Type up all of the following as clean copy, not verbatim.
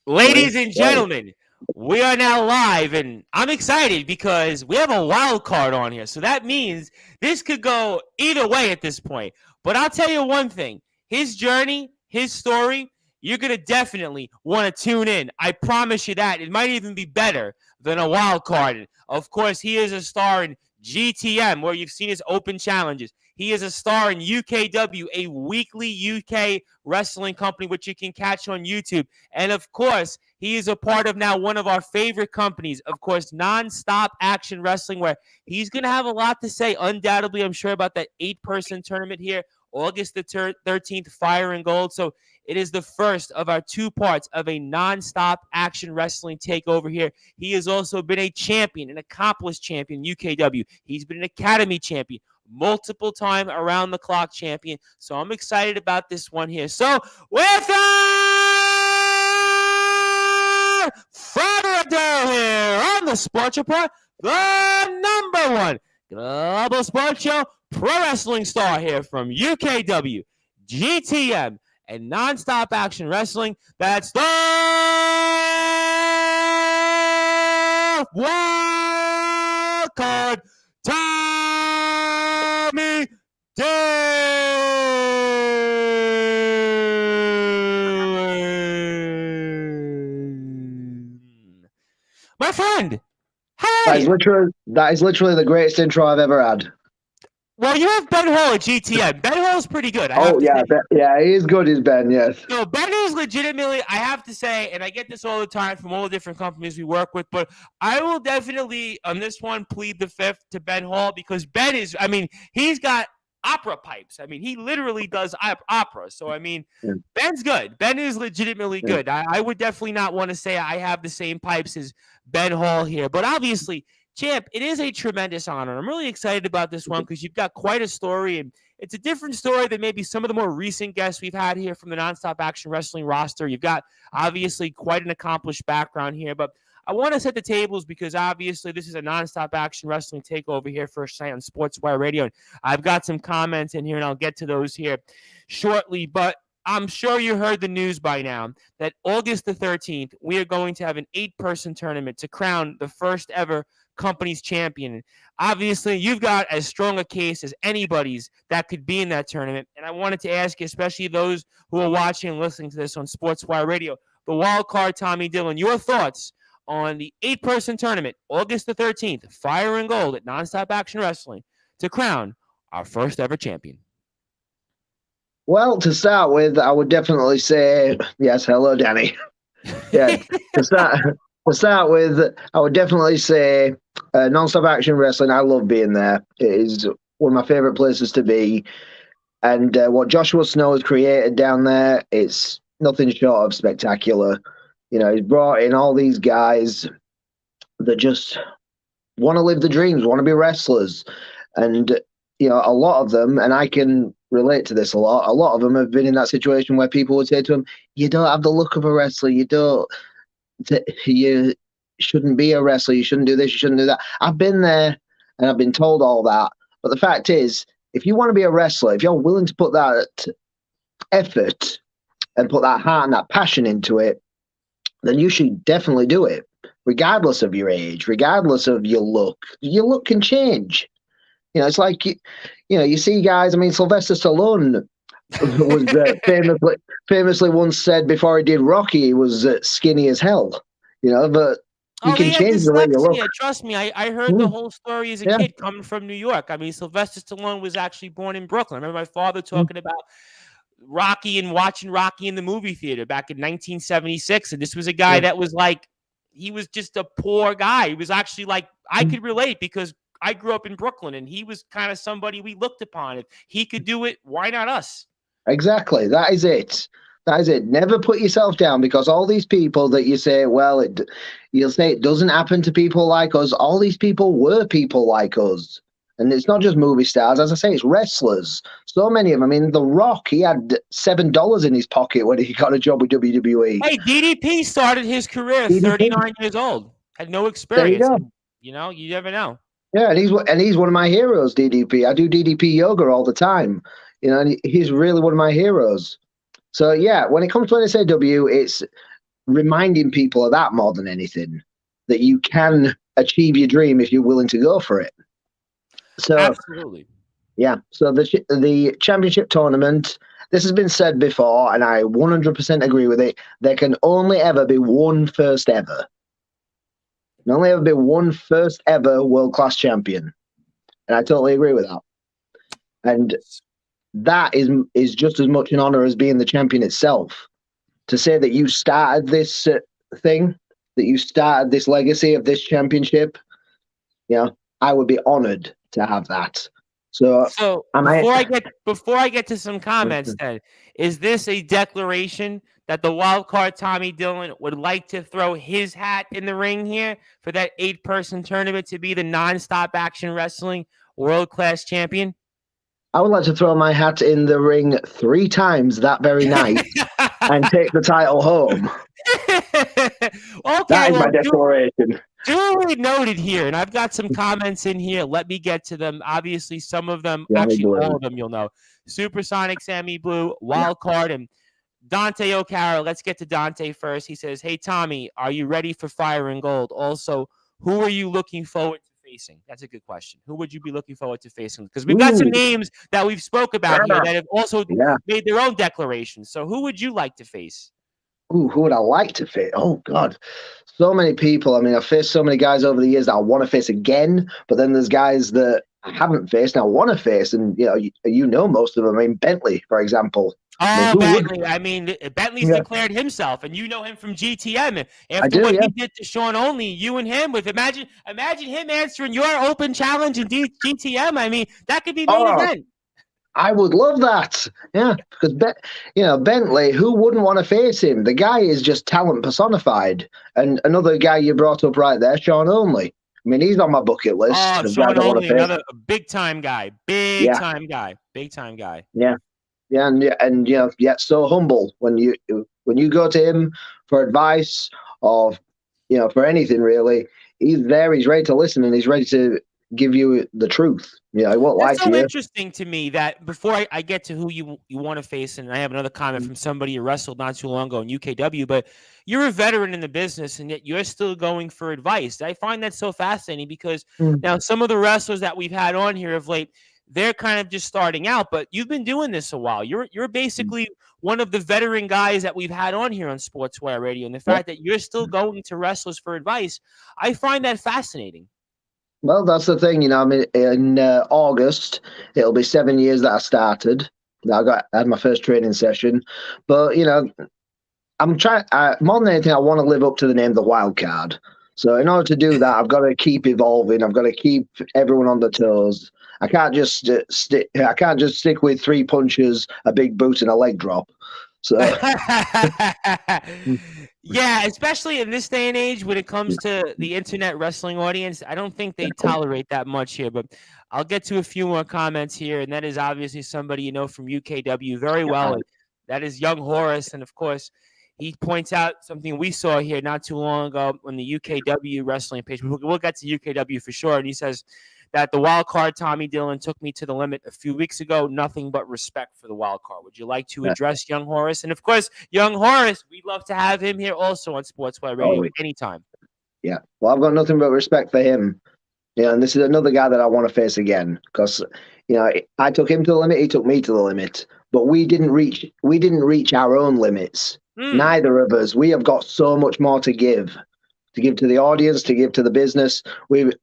Ladies and gentlemen, we are now live, and I'm excited because we have a wild card on here. So that means this could go either way at this point. But I'll tell you one thing. His journey, his story, you're going to definitely want to tune in. I promise you that. It might even be better than a wild card. And of course, he is a star in GTM, where you've seen his open challenges. He is a star in UKW, a weekly UK wrestling company, which you can catch on YouTube. And of course, he is a part of now one of our favorite companies, of course, Non-Stop Action Wrestling, where he's going to have a lot to say, undoubtedly, I'm sure, about that 8-person tournament here, August the 13th, Fire and Gold. So it is the first of our 2 parts of a Non-Stop Action Wrestling takeover here. He has also been a champion, an accomplished champion, UKW. He's been an Academy champion, multiple time around the clock champion. So I'm excited about this one here. So without further ado here on the Sports Report, the number 1 global sports show, pro wrestling star here from UKW, GTM, and Non-Stop Action Wrestling. That's the wild card, Tommy Dillon. My friend, how are you? That is literally the greatest intro I've ever had. Well, you have Ben Hall at GTM. Ben Hall's pretty good. Yeah, he is good, is Ben, yes. No, Ben is legitimately, I have to say, and I get this all the time from all the different companies we work with, but I will definitely, on this one, plead the fifth to Ben Hall, because Ben is, I mean, he's got opera pipes. I mean, he literally does opera. So, I mean, Ben's good. Ben is legitimately good. I would definitely not want to say I have the same pipes as Ben Hall here, but obviously, Champ, it is a tremendous honor. I'm really excited about this one because you've got quite a story, and it's a different story than maybe some of the more recent guests we've had here from the Non-Stop Action Wrestling roster. You've got, obviously, quite an accomplished background here, but I want to set the tables because, obviously, this is a Non-Stop Action Wrestling takeover here first night on Sportzwire Radio, and I've got some comments in here, and I'll get to those here shortly, but I'm sure you heard the news by now that August the 13th, we are going to have an 8-person tournament to crown the first ever company's champion. Obviously, you've got as strong a case as anybody's that could be in that tournament. And I wanted to ask you, especially those who are watching and listening to this on Sportswire Radio, the wild card, Tommy Dillon, your thoughts on the 8-person tournament, August the 13th, Fire and Gold at Non-Stop Action Wrestling, to crown our first ever champion. Well, to start with, I would definitely say, yes, hello, Danny. Yeah, to start with, I would definitely say Non-Stop Action Wrestling, I love being there. It is one of my favorite places to be. And what Joshua Snow has created down there, it's nothing short of spectacular. You know, he's brought in all these guys that just want to live the dreams, want to be wrestlers. And, you know, a lot of them, and I can relate to this a lot of them have been in that situation where people would say to them, you don't have the look of a wrestler, you shouldn't be a wrestler, you shouldn't do this, you shouldn't do that. I've been there and I've been told all that. But the fact is, if you want to be a wrestler, if you're willing to put that effort and put that heart and that passion into it, then you should definitely do it, regardless of your age, regardless of your look. Your look can change. You know, it's like, you know, you see guys, I mean, Sylvester Stallone was famously once said before he did Rocky, he was skinny as hell, you know, but you can change the way you look. Trust me, I heard the whole story as a kid coming from New York. I mean, Sylvester Stallone was actually born in Brooklyn. I remember my father talking about Rocky and watching Rocky in the movie theater back in 1976. And this was a guy that was like, he was just a poor guy. He was actually like, I could relate because I grew up in Brooklyn and he was kind of somebody we looked upon. If he could do it, why not us? Exactly. That is it. That is it. Never put yourself down, because all these people that you say, well, you'll say it doesn't happen to people like us. All these people were people like us. And it's not just movie stars. As I say, it's wrestlers. So many of them. I mean, The Rock, he had $7 in his pocket when he got a job with WWE. Hey, DDP started his career at 39 years old. Had no experience. There you go. You know, you never know. Yeah, and he's one of my heroes, DDP. I do DDP yoga all the time. You know, and he's really one of my heroes. So, yeah, when it comes to NSAW, it's reminding people of that more than anything, that you can achieve your dream if you're willing to go for it. So, absolutely. Yeah. So the championship tournament, this has been said before, and I 100% agree with it. There can only ever be one first ever. There can only ever be one first ever world-class champion. And I totally agree with that. And that is just as much an honor as being the champion itself. To say that you started this thing, that you started this legacy of this championship, I would be honored to have that. So before I get to some comments, then, is this a declaration that the wild card Tommy Dillon would like to throw his hat in the ring here for that 8-person tournament to be the nonstop action wrestling world-class champion? I would like to throw my hat in the ring 3 times that very night and take the title home. Okay, that is my declaration. Duly noted here, and I've got some comments in here. Let me get to them. Obviously, some of them, actually all of them, you'll know. Supersonic, Sammy Blue, Wildcard, and Dante O'Carroll. Let's get to Dante first. He says, "Hey, Tommy, are you ready for Fire and Gold? Also, who are you looking forward to facing?" That's a good question. Who would you be looking forward to facing? Because we've got some names that we've spoke about here that have also made their own declarations. So who would you like to face? Ooh, who would I like to face? Oh, God. So many people. I mean, I've faced so many guys over the years that I want to face again, but then there's guys that I haven't faced and I want to face, and you know most of them. I mean, Bentley, for example. Oh, Bentley. I mean, Bentley's declared himself, and you know him from GTM. After what he did to Sean Only, you and him with imagine him answering your open challenge in GTM. I mean, that could be main event. I would love that. Yeah, because Bentley, who wouldn't want to face him? The guy is just talent personified. And another guy you brought up right there, Sean Only. I mean, he's on my bucket list. Oh, Sean Only, another big time guy. Big time guy. Yeah. Yeah, and yet so humble when you go to him for advice or for anything really. He's there. He's ready to listen, and he's ready to give you the truth. He won't lie to you. That's so interesting to me that before I get to who you want to face, and I have another comment from somebody you wrestled not too long ago in UKW, but you're a veteran in the business, and yet you're still going for advice. I find that so fascinating because now some of the wrestlers that we've had on here of late, they're kind of just starting out, but you've been doing this a while. You're basically one of the veteran guys that we've had on here on Sportswire Radio, and the fact that you're still going to wrestlers for advice, I find that fascinating. Well, that's the thing, I mean, in August, it'll be 7 years that I started. I had my first training session. But, I'm trying, more than anything, I want to live up to the name, the Wildcard. So in order to do that, I've got to keep evolving. I've got to keep everyone on their toes. I can't just stick with 3 punches, a big boot, and a leg drop. So yeah, especially in this day and age when it comes to the internet wrestling audience, I don't think they tolerate that much here. But I'll get to a few more comments here, and that is obviously somebody you know from UKW very well. And that is Young Horace, and of course, he points out something we saw here not too long ago on the UKW wrestling page. We'll get to UKW for sure, and he says that the wild card Tommy Dillon took me to the limit a few weeks ago. Nothing but respect for the wild card. Would you like to address Young Horace? And of course, Young Horace, we'd love to have him here also on Sportswire Radio anytime. Yeah. Well, I've got nothing but respect for him. And this is another guy that I want to face again because, I took him to the limit. He took me to the limit, but we didn't reach our own limits. Neither of us. We have got so much more to give to the audience, to give to the business.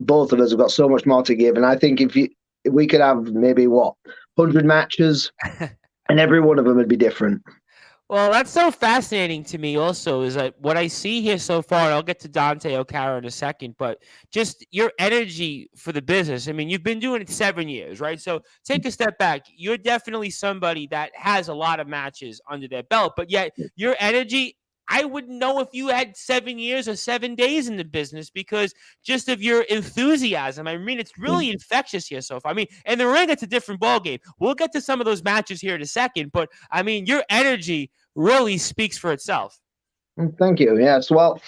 Both of us have got so much more to give. And I think if we could have maybe 100 matches and every one of them would be different. Well, that's so fascinating to me also is that what I see here so far, and I'll get to Dante O'Carroll in a second, but just your energy for the business. I mean, you've been doing it 7 years, right? So take a step back. You're definitely somebody that has a lot of matches under their belt, but yet your energy, I wouldn't know if you had 7 years or 7 days in the business because just of your enthusiasm. I mean, it's really infectious here so far. I mean, in the ring, it's a different ballgame. We'll get to some of those matches here in a second, but I mean, your energy really speaks for itself. Thank you. Yes. Well,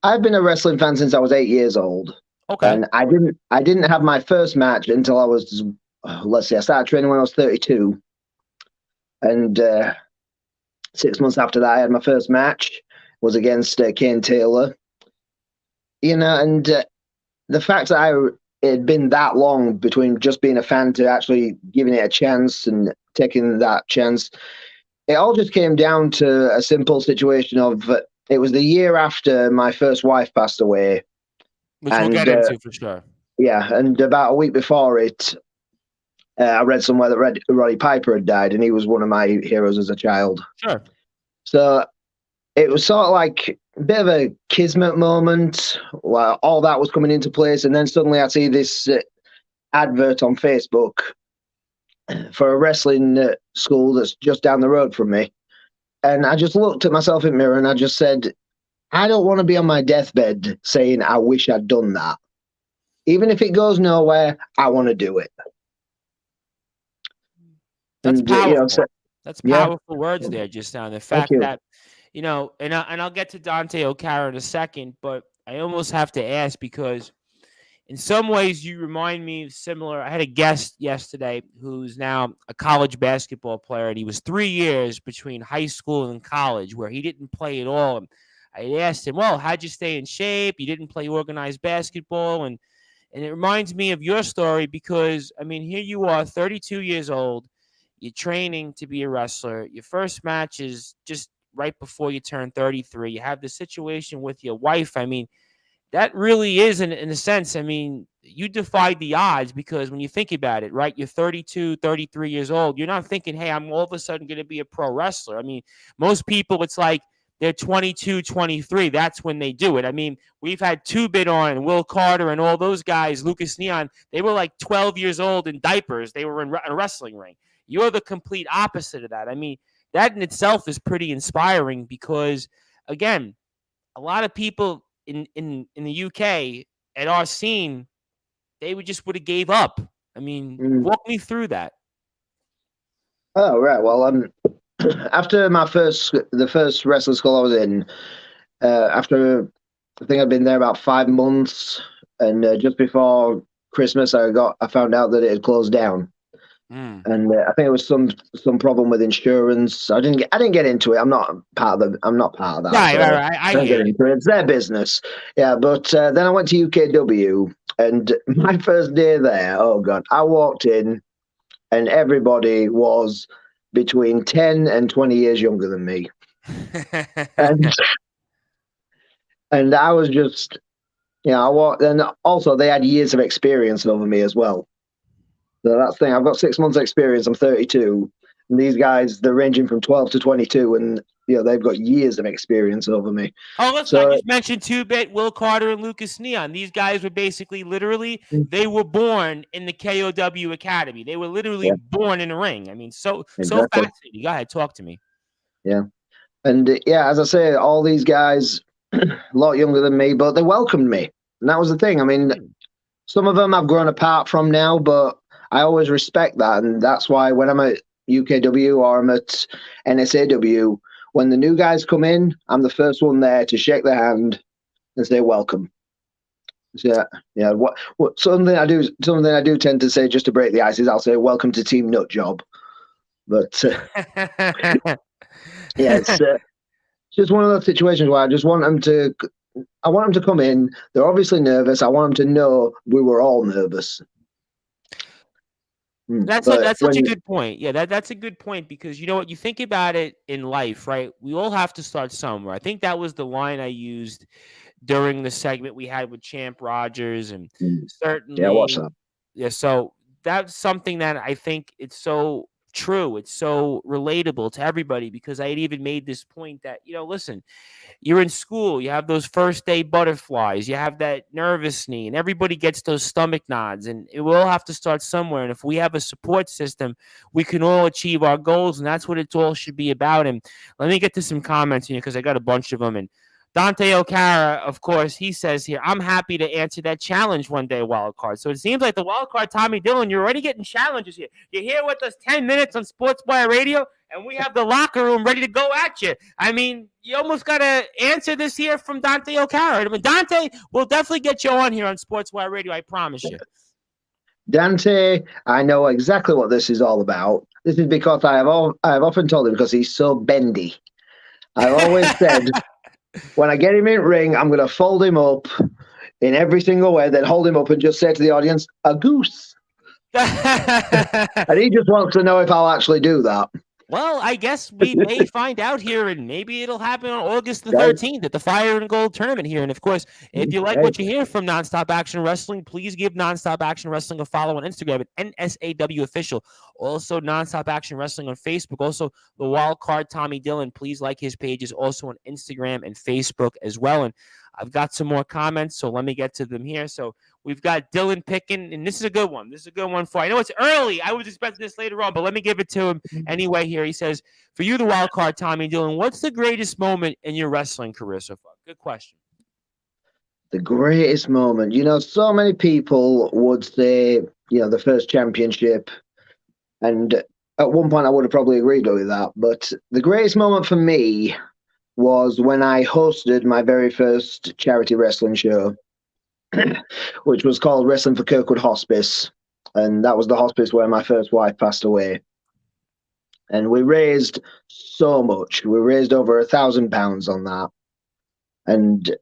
I've been a wrestling fan since I was 8 years old. Okay. And I didn't have my first match until I was, I started training when I was 32. And 6 months after that, I had my first match. was against Kane Taylor. And the fact that it had been that long between just being a fan to actually giving it a chance and taking that chance, it all just came down to a simple situation of it was the year after my first wife passed away. Which we'll get into for sure. Yeah, and about a week before it, I read somewhere that Roddy Piper had died, and he was one of my heroes as a child. Sure. So it was sort of like a bit of a kismet moment where all that was coming into place, and then suddenly I see this advert on Facebook for a wrestling school that's just down the road from me. And I just looked at myself in the mirror and I just said, I don't want to be on my deathbed saying, I wish I'd done that. Even if it goes nowhere, I want to do it. That's powerful. That's powerful words there, just on the fact that, and I'll get to Dante O'Cara in a second, but I almost have to ask because in some ways you remind me similar. I had a guest yesterday who's now a college basketball player, and he was 3 years between high school and college where he didn't play at all. And I asked him, well, how'd you stay in shape? You didn't play organized basketball. And it reminds me of your story because, I mean, here you are, 32 years old. You're training to be a wrestler. Your first match is just right before you turn 33. You have the situation with your wife. I mean, that really is, in a sense, I mean, you defied the odds because when you think about it, right, you're 32, 33 years old. You're not thinking, hey, I'm all of a sudden going to be a pro wrestler. I mean, most people, it's like they're 22, 23. That's when they do it. I mean, we've had Two-Bit on and Will Carter and all those guys, Lucas Neon. They were like 12 years old in diapers. They were in a wrestling ring. You're the complete opposite of that. I mean, that in itself is pretty inspiring because, again, a lot of people in the UK at our scene, they would have gave up. I mean, walk me through that. Oh, right. Well, after the first wrestling school I was in, after I think I'd been there about 5 months, and just before Christmas, I found out that it had closed down. And I think it was some problem with insurance. I didn't get into it. I'm not part of that. Right. I get into it. It's their business. Yeah, but then I went to UKW, and my first day there, oh God, I walked in, and everybody was between 10 and 20 years younger than me, and I was just, I walked, and also they had years of experience over me as well. So that's the thing. I've got 6 months experience. I'm 32. And these guys, they're ranging from 12 to 22. And, they've got years of experience over me. Oh, listen, I just mentioned Two-Bit, Will Carter, and Lucas Neon. These guys were basically literally, they were born in the KOW Academy. They were literally born in the ring. I mean, so fascinating. Go ahead, talk to me. Yeah. And, as I say, all these guys, a lot younger than me, but they welcomed me. And that was the thing. I mean, some of them I've grown apart from now, but I always respect that, and that's why when I'm at UKW or I'm at NSAW, when the new guys come in, I'm the first one there to shake their hand and say welcome. So, something I do tend to say just to break the ice is I'll say welcome to Team Nutjob, but it's just one of those situations where I just want them to. I want them to come in. They're obviously nervous. I want them to know we were all nervous. That's such a good point. Yeah, that's a good point because you know what? You think about it in life, right? We all have to start somewhere. I think that was the line I used during the segment we had with Champ Rogers, and certainly. Yeah, what's up? Yeah, so that's something that I think it's so true. It's so relatable to everybody because I had even made this point that, listen, you're in school, you have those first day butterflies, you have that nervous knee, and everybody gets those stomach nods, and it will have to start somewhere. And if we have a support system, we can all achieve our goals, and that's what it all should be about. And let me get to some comments here because I got a bunch of them. And Dante O'Cara, of course, he says here, I'm happy to answer that challenge one day, wildcard. So it seems like the wildcard, Tommy Dillon, you're already getting challenges here. You're here with us 10 minutes on Sportzwire Radio, and we have the locker room ready to go at you. I mean, you almost got to answer this here from Dante O'Cara. I mean, Dante will definitely get you on here on Sportzwire Radio, I promise you. Dante, I know exactly what this is all about. This is because I have often told him because he's so bendy. I've always said... When I get him in ring, I'm going to fold him up in every single way, then hold him up and just say to the audience, a goose. And he just wants to know if I'll actually do that. Well, I guess we may find out here, and maybe it'll happen on August the 13th at the Fire and Gold tournament here. And of course, if you like what you hear from Nonstop Action Wrestling, please give Nonstop Action Wrestling a follow on Instagram at NSAW Official. Also, Nonstop Action Wrestling on Facebook. Also, the wildcard Tommy Dillon. Please like his pages also on Instagram and Facebook as well. And I've got some more comments, so let me get to them here. So we've got Dylan picking, and this is a good one. This is a good one for. I know it's early. I was expecting this later on, but let me give it to him anyway here. He says, for you, the wild card, Tommy Dillon, what's the greatest moment in your wrestling career so far? Good question. The greatest moment. So many people would say, the first championship. And at one point, I would have probably agreed with that. But the greatest moment for me was when I hosted my very first charity wrestling show, which was called Wrestling for Kirkwood Hospice. And that was the hospice where my first wife passed away. And we raised so much. We raised over £1,000 on that. And,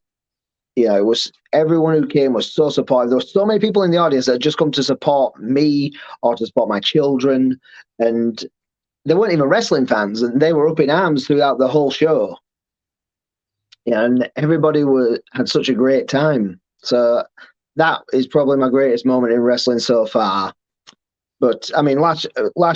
it was everyone who came was so supportive. There were so many people in the audience that had just come to support me or to support my children. And they weren't even wrestling fans, and they were up in arms throughout the whole show. And everybody had such a great time. So that is probably my greatest moment in wrestling so far. But I mean, last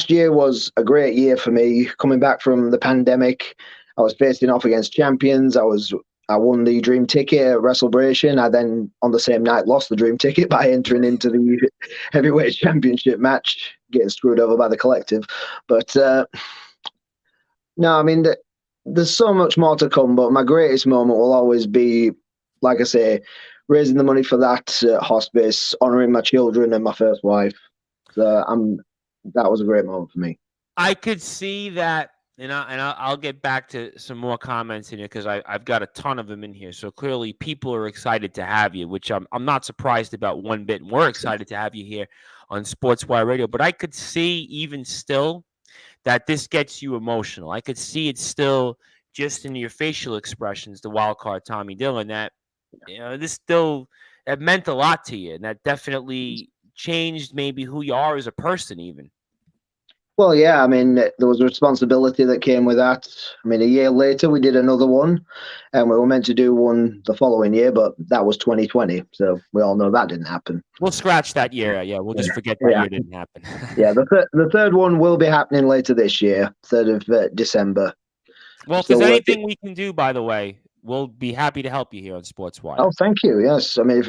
year was a great year for me. Coming back from the pandemic, I was facing off against champions. I won the dream ticket at WrestleBration. I then, on the same night, lost the dream ticket by entering into the heavyweight championship match, getting screwed over by the Collective. But no, I mean, there's so much more to come, but my greatest moment will always be, like I say, raising the money for that hospice, honouring my children and my first wife. So that was a great moment for me. I could see that, and I'll get back to some more comments in here because I've got a ton of them in here. So clearly people are excited to have you, which I'm not surprised about one bit. And we're excited to have you here on Sportswire Radio. But I could see even still that this gets you emotional. I could see it still just in your facial expressions, the wild card Tommy Dillon, that this still that meant a lot to you, and that definitely changed maybe who you are as a person even. Well, yeah, I mean, there was a responsibility that came with that. I mean, a year later, we did another one, and we were meant to do one the following year, but that was 2020, so we all know that didn't happen. We'll scratch that year. Yeah, we'll just forget that year didn't happen. Yeah, the third one will be happening later this year, 3rd of December. Well, if there's anything we can do, by the way, we'll be happy to help you here on Sportswire. Oh, thank you. Yes, I mean,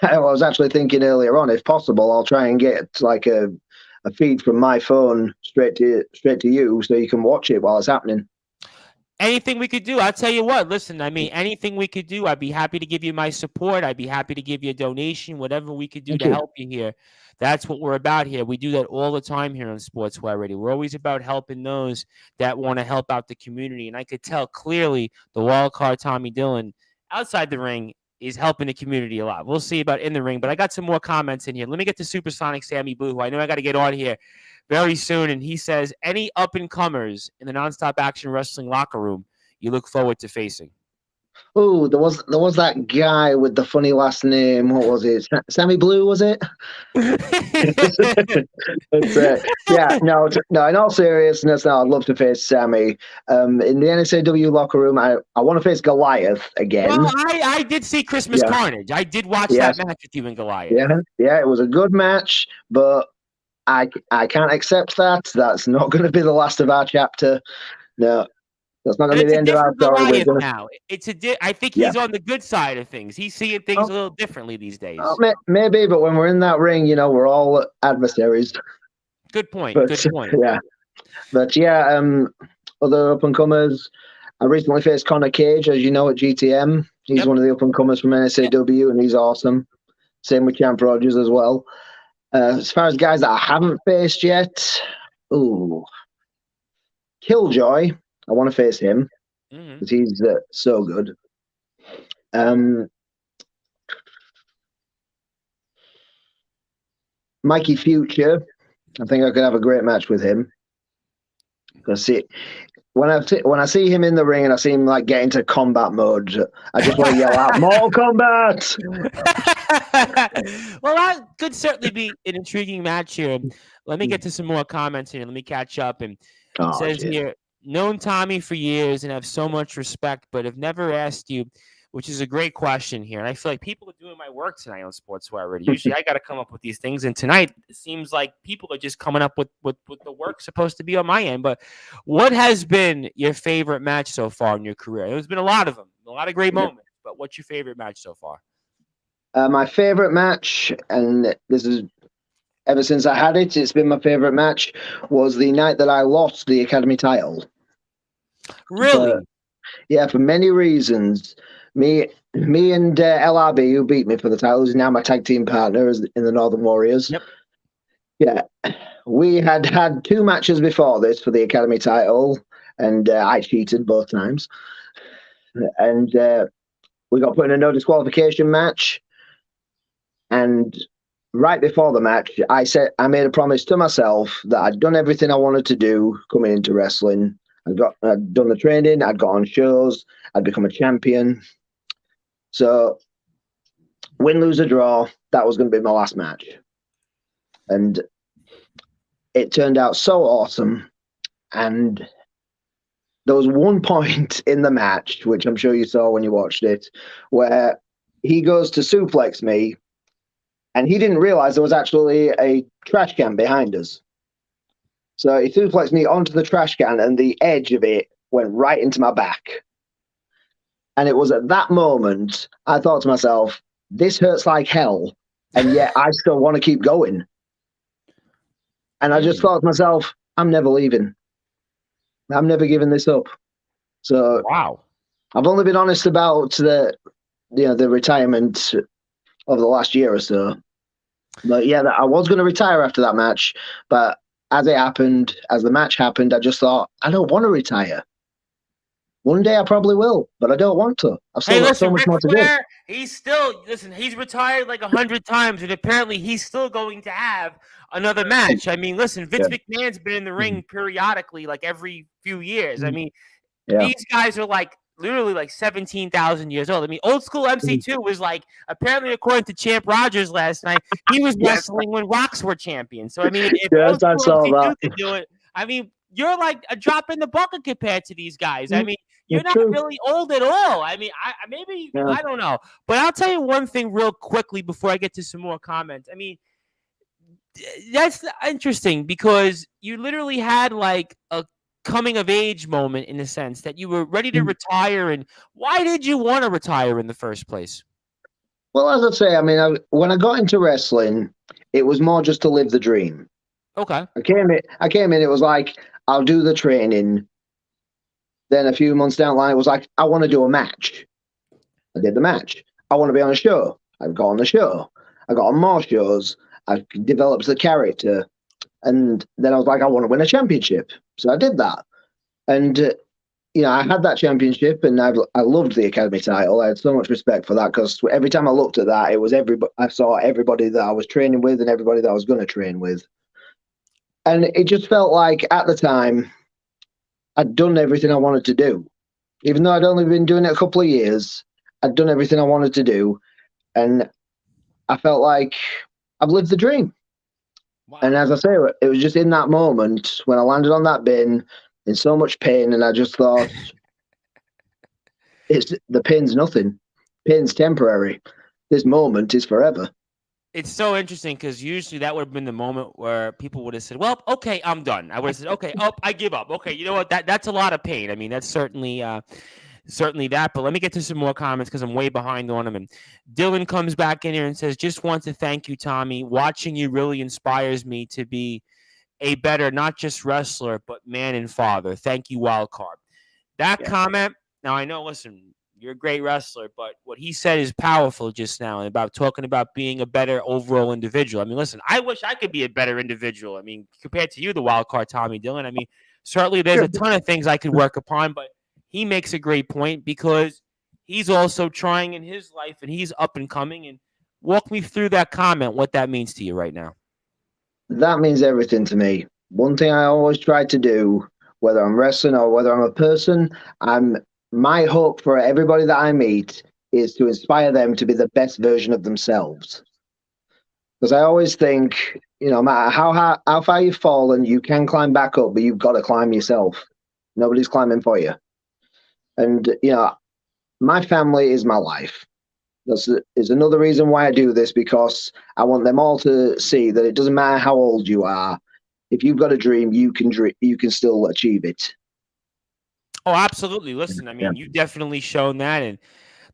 I was actually thinking earlier on, if possible, I'll try and get like a feed from my phone straight to you so you can watch it while it's happening. Anything we could do, I'll tell you what, listen, I mean, anything we could do, I'd be happy to give you my support. I'd be happy to give you a donation, whatever we could do to help you here. That's what we're about here. We do that all the time here on Sportswire Radio. We're always about helping those that want to help out the community. And I could tell clearly the wild card Tommy Dillon outside the ring is helping the community a lot. We'll see about in the ring, but I got some more comments in here. Let me get to Supersonic Sammy Blue, who I know I got to get on here very soon. And he says, any up-and-comers in the Nonstop Action Wrestling locker room you look forward to facing? Oh, there was that guy with the funny last name. What was it? Sammy Blue, was it? Yeah, no. In all seriousness, no, I'd love to face Sammy. In the NSAW locker room, I want to face Goliath again. Well, I did see Christmas Carnage. I did watch that match with you and Goliath. Yeah, it was a good match, but I can't accept that. That's not going to be the last of our chapter. No. That's not going to be the end of our story. Now. I think he's on the good side of things. He's seeing things a little differently these days. Maybe, but when we're in that ring, we're all adversaries. Good point. Yeah. But other up-and-comers. I recently faced Connor Cage, as you know, at GTM. He's one of the up-and-comers from NSAW, and he's awesome. Same with Champ Rogers as well. As far as guys that I haven't faced yet, Killjoy. I want to face him because he's so good. Mikey Future, I think I could have a great match with him. Because when I see him in the ring and I see him like get into combat mode, I just want to yell out, "Mortal Kombat!" Well, that could certainly be an intriguing match here. Let me get to some more comments here. Let me catch up. And it says here, known Tommy for years and have so much respect, but have never asked you, which is a great question here. And I feel like people are doing my work tonight on Sportzwire Radio. Usually I got to come up with these things. And tonight it seems like people are just coming up with the work supposed to be on my end. But what has been your favorite match so far in your career? There's been a lot of them, a lot of great moments. But what's your favorite match so far? My favorite match, and this is ever since I had it, it's been my favorite match, was the night that I lost the Academy title. Really? For many reasons. Me and LRB, who beat me for the title, is now my tag team partner in the Northern Warriors. Yep. Yeah. We had 2 matches before this for the Academy title, and I cheated both times. And we got put in a no disqualification match. And right before the match, I made a promise to myself that I'd done everything I wanted to do coming into wrestling. I'd done the training, I'd got on shows, I'd become a champion. So, win, lose, or draw, that was going to be my last match. And it turned out so awesome. And there was one point in the match, which I'm sure you saw when you watched it, where he goes to suplex me, and he didn't realize there was actually a trash can behind us. So he suplexed me onto the trash can, and the edge of it went right into my back. And it was at that moment I thought to myself, this hurts like hell, and yet I still want to keep going. And I just thought to myself, I'm never leaving. I'm never giving this up. So wow, I've only been honest about the retirement over the last year or so. But yeah, I was going to retire after that match, but as the match happened, I just thought, I don't want to retire. One day I probably will, but I don't want to. I've still got so much more to do. He's retired like 100 times, and apparently he's still going to have another match. I mean, listen, Vince McMahon's been in the ring periodically, like every few years. I mean, these guys are like literally like 17,000 years old. I mean, old school MC2 was like, apparently according to Champ Rogers last night, he was wrestling when Rocks were champion. So I mean, if old school MC2 could do it, I mean, you're like a drop in the bucket compared to these guys. I mean, you're not really old at all. I mean, I don't know. But I'll tell you one thing real quickly before I get to some more comments. I mean, that's interesting because you literally had like a coming of age moment in the sense that you were ready to retire. And why did you want to retire in the first place? Well, as I say, I mean, when I got into wrestling, it was more just to live the dream. Okay. I came in, it was like, I'll do the training. Then a few months down the line, it was like, I want to do a match. I did the match. I want to be on a show. I've got on the show. I got on more shows. I developed the character. And then I was like, I want to win a championship. So I did that. And, I had that championship, and I loved the Academy title. I had so much respect for that because every time I looked at that, it was I saw everybody that I was training with and everybody that I was going to train with. And it just felt like at the time, I'd done everything I wanted to do. Even though I'd only been doing it a couple of years, I'd done everything I wanted to do. And I felt like I've lived the dream. Wow. And as I say, it was just in that moment when I landed on that bin in so much pain, and I just thought, the pain's nothing. Pain's temporary. This moment is forever. It's so interesting because usually that would have been the moment where people would have said, well, okay, I'm done. I would have said, okay, I give up. Okay, you know what? That's a lot of pain. I mean, that's certainly that. But let me get to some more comments because I'm way behind on them. And Dylan comes back in here and says, just want to thank you, Tommy. Watching you really inspires me to be a better, not just wrestler, but man and father. Thank you, wildcard. That comment, now I know, listen, you're a great wrestler, but what he said is powerful just now about talking about being a better overall individual. I mean, listen, I wish I could be a better individual. I mean, compared to you, the wild card Tommy Dillon, I mean, certainly there's a ton of things I could work upon, but he makes a great point because he's also trying in his life and he's up and coming. And walk me through that comment, what that means to you right now. That means everything to me. One thing I always tried to do whether I'm wrestling or whether I'm a person. My hope for everybody that I meet is to inspire them to be the best version of themselves. Because I always think, no matter how far you've fallen, you can climb back up, but you've got to climb yourself. Nobody's climbing for you. And, my family is my life. That's is another reason why I do this, because I want them all to see that it doesn't matter how old you are. If you've got a dream, you can still achieve it. Oh, absolutely. Listen, I mean, you've definitely shown that. And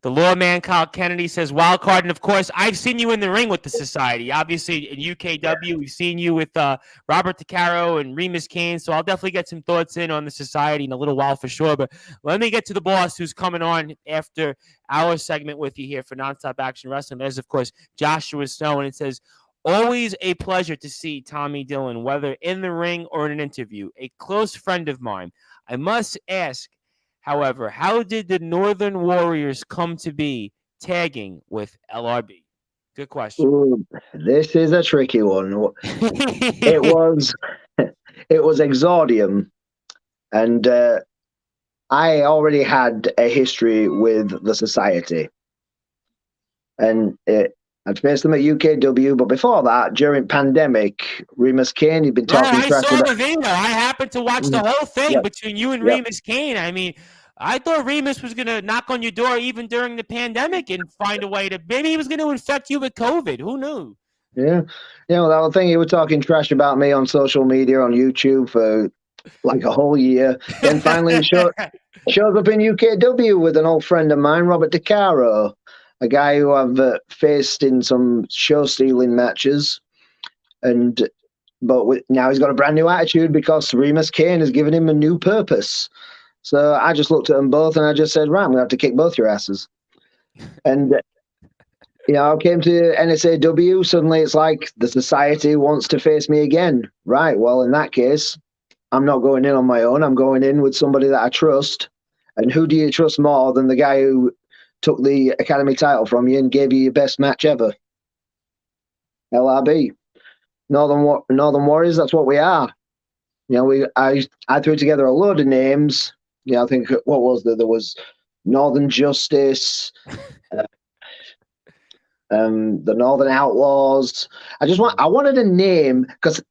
the lawman, Kyle Kennedy, says wildcard. And of course, I've seen you in the ring with the society. Obviously, in UKW, we've seen you with Robert DeCaro and Remus Kane. So I'll definitely get some thoughts in on the society in a little while for sure. But let me get to the boss who's coming on after our segment with you here for Nonstop Action Wrestling. There's, of course, Joshua Snow. And it says, always a pleasure to see Tommy Dillon, whether in the ring or in an interview. A close friend of mine. I must ask, however, how did the Northern Warriors come to be tagging with LRB? Good question. Ooh, this is a tricky one. It was Exordium, and I already had a history with the society, and I'd faced them at UKW, but before that, during pandemic, Remus Kane, he'd been talking trash. I saw the video. I happened to watch the whole thing between you and Remus Kane. I mean, I thought Remus was going to knock on your door even during the pandemic and find a way to, maybe he was going to infect you with COVID. Who knew? Yeah. That whole thing, he was talking trash about me on social media, on YouTube for like a whole year. Then finally he shows up in UKW with an old friend of mine, Robert DeCaro, a guy who I've faced in some show-stealing matches. But now he's got a brand new attitude because Remus Kane has given him a new purpose. So I just looked at them both and I just said, right, I'm going to have to kick both your asses. And, I came to NSAW. Suddenly it's like the society wants to face me again. Right. Well, in that case, I'm not going in on my own. I'm going in with somebody that I trust. And who do you trust more than the guy who took the Academy title from you and gave you your best match ever? LRB. Northern Warriors, that's what we are. I threw together a load of names. I think, what was there? There was Northern Justice, the Northern Outlaws. I wanted a name because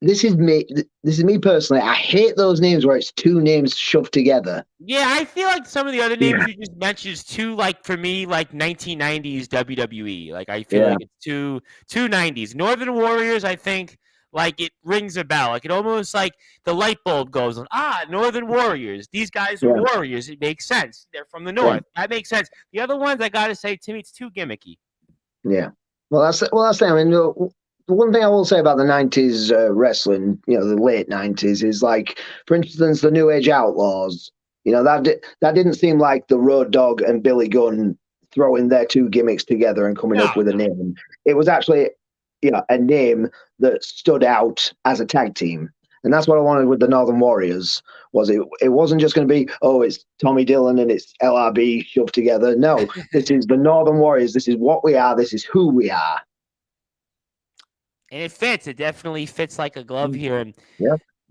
this is me personally. I hate those names where it's two names shoved together. Yeah, I feel like some of the other names you just mentioned is too, like, for me, like 1990s WWE. Like, I feel like it's too 90s. Northern Warriors, I think, like, it rings a bell. Like, it almost like the light bulb goes on. Northern Warriors. These guys are warriors. It makes sense. They're from the North. That makes sense. The other ones, I got to say, to me, it's too gimmicky. Yeah. Well, that's it. I mean, the one thing I will say about the 90s wrestling, the late 90s, is like, for instance, the New Age Outlaws. That didn't seem like the Road Dogg and Billy Gunn throwing their two gimmicks together and coming up with a name. It was actually, a name that stood out as a tag team. And that's what I wanted with the Northern Warriors. It wasn't just going to be, it's Tommy Dillon and it's LRB shoved together. No, this is the Northern Warriors. This is what we are. This is who we are. And it fits. It definitely fits like a glove here. And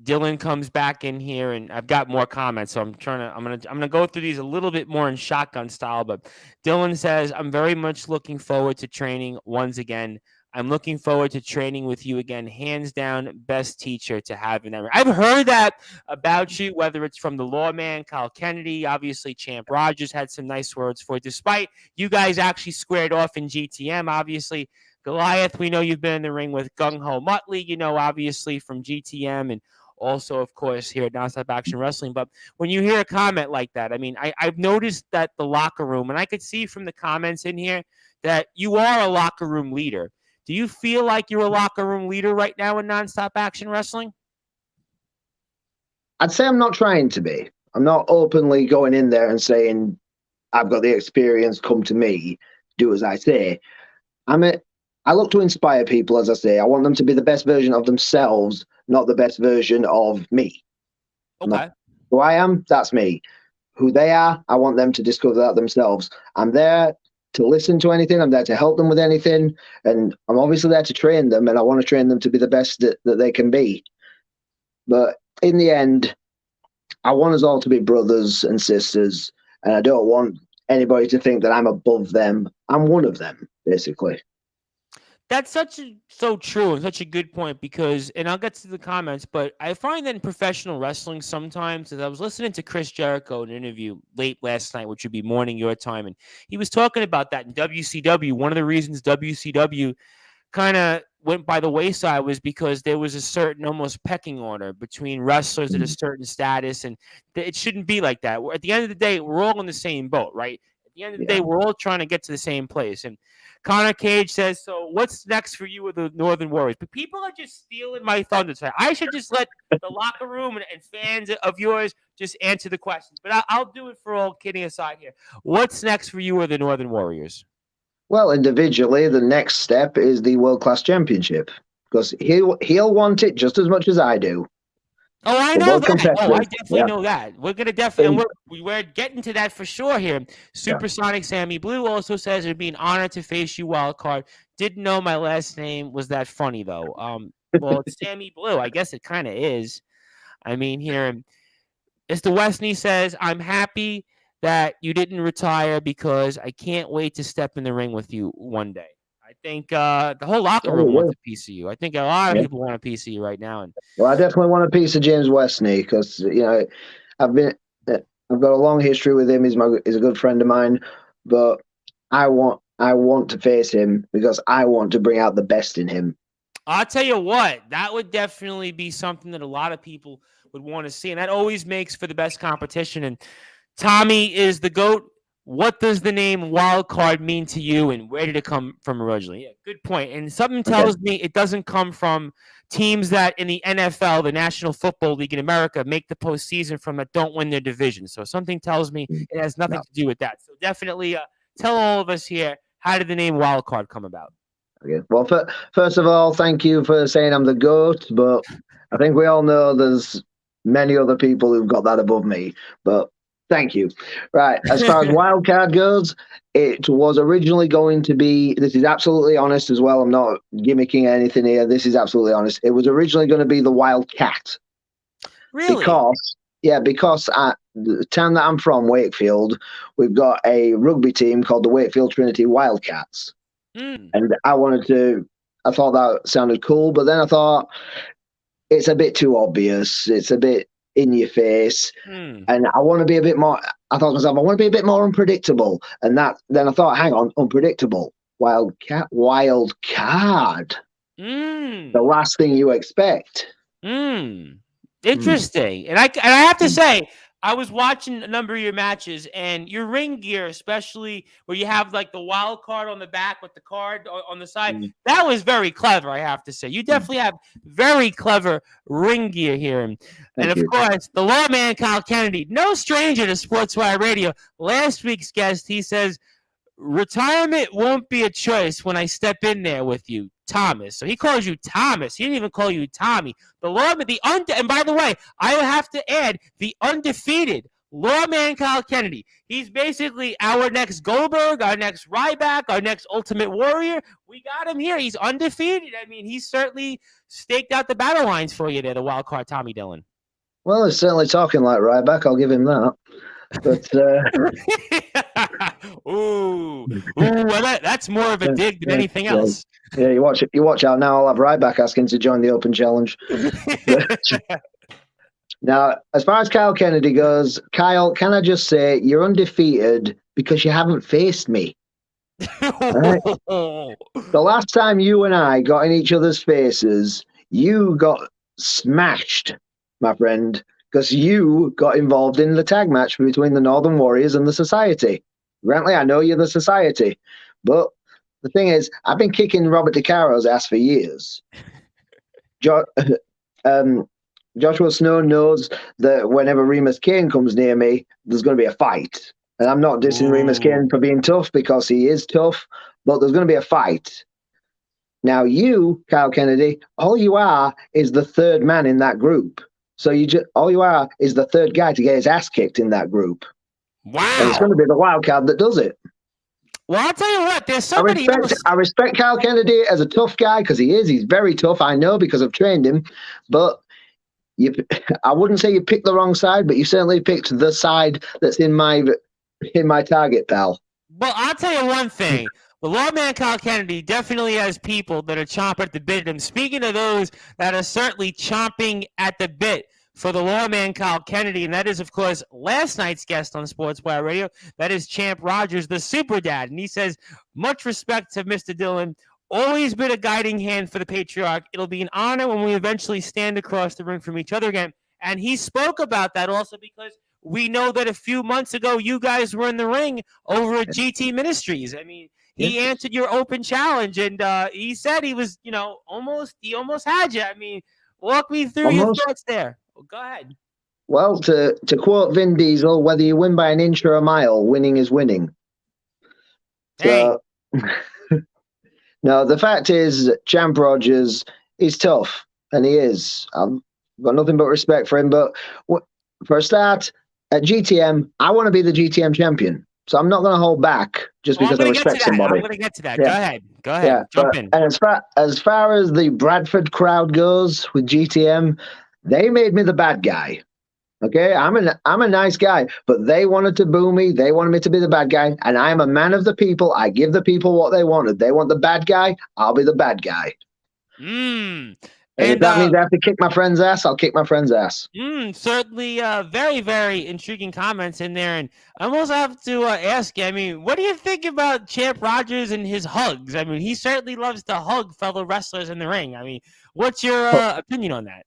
Dillon comes back in here, and I've got more comments, so I'm gonna go through these a little bit more in shotgun style. But Dillon says, "I'm very much looking forward to training once again. I'm looking forward to training with you again. Hands down, best teacher to have in ever." I've heard that about you, whether it's from the lawman, Kyle Kennedy, obviously Champ Rogers had some nice words for it, despite you guys actually squared off in GTM, obviously. Goliath, we know you've been in the ring with Gung Ho Muttley, obviously from GTM, and also, of course, here at Nonstop Action Wrestling. But when you hear a comment like that, I mean, I've noticed that the locker room, and I could see from the comments in here that you are a locker room leader. Do you feel like you're a locker room leader right now in Nonstop Action Wrestling? I'd say I'm not trying to be. I'm not openly going in there and saying, I've got the experience, come to me, do as I say. I look to inspire people, as I say. I want them to be the best version of themselves, not the best version of me. Okay. Who I am, that's me. Who they are, I want them to discover that themselves. I'm there to listen to anything. I'm there to help them with anything. And I'm obviously there to train them, and I want to train them to be the best that they can be. But in the end, I want us all to be brothers and sisters, and I don't want anybody to think that I'm above them. I'm one of them, basically. That's so true and such a good point because, and I'll get to the comments, but I find that in professional wrestling sometimes, as I was listening to Chris Jericho in an interview late last night, which would be morning your time, and he was talking about that in WCW. One of the reasons WCW kind of went by the wayside was because there was a certain almost pecking order between wrestlers at a certain status, and it shouldn't be like that. At the end of the day, we're all in the same boat, right? At the end of the day, we're all trying to get to the same place. And Connor Cage says, so what's next for you with the Northern Warriors? But people are just stealing my thunder tonight. I should just let the locker room and fans of yours just answer the questions. But I'll do it for all kidding aside here. What's next for you with the Northern Warriors? Well, individually, the next step is the World Class Championship because he'll want it just as much as I do. Oh, I know that. Oh, I definitely know that. We're gonna definitely, and we're getting to that for sure here. Supersonic Sammy Blue also says it'd be an honor to face you, wildcard. Didn't know my last name was that funny though. Well, it's Sammy Blue. I guess it kind of is. I mean, here, Mr. Westney says, I'm happy that you didn't retire because I can't wait to step in the ring with you one day. I think the whole locker room wants a piece of you. I think a lot of people want a piece of you right now. And well, I definitely want a piece of James Westney because I've got a long history with him. He's a good friend of mine, but I want to face him because I want to bring out the best in him. I'll tell you what, that would definitely be something that a lot of people would want to see, and that always makes for the best competition. And Tommy is the GOAT. What does the name wildcard mean to you, and where did it come from originally? Yeah, good point. And something tells me it doesn't come from teams that in the NFL, the National Football League in America, make the postseason from that don't win their division. So something tells me it has nothing to do with that. So definitely tell all of us here, how did the name wildcard come about? Okay. Well, first of all, thank you for saying I'm the GOAT, but I think we all know there's many other people who've got that above me, but thank you. Right, as far as wildcard goes, it was originally going to be, this is absolutely honest as well, I'm not gimmicking anything here, this is absolutely honest, it was originally going to be the Wildcat. Really? Because at the town that I'm from, Wakefield, we've got a rugby team called the Wakefield Trinity Wildcats. And I thought that sounded cool, but then I thought it's a bit too obvious. It's a bit in your face. And I want to be a bit more, I thought to myself, I want to be a bit more unpredictable. And then I thought, hang on, unpredictable. Wildcat, wild card. The last thing you expect. Interesting. And I have to say, I was watching a number of your matches, and your ring gear, especially where you have like the wild card on the back with the card on the side, that was very clever, I have to say. You definitely have very clever ring gear here. And of course, the lawman Kyle Kennedy, no stranger to Sportzwire Radio. Last week's guest, he says, retirement won't be a choice when I step in there with you, Thomas. So he calls you Thomas. He didn't even call you Tommy. The lawman, and by the way, I would have to add the undefeated lawman Kyle Kennedy. He's basically our next Goldberg, our next Ryback, our next Ultimate Warrior. We got him here. He's undefeated. I mean, he's certainly staked out the battle lines for you there, the wild card Tommy Dillon. Well, he's certainly talking like Ryback. I'll give him that. But well, that's more of a dig than anything else. Yeah, you watch out now. I'll have Ryback asking to join the Open Challenge. Now, as far as Kyle Kennedy goes, Kyle, can I just say you're undefeated because you haven't faced me. Right? The last time you and I got in each other's faces, you got smashed, my friend, because you got involved in the tag match between the Northern Warriors and the Society. Granted, I know you're the Society, but the thing is, I've been kicking Robert DeCaro's ass for years. Joshua Snow knows that whenever Remus Kane comes near me, there's going to be a fight. And I'm not dissing Remus Kane for being tough because he is tough, but there's going to be a fight. Now you, Kyle Kennedy, all you are is the third man in that group. So all you are is the third guy to get his ass kicked in that group. Wow. And it's going to be the wild card that does it. Well, I'll tell you what, there's somebody else. I respect Kyle Kennedy as a tough guy because he is. He's very tough, I know, because I've trained him. But I wouldn't say you picked the wrong side, but you certainly picked the side that's in my target, pal. Well, I'll tell you one thing. The lawman Kyle Kennedy definitely has people that are chomping at the bit. And speaking of those that are certainly chomping at the bit for the lawman Kyle Kennedy, and that is, of course, last night's guest on Sportswire Radio. That is Champ Rogers, the super dad. And he says, much respect to Mr. Dillon. Always been a guiding hand for the Patriarch. It'll be an honor when we eventually stand across the ring from each other again. And he spoke about that also because we know that a few months ago you guys were in the ring over at GT Ministries. I mean, he answered your open challenge, and he said he was, he almost had you. I mean, walk me through your thoughts there. Well, go ahead. Well, to quote Vin Diesel, whether you win by an inch or a mile, winning is winning. So, no, the fact is, Champ Rogers, he's tough, and he is. I've got nothing but respect for him. But for a start, at GTM, I want to be the GTM champion. So I'm not going to hold back just because I respect somebody. I'm going to get to that. Yeah. Go ahead. Jump in. And as far as the Bradford crowd goes with GTM, they made me the bad guy. Okay, I'm a nice guy, but they wanted to boo me. They wanted me to be the bad guy, and I'm a man of the people. I give the people what they wanted. They want the bad guy. I'll be the bad guy. And if that means I have to kick my friend's ass, I'll kick my friend's ass. Certainly, very, very intriguing comments in there. And I almost have to ask you, I mean, what do you think about Champ Rogers and his hugs? I mean, he certainly loves to hug fellow wrestlers in the ring. I mean, what's your opinion on that?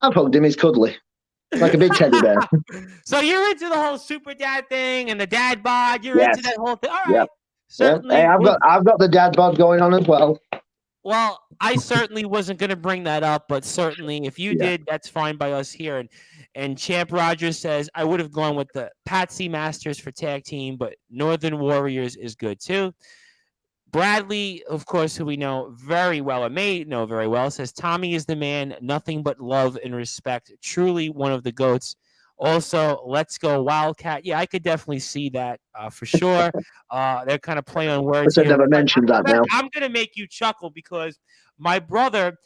I've hugged him. He's cuddly. Like a big teddy bear. So you're into the whole super dad thing and the dad bod. You're into that whole thing. All right. Yep. Certainly. Hey, I've got the dad bod going on as well. Well, I certainly wasn't going to bring that up, but certainly if you did, that's fine by us here. And Champ Rogers says, I would have gone with the Patsy Masters for tag team, but Northern Warriors is good too. Bradley, of course, who we know very well and may know very well, says Tommy is the man, nothing but love and respect. Truly one of the GOATs. Also, let's go Wildcat. Yeah, I could definitely see that for sure. They're kind of playing on words. I never mentioned that now. I'm going to make you chuckle because my brother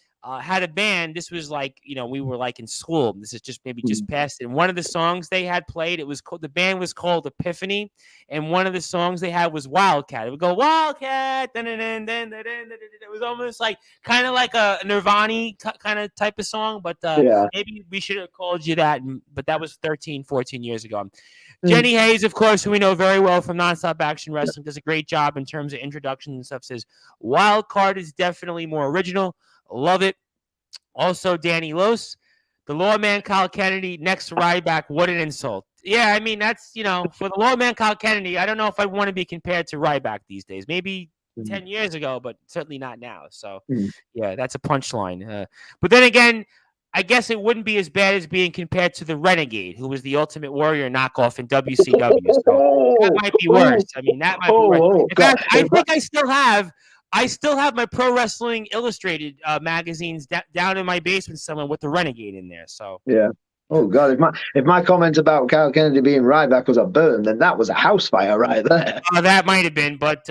had a band. This was like, we were like in school. This is just maybe just past it. And one of the songs they had played, the band was called Epiphany. And one of the songs they had was Wildcat. It would go Wildcat. It was almost like kind of like a Nirvana kind of type of song. But maybe we should have called you that. But that was 13, 14 years ago. Jenny Hayes, of course, who we know very well from Nonstop Action Wrestling, does a great job in terms of introductions and stuff, says Wildcard is definitely more original. Love it. Also, Danny Los, the lawman Kyle Kennedy, next Ryback. What an insult. Yeah, I mean, that's, for the lawman Kyle Kennedy, I don't know if I want to be compared to Ryback these days. Maybe 10 years ago, but certainly not now. So, yeah, that's a punchline. But then again, I guess it wouldn't be as bad as being compared to the Renegade, who was the Ultimate Warrior knockoff in WCW. So that might be worse. I mean, that might be worse. In fact, I think I still have my Pro Wrestling Illustrated magazines down in my basement somewhere with the Renegade in there. So yeah. Oh God! If my comment about Kyle Kennedy being Ryback was a burn, then that was a house fire right there. That might have been, but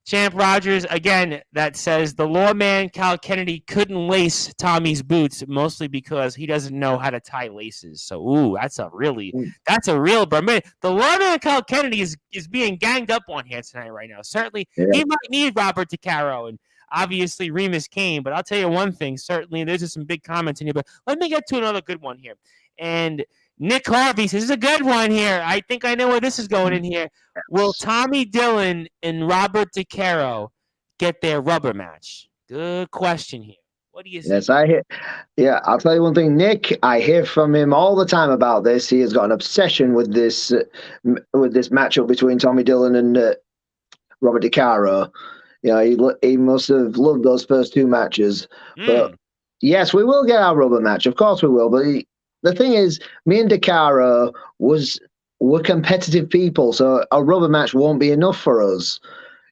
Champ Rogers again that says the lawman Kyle Kennedy couldn't lace Tommy's boots mostly because he doesn't know how to tie laces. So that's a real burn. The lawman Kyle Kennedy is being ganged up on here tonight right now. Certainly he might need Robert DeCaro and obviously Remus Kane, but I'll tell you one thing. Certainly there's just some big comments in here, but let me get to another good one here. And Nick Harvey says, this is a good one here. I think I know where this is going in here. Will Tommy Dillon and Robert DeCaro get their rubber match? Good question here. What do you think? Yes, I'll tell you one thing, Nick. I hear from him all the time about this. He has got an obsession with this matchup between Tommy Dillon and Robert DeCaro. He must have loved those first two matches. But yes, we will get our rubber match. Of course we will. But the thing is, me and DeCaro were competitive people, so a rubber match won't be enough for us.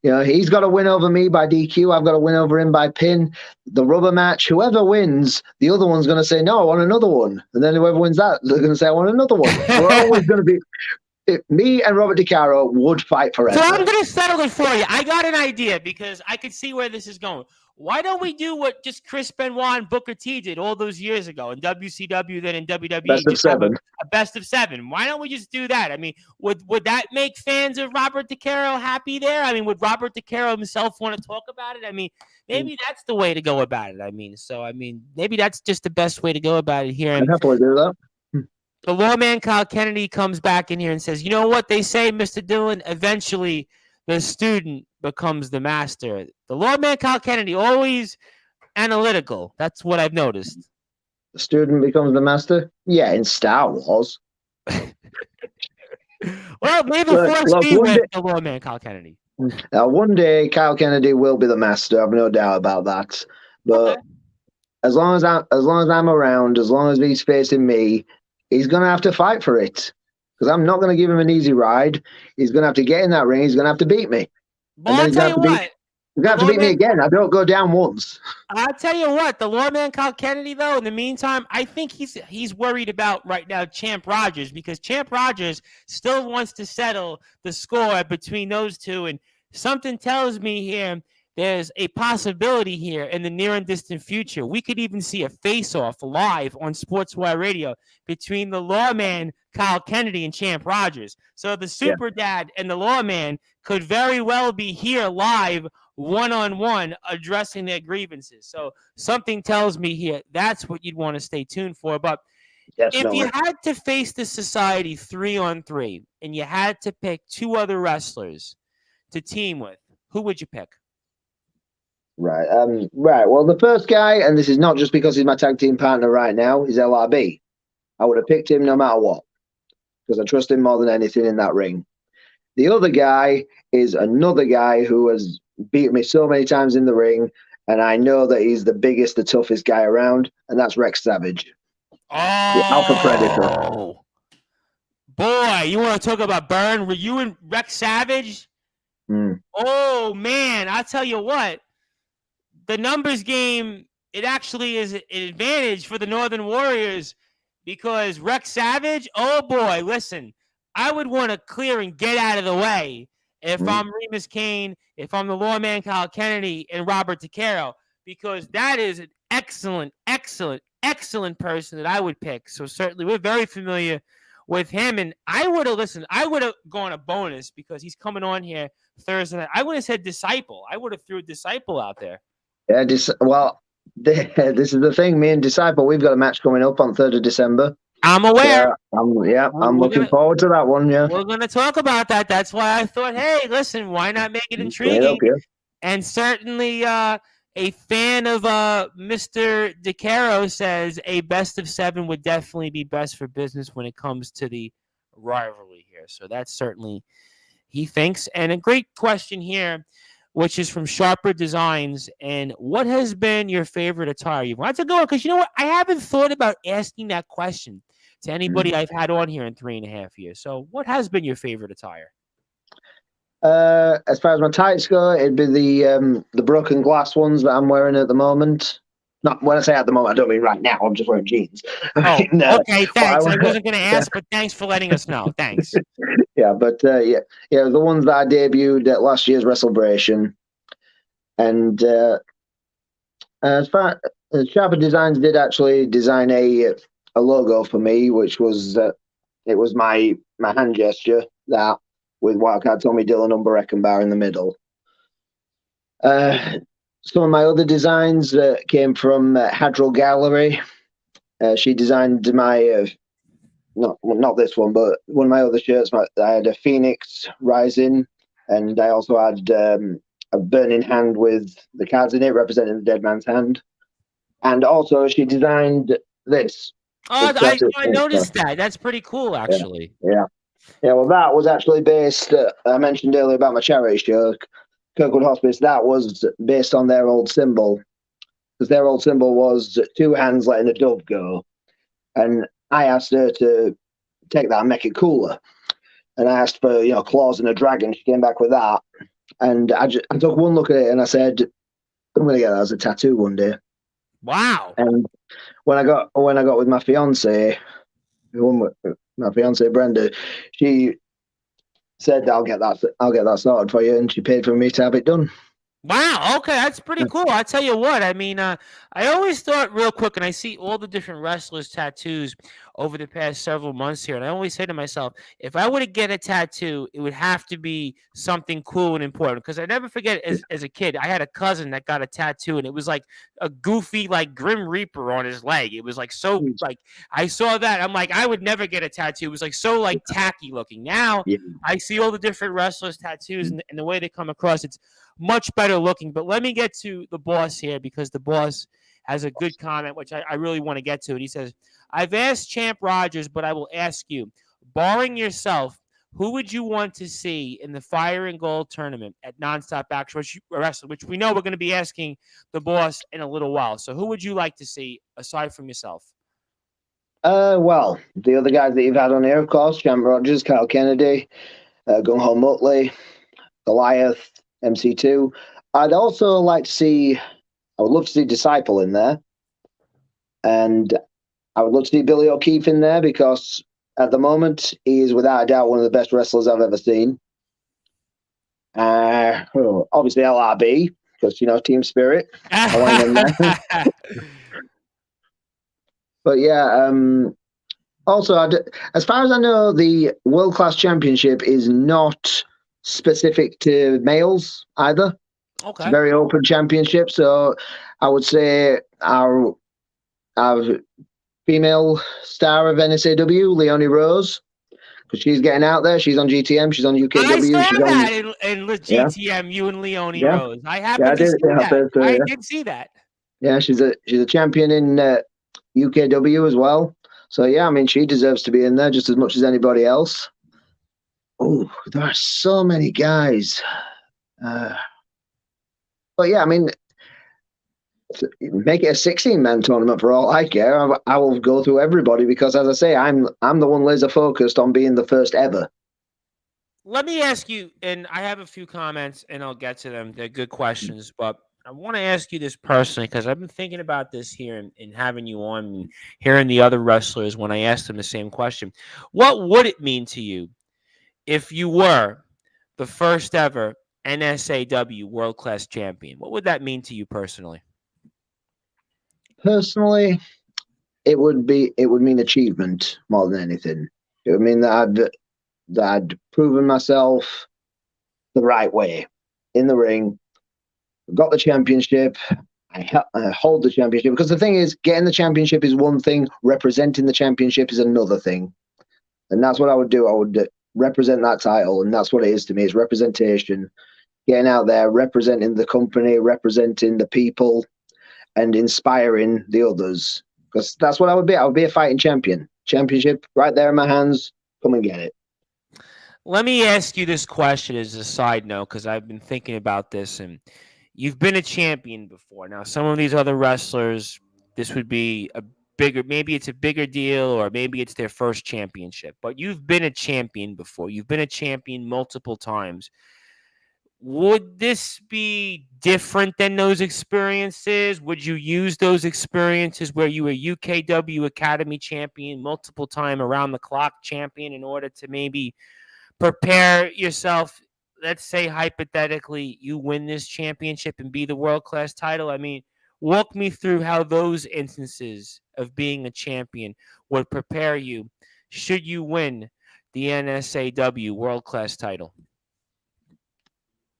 He's got to win over me by DQ. I've got to win over him by pin. The rubber match, whoever wins, the other one's going to say, no, I want another one. And then whoever wins that, they're going to say, I want another one. We're always going to be... Me and Robert DeCaro would fight forever. So I'm going to settle it for you. I got an idea because I could see where this is going. Why don't we do what just Chris Benoit and Booker T did all those years ago in WCW, then in WWE? Best of just have 7. a best of 7. Why don't we just do that? I mean, would that make fans of Robert DeCaro happy there? I mean, would Robert DeCaro himself want to talk about it? I mean, maybe that's the way to go about it. I mean, maybe that's just the best way to go about it here. I'd happily do that. The lawman Kyle Kennedy comes back in here and says, you know what they say, Mr. Dillon? Eventually, the student becomes the master. The lawman Kyle Kennedy, always analytical. That's what I've noticed. The student becomes the master? Yeah, in Star Wars. Well, maybe the force be with the lawman Kyle Kennedy. One day, Kyle Kennedy will be the master. I've no doubt about that. But as long as I'm around, as long as he's facing me, he's going to have to fight for it. Because I'm not going to give him an easy ride. He's going to have to get in that ring. He's going to have to beat me. Well, I'll tell you what. He's going to have to beat me again. I don't go down once. I'll tell you what. The lawman Kyle Kennedy, though, in the meantime, I think he's worried about right now Champ Rogers, because Champ Rogers still wants to settle the score between those two. And something tells me here there's a possibility here in the near and distant future. We could even see a face-off live on Sportzwire Radio between the lawman Kyle Kennedy and Champ Rogers. So the super dad and the lawman could very well be here live, one-on-one, addressing their grievances. So something tells me here that's what you'd want to stay tuned for. But if you had to face the society 3-on-3 and you had to pick 2 other wrestlers to team with, who would you pick? Right. Well, the first guy, and this is not just because he's my tag team partner right now, is LRB. I would have picked him no matter what, because I trust him more than anything in that ring. The other guy is another guy who has beat me so many times in the ring, and I know that he's the biggest, the toughest guy around, and that's Rex Savage. Oh, the Alpha Predator. Boy, you want to talk about burn? Were you and Rex Savage? Oh, man, I tell you what. The numbers game, it actually is an advantage for the Northern Warriors, because Rex Savage, oh boy, listen, I would want to clear and get out of the way if I'm Remus Kane, if I'm the lawman Kyle Kennedy and Robert DeCaro, because that is an excellent, excellent, excellent person that I would pick. So certainly we're very familiar with him. And I would have gone a bonus because he's coming on here Thursday night. I would have said Disciple. I would have threw a Disciple out there. Yeah, this is the thing. Me and Disciple, we've got a match coming up on 3rd of December. I'm aware. I'm looking forward to that one. Yeah, we're going to talk about that. That's why I thought, hey, listen, why not make it intriguing? And certainly a fan of Mr. DeCaro says a best of 7 would definitely be best for business when it comes to the rivalry here. So that's certainly he thinks. And a great question here, which is from Sharper Designs. And what has been your favorite attire you've wanted to go on? Because you know what? I haven't thought about asking that question to anybody I've had on here in 3.5 years. So what has been your favorite attire? As far as my tights go, it'd be the broken glass ones that I'm wearing at the moment. Not when I say at the moment, I don't mean right now. I'm just wearing jeans. Okay, thanks. I wasn't going to ask, but thanks for letting us know. Thanks. Yeah, but the ones that I debuted at last year's WrestleBration, and as far as Sharper Designs did actually design a logo for me, which was it was my hand gesture that with wildcard Tommy Dillon number Eckenbar in the middle. Some of my other designs came from Hadrell Gallery. She designed my, not this one, but one of my other shirts. I had a Phoenix Rising, and I also had a burning hand with the cards in it representing the dead man's hand. And also she designed this. Oh, I noticed that. That's pretty cool, actually. Yeah, well, that was actually based, I mentioned earlier about my charity show, Kirkwood Hospice. That was based on their old symbol, because their old symbol was 2 hands letting a dove go. And I asked her to take that and make it cooler. And I asked for, claws and a dragon. She came back with that. And I took one look at it and I said, I'm going to get that as a tattoo one day. Wow. And when I got with my fiance, Brenda, she said, I'll get that sorted for you, and she paid for me to have it done. Wow. Okay, that's pretty cool. I tell you what. I mean, I always thought real quick, and I see all the different wrestlers' tattoos over the past several months here, and I always say to myself, if I were to get a tattoo, it would have to be something cool and important. Because I never forget, as a kid, I had a cousin that got a tattoo, and it was like a goofy, like Grim Reaper on his leg. It was like so, like I saw that, I'm like, I would never get a tattoo. It was like so, like tacky looking. Now Yeah. I see all the different wrestlers' tattoos, and the way they come across, it's much better looking. But let me get to the boss here, because the boss has a good comment, which I really want to get to. And he says, I've asked Champ Rogers, but I will ask you, barring yourself, who would you want to see in the Fire and Gold tournament at Nonstop Action Wrestling, which we know we're going to be asking the boss in a little while. So who would you like to see aside from yourself? Well, the other guys that you've had on here, of course, Champ Rogers, Kyle Kennedy, Gung Ho Muttley, Goliath, MC2. I'd also like to see, I would love to see Disciple in there. And I would love to see Billy O'Keefe in there, because at the moment, he is without a doubt one of the best wrestlers I've ever seen. Obviously, LRB, because, Team Spirit. I want him in there. But yeah, also, as far as I know, the World Class Championship is not specific to males either. Okay. It's a very open championship. So I would say our female star of NSAW, Leonie Rose, because she's getting out there. She's on GTM. She's on UKW. I saw she's that on, in GTM, you and Leonie Rose. I I to see that. I yeah. did see that. Yeah, she's a champion in UKW as well. So yeah, I mean, she deserves to be in there just as much as anybody else. Oh, there are so many guys. But yeah, I mean, make it a 16-man tournament for all I care. I will go through everybody, because, as I say, I'm the one laser focused on being the first ever. Let me ask you, and I have a few comments, and I'll get to them. They're good questions, but I want to ask you this personally, because I've been thinking about this here and having you on and hearing the other wrestlers when I asked them the same question. What would it mean to you if you were the first ever NSAW World Class Champion? What would that mean to you personally? Personally, it would mean achievement more than anything. It would mean that I'd proven myself the right way in the ring, got the championship. I hold the championship, because the thing is, getting the championship is one thing, representing the championship is another thing. And that's what I would do. I would represent that title, and that's what it is to me. It's representation, getting out there, representing the company, representing the people, and inspiring the others. Because that's what I would be. I would be a fighting champion. Championship right there in my hands. Come and get it. Let me ask you this question as a side note, because I've been thinking about this, and you've been a champion before. Now, some of these other wrestlers, this would be maybe it's a bigger deal, or maybe it's their first championship, but you've been a champion before. You've been a champion multiple times. Would this be different than those experiences? Would you use those experiences where you were UKW Academy champion, multiple time around the clock champion, in order to maybe prepare yourself? Let's say hypothetically you win this championship and be the world class title. I mean, walk me through how those instances of being a champion would prepare you should you win the NSAW world class title.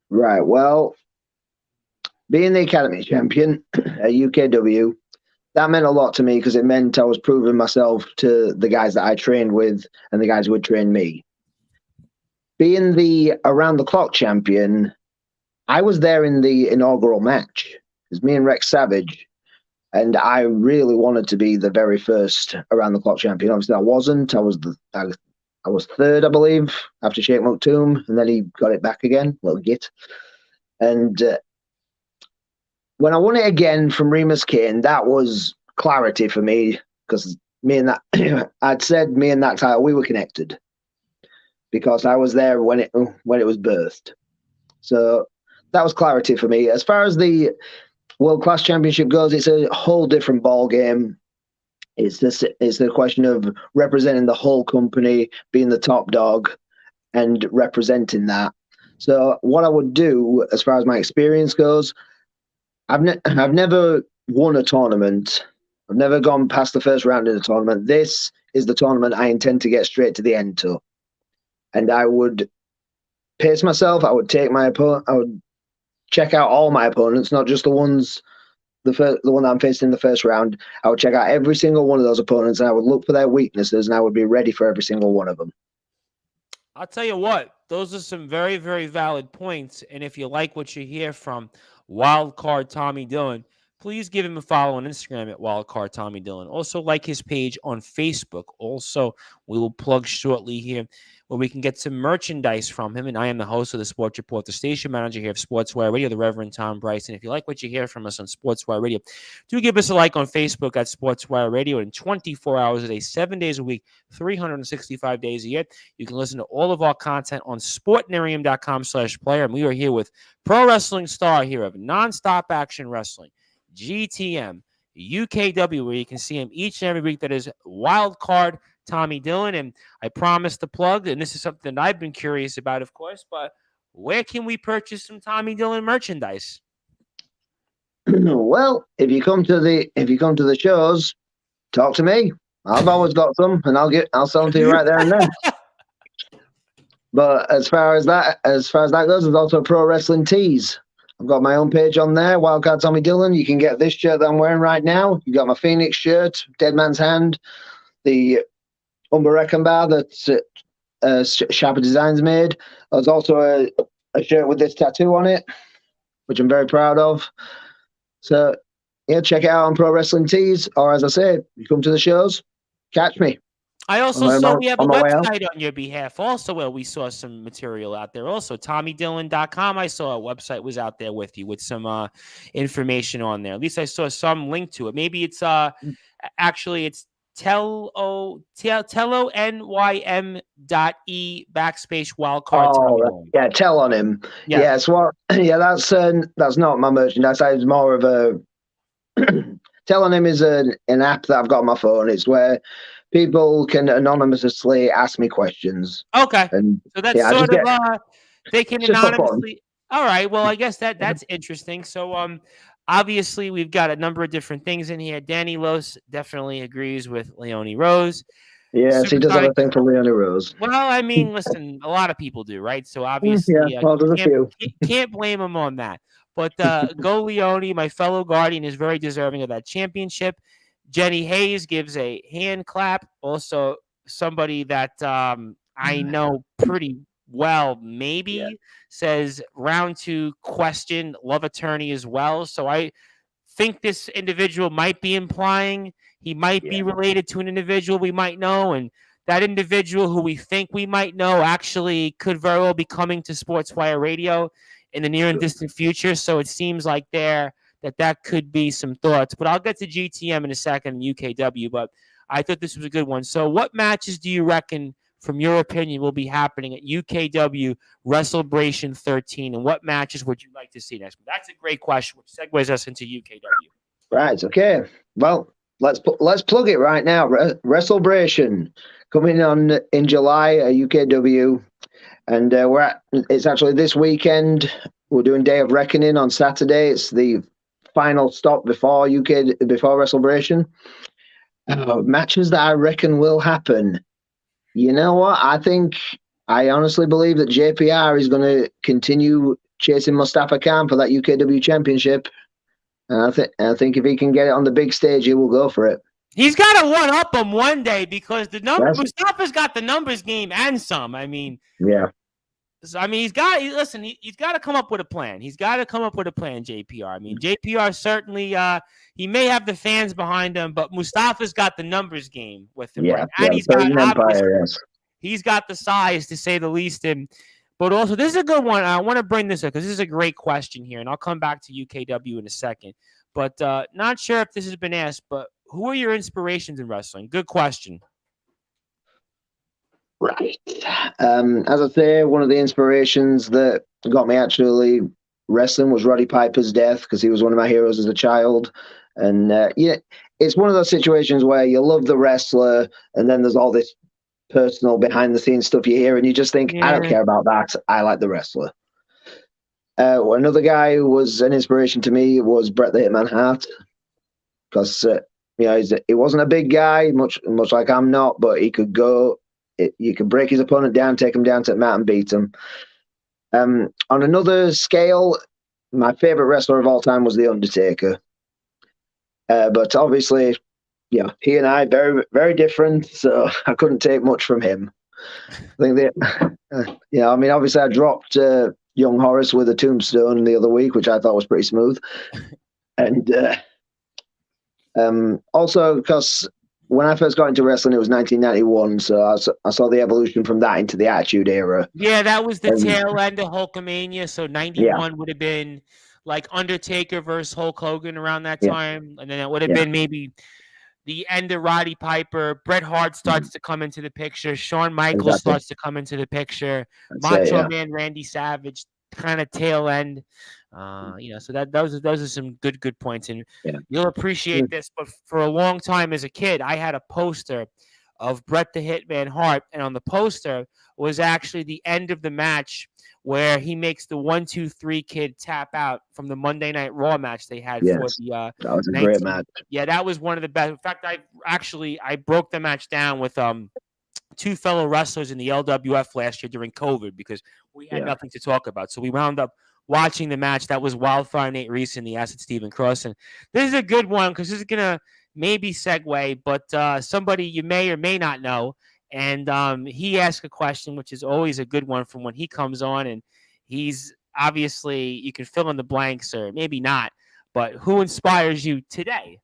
Right. Well, being the Academy champion at UKW, that meant a lot to me, because it meant I was proving myself to the guys that I trained with and the guys who would train me. Being the around the clock champion, I was there in the inaugural match. It was me and Rex Savage, and I really wanted to be the very first around the clock champion. Obviously, I wasn't. I was third, I believe, after Sheikh Maktoum, and then he got it back again, little git. And when I won it again from Remus Kane, that was clarity for me, because me and that I'd said me and that title, we were connected, because I was there when it was birthed. So that was clarity for me. As far as the World Class Championship goes, it's a whole different ball game. It's the question of representing the whole company, being the top dog, and representing that. So what I would do, as far as my experience goes, I've never won a tournament. I've never gone past the first round in a tournament. This is the tournament I intend to get straight to the end to. And I would pace myself. I would take my opponent. I would check out all my opponents, not just the ones, the one that I'm facing in the first round. I would check out every single one of those opponents, and I would look for their weaknesses, and I would be ready for every single one of them. I'll tell you what, those are some very, very valid points. And if you like what you hear from Wildcard Tommy Dillon, please give him a follow on Instagram at Wildcard Tommy Dillon. Also, like his page on Facebook. Also, we will plug shortly here where we can get some merchandise from him. And I am the host of the Sports Report, the station manager here of Sportswire Radio, the Reverend Tom Bryson. If you like what you hear from us on Sportswire Radio, do give us a like on Facebook at Sportswire Radio. And 24 hours a day, 7 days a week, 365 days a year, you can listen to all of our content on sportnarium.com/player. And we are here with pro wrestling star here of Nonstop Action Wrestling, GTM, UKW, where you can see him each and every week. That is Wildcard Tommy Dillon. And I promised to plug, and this is something that I've been curious about, of course, but where can we purchase some Tommy Dillon merchandise? Well, if you come to the shows, talk to me. I've always got some, and I'll sell them to you right there and then. But as far as that goes, there's also Pro Wrestling Tees. I've got my own page on there, Wildcard Tommy Dillon. You can get this shirt that I'm wearing right now. You got my Phoenix shirt, Dead Man's Hand, the Umber bar that Sharper Designs made. There's also a shirt with this tattoo on it, which I'm very proud of. So, yeah, check it out on Pro Wrestling Tees. Or as I say, you come to the shows, catch me. I also saw we have a website on your behalf also where we saw some material out there. Also, TommyDillon.com, I saw a website was out there with you with some information on there. At least I saw some link to it. Maybe it's actually it's tellonym.e/wildcard. Oh, yeah, tell on him. Yeah. Yes, well, yeah, that's not my merchandise. It's more of a tell on him is an app that I've got on my phone. It's where people can anonymously ask me questions. Okay, so that's sort of they can anonymously. All right, well, I guess that's interesting. So obviously, we've got a number of different things in here. Danny Los definitely agrees with Leonie Rose. Yes, he does have a thing for Leonie Rose. Well, I mean, listen, a lot of people do, right? So obviously, can't blame him on that. But go Leonie, my fellow Guardian, is very deserving of that championship. Jenny Hayes gives a hand clap. Also, somebody that I know pretty well, maybe says round 2 question, love attorney as well. So I think this individual might be implying he might be related to an individual we might know. And that individual who we think we might know actually could very well be coming to Sportswire Radio in the near and distant future. So it seems like that could be some thoughts. But I'll get to GTM in a second and UKW. But I thought this was a good one. So what matches do you reckon, from your opinion, will be happening at UKW WrestleBration 13, and what matches would you like to see next? That's a great question, which segues us into UKW. Right. Okay. Well, let's plug it right now. WrestleBration coming on in July at UKW, and it's actually this weekend. We're doing Day of Reckoning on Saturday. It's the final stop before WrestleBration. Matches that I reckon will happen. You know what? I honestly believe that JPR is going to continue chasing Mustafa Khan for that UKW championship. And I think if he can get it on the big stage, he will go for it. He's got to one-up him one day because Mustafa's got the numbers game and some. I mean, yeah. So, I mean, he's got to come up with a plan. He's got to come up with a plan, JPR. I mean, JPR certainly, he may have the fans behind him, but Mustafa's got the numbers game with him. Yeah, right? And he's got the size, to say the least. But also, this is a good one. I want to bring this up because this is a great question here, and I'll come back to UKW in a second. But not sure if this has been asked, but who are your inspirations in wrestling? Good question. Right. As I say, one of the inspirations that got me actually wrestling was Roddy Piper's death, because he was one of my heroes as a child. And it's one of those situations where you love the wrestler, and then there's all this personal behind-the-scenes stuff you hear, and you just think, I don't care about that. I like the wrestler. Another guy who was an inspiration to me was Bret the Hitman Hart, because he wasn't a big guy, much like I'm not, but he could go. You could break his opponent down, take him down to the mat, and beat him. On another scale, my favorite wrestler of all time was The Undertaker. But obviously, he and I very, very different, so I couldn't take much from him. I think obviously I dropped young Horace with a tombstone the other week, which I thought was pretty smooth. And also because when I first got into wrestling, it was 1991, so I saw the evolution from that into the Attitude Era. Yeah, that was the tail end of Hulkamania, so 91 would have been like Undertaker versus Hulk Hogan around that time, and then it would have been maybe the end of Roddy Piper. Bret Hart starts to come into the picture. Shawn Michaels starts to come into the picture. Macho Man Randy Savage, kind of tail end. So those are some good points, and you'll appreciate this. But for a long time as a kid, I had a poster of Bret the Hitman Hart, and on the poster was actually the end of the match where he makes the 1-2-3 kid tap out from the Monday Night Raw match they had for the. That was a great match. Yeah, that was one of the best. In fact, I broke the match down with two fellow wrestlers in the LWF last year during COVID because we had nothing to talk about. So we wound up watching the match. That was Wildfire Nate Reese and the Acid Stephen Cross. And this is a good one because this is going to maybe segue, but somebody you may or may not know. And he asked a question, which is always a good one from when he comes on. And he's obviously, you can fill in the blanks or maybe not, but who inspires you today?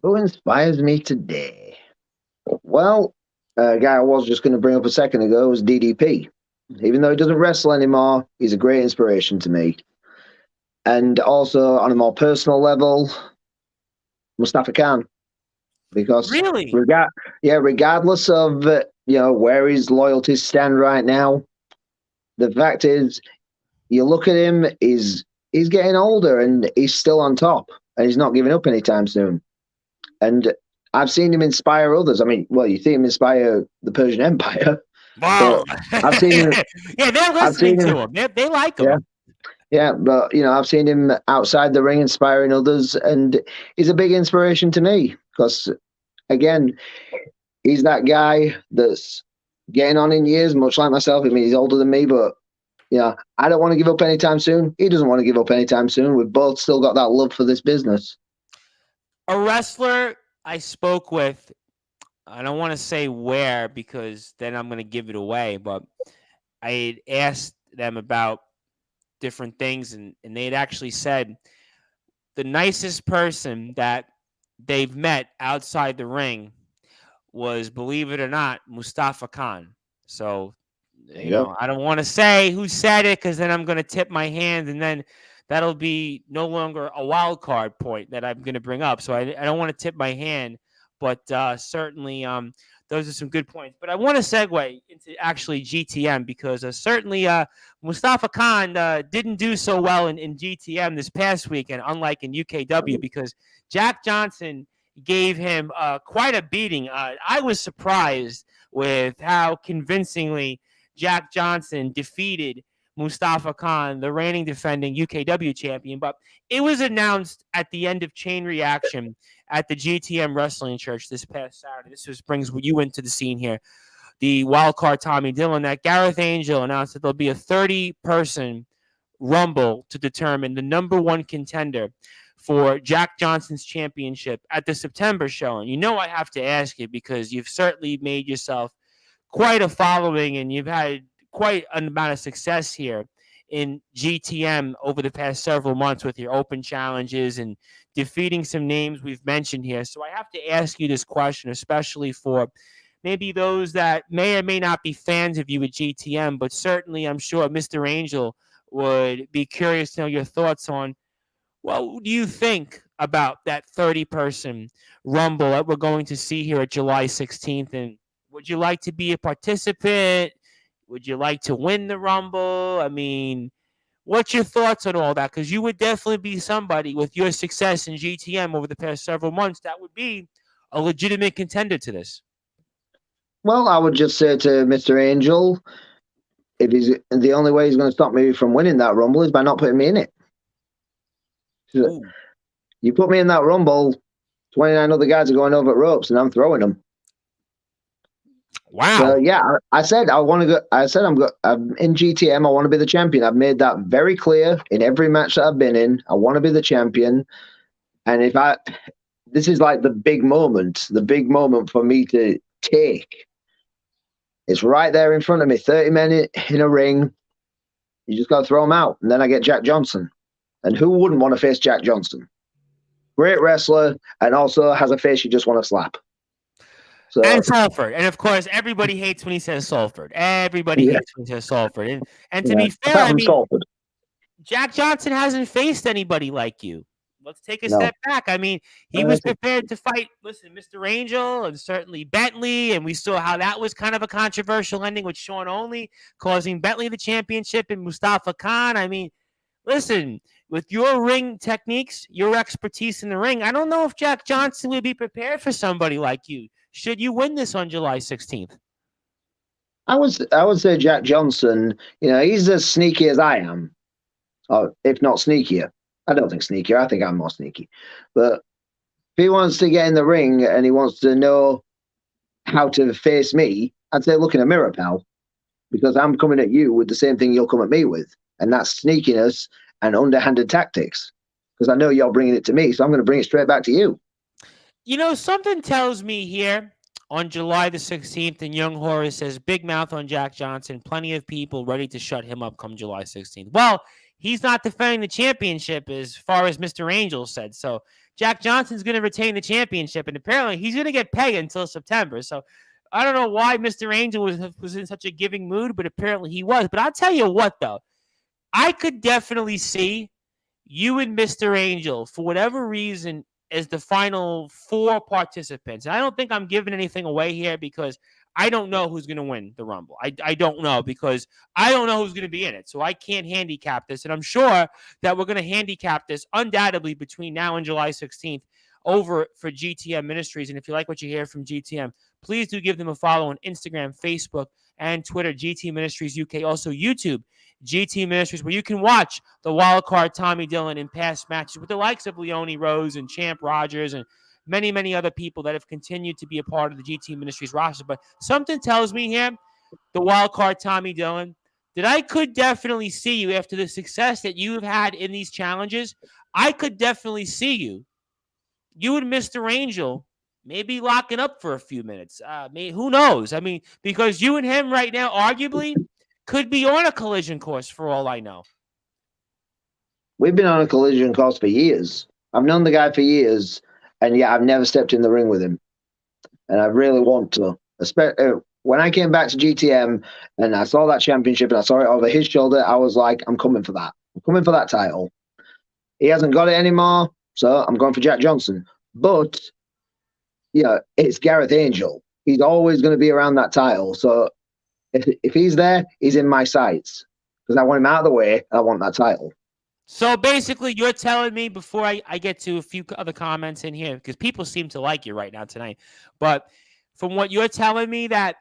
Who inspires me today? Well, a guy I was just going to bring up a second ago was DDP. Even though he doesn't wrestle anymore, he's a great inspiration to me. And also, on a more personal level, Mustafa Khan. Because really, regardless of where his loyalties stand right now, the fact is, you look at him, he's getting older and he's still on top, and he's not giving up anytime soon. And I've seen him inspire others. I mean, well, you see him inspire the Persian Empire. Wow. I've seen him. Yeah, they're listening to him. They like him. Yeah, but I've seen him outside the ring inspiring others, and he's a big inspiration to me because, again, he's that guy that's getting on in years, much like myself. I mean, he's older than me, but I don't want to give up anytime soon. He doesn't want to give up anytime soon. We've both still got that love for this business. A wrestler I spoke with, I don't want to say where because then I'm going to give it away, but I had asked them about different things, and they had actually said the nicest person that they've met outside the ring was, believe it or not, Mustafa Khan. So, I don't want to say who said it because then I'm going to tip my hand, and then that'll be no longer a wild card point that I'm going to bring up. So I don't want to tip my hand, but certainly those are some good points. But I want to segue into actually GTM because certainly Mustafa Khan didn't do so well in GTM this past weekend, unlike in UKW, because Jack Johnson gave him quite a beating. I was surprised with how convincingly Jack Johnson defeated Mustafa Khan, the reigning defending UKW champion. But it was announced at the end of Chain Reaction at the GTM Wrestling Church this past Saturday. This brings you into the scene here. The wildcard Tommy Dillon, that Gareth Angel announced that there'll be a 30-person rumble to determine the number one contender for Jack Johnson's championship at the September show. And I have to ask you because you've certainly made yourself quite a following and you've had quite an amount of success here in GTM over the past several months with your open challenges and defeating some names we've mentioned here. So I have to ask you this question, especially for maybe those that may or may not be fans of you at GTM, but certainly I'm sure Mr. Angel would be curious to know your thoughts on what do you think about that 30-person rumble that we're going to see here at July 16th? And would you like to be a participant? Would you like to win the rumble? I mean, what's your thoughts on all that? Because you would definitely be somebody with your success in GTM over the past several months that would be a legitimate contender to this. Well, I would just say to Mr. Angel, the only way he's going to stop me from winning that Rumble is by not putting me in it. So, you put me in that Rumble, 29 other guys are going over at ropes, and I'm throwing them. Wow. So yeah, I said I want to go. I'm in GTM. I want to be the champion. I've made that very clear in every match that I've been in. I want to be the champion, and this is like the big moment for me to take. It's right there in front of me. 30 men in a ring. You just got to throw them out, and then I get Jack Johnson. And who wouldn't want to face Jack Johnson? Great wrestler, and also has a face you just want to slap. So, and Salford. And, of course, everybody hates when he says Salford. Everybody hates when he says Salford. And to be fair, I mean, Jack Johnson hasn't faced anybody like you. Let's take a step back. I mean, he was prepared to fight, Mr. Angel and certainly Bentley, and we saw how that was kind of a controversial ending with Sean Only, causing Bentley the championship and Mustafa Khan. I mean, listen, with your ring techniques, your expertise in the ring, I don't know if Jack Johnson would be prepared for somebody like you. Should you win this on July 16th? I would say Jack Johnson, he's as sneaky as I am, or if not sneakier. I don't think sneakier. I think I'm more sneaky. But if he wants to get in the ring and he wants to know how to face me, I'd say look in a mirror, pal, because I'm coming at you with the same thing you'll come at me with, and that's sneakiness and underhanded tactics, because I know you're bringing it to me, so I'm going to bring it straight back to you. Something tells me here on July the 16th, and Young Horace says, big mouth on Jack Johnson, plenty of people ready to shut him up come July 16th. Well, he's not defending the championship as far as Mr. Angel said, so Jack Johnson's going to retain the championship, and apparently he's going to get paid until September. So I don't know why Mr. Angel was in such a giving mood, but apparently he was. But I'll tell you what, though, I could definitely see you and Mr. Angel, for whatever reason, as the final 4 participants. And I don't think I'm giving anything away here because I don't know who's going to win the Rumble. I don't know, because I don't know who's going to be in it. So I can't handicap this. And I'm sure that we're going to handicap this undoubtedly between now and July 16th over for GTM Ministries. And if you like what you hear from GTM, please do give them a follow on Instagram, Facebook, and Twitter, GT Ministries UK. Also YouTube, GT Ministries, where you can watch the wildcard Tommy Dillon in past matches with the likes of Leone Rose and Champ Rogers and many, many other people that have continued to be a part of the GT Ministries roster. But something tells me here, the wildcard Tommy Dillon, that I could definitely see you after the success that you've had in these challenges. I could definitely see you and Mr. Angel maybe locking up for a few minutes. Who knows? I mean, because you and him right now, arguably, could be on a collision course for all I know. We've been on a collision course for years. I've known the guy for years, and I've never stepped in the ring with him. And I really want to. When I came back to GTM and I saw that championship and I saw it over his shoulder, I was like, I'm coming for that. I'm coming for that title. He hasn't got it anymore, so I'm going for Jack Johnson. But, it's Gareth Angel. He's always going to be around that title. So if he's there, he's in my sights, because I want him out of the way. I want that title. So basically, you're telling me, before I get to a few other comments in here, because people seem to like you right now tonight, but from what you're telling me, that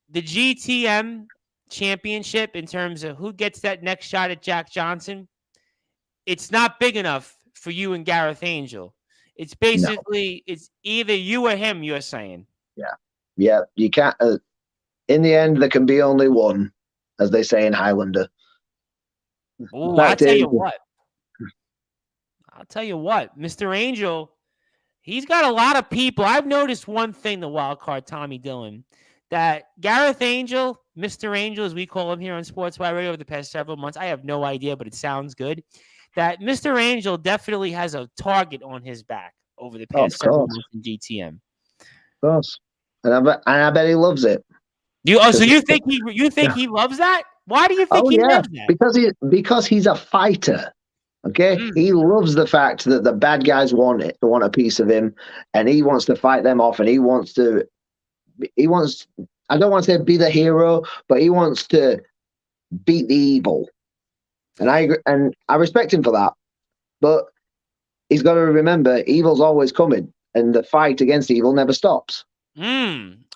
the GTM championship, in terms of who gets that next shot at Jack Johnson, it's not big enough for you and Gareth Angel. It's basically, It's either you or him, you're saying. Yeah, you can't. In the end, there can be only one, as they say in Highlander. Ooh, I'll tell you what. Mr. Angel, he's got a lot of people. I've noticed one thing, the wildcard Tommy Dillon, that Gareth Angel, Mr. Angel, as we call him here on Sportswire Radio over the past several months, I have no idea, but it sounds good, that Mr. Angel definitely has a target on his back over the past several months in GTM. Of course. And I bet he loves it. So you think he loves that? Why do you think he loves that? Because he's a fighter. Okay, He loves the fact that the bad guys want a piece of him, and he wants to fight them off, and he wants. I don't want to say be the hero, but he wants to beat the evil, and I respect him for that. But he's got to remember, evil's always coming, and the fight against evil never stops.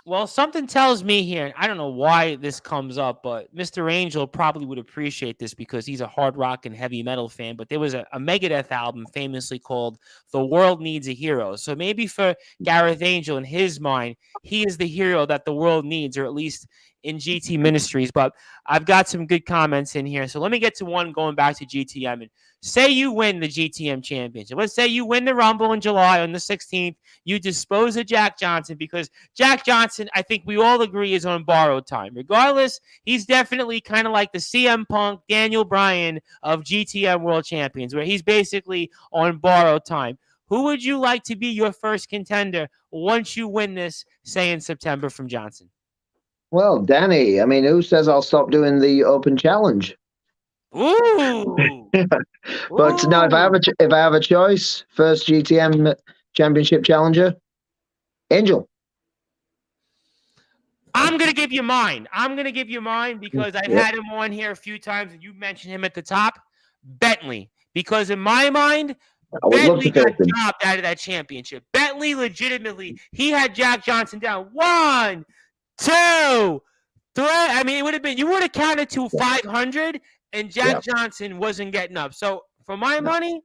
Well, something tells me here, and I don't know why this comes up, but Mr. Angel probably would appreciate this because he's a hard rock and heavy metal fan. But there was a Megadeth album famously called The World Needs a Hero. So maybe for Gareth Angel, in his mind, he is the hero that the world needs, or at least in GT Ministries. But I've got some good comments in here. So let me get to one going back to GTM. And say you win the GTM championship. Let's say you win the Rumble in July on the 16th. You dispose of Jack Johnson because Jack Johnson, I think we all agree, is on borrowed time. Regardless, he's definitely kind of like the CM Punk, Daniel Bryan of GTM World Champions, where he's basically on borrowed time. Who would you like to be your first contender once you win this, say in September, from Johnson? Well, Danny, I mean, who says I'll stop doing the open challenge? Ooh. But Ooh. now, if I have a choice, first GTM Championship challenger, Angel. I'm going to give you mine. Because I've had him on here a few times, and you mentioned him at the top. Bentley. Because in my mind, Bentley got dropped out of that championship. Bentley, legitimately, he had Jack Johnson down. 1, 2, 3. I mean, it would have been, you would have counted to 500, and Jack Johnson wasn't getting up. So for my money,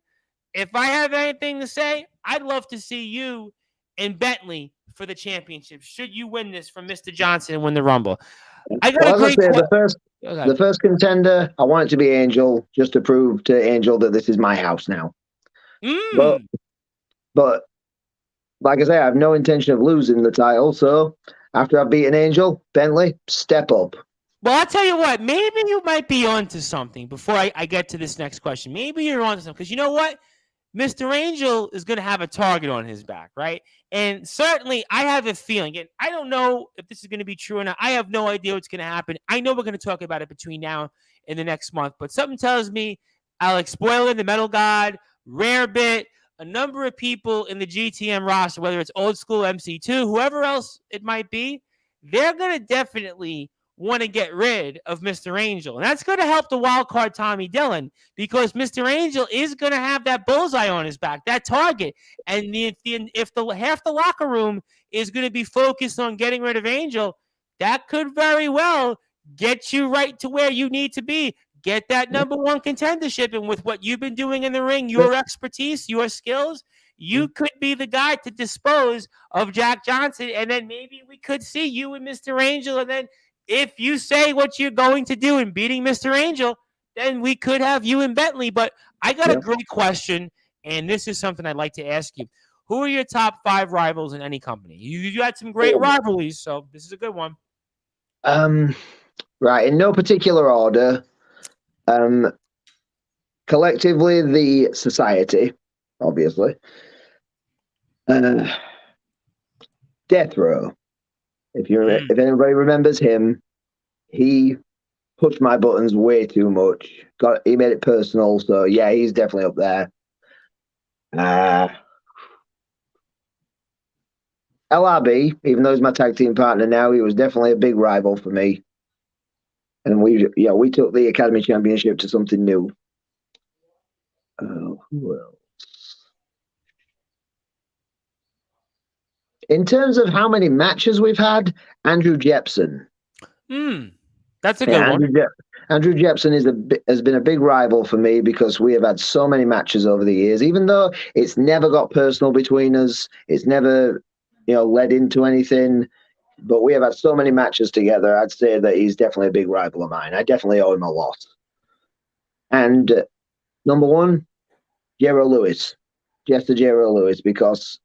if I have anything to say, I'd love to see you and Bentley for the championship. Should you win this from Mr. Johnson and win the Rumble? I got a great the first contender, I want it to be Angel, just to prove to Angel that this is my house now. But like I say, I have no intention of losing the title. So after I've beaten Angel, Bentley, step up. Well, I'll tell you what, maybe you might be onto something before I get to this next question. Maybe you're onto something, because you know what? Mr. Angel is going to have a target on his back, right? And certainly I have a feeling, and I don't know if this is going to be true or not. I have no idea what's going to happen. I know we're going to talk about it between now and the next month, but something tells me Alex Boylan, the Metal God, Rarebit, a number of people in the GTM roster, whether it's old school MC2, whoever else it might be, they're going to definitely want to get rid of Mr. Angel. And that's going to help the wild card Tommy Dillon, because Mr. Angel is going to have that bullseye on his back, that target. And if the half the locker room is going to be focused on getting rid of Angel, that could very well get you right to where you need to be. Get that number one contendership. And with what you've been doing in the ring, your expertise, your skills, you could be the guy to dispose of Jack Johnson. And then maybe we could see you and Mr. Angel. And then if you say what you're going to do in beating Mr. Angel, then we could have you and Bentley. But I got a great question, and this is something I'd like to ask you. Who are your top 5 rivals in any company? You had some great rivalries, so this is a good one. Right, in no particular order. Collectively, the Society, obviously. Death Row. If anybody remembers him, he pushed my buttons way too much. He made it personal, so yeah, he's definitely up there. LRB, even though he's my tag team partner now, he was definitely a big rival for me. And we took the Academy Championship to something new. Who else? In terms of how many matches we've had, Andrew Jepson. That's a good one. Andrew Jepson has been a big rival for me because we have had so many matches over the years. Even though it's never got personal between us, it's never led into anything. But we have had so many matches together. I'd say that he's definitely a big rival of mine. I definitely owe him a lot. And number 1, Jero Lewis, Jester Jero Lewis, because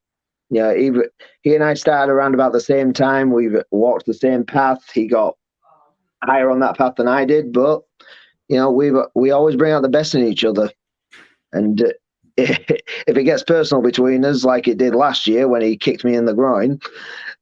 he and I started around about the same time. We've walked the same path. He got higher on that path than I did, but we always bring out the best in each other. And if it gets personal between us, like it did last year when he kicked me in the groin,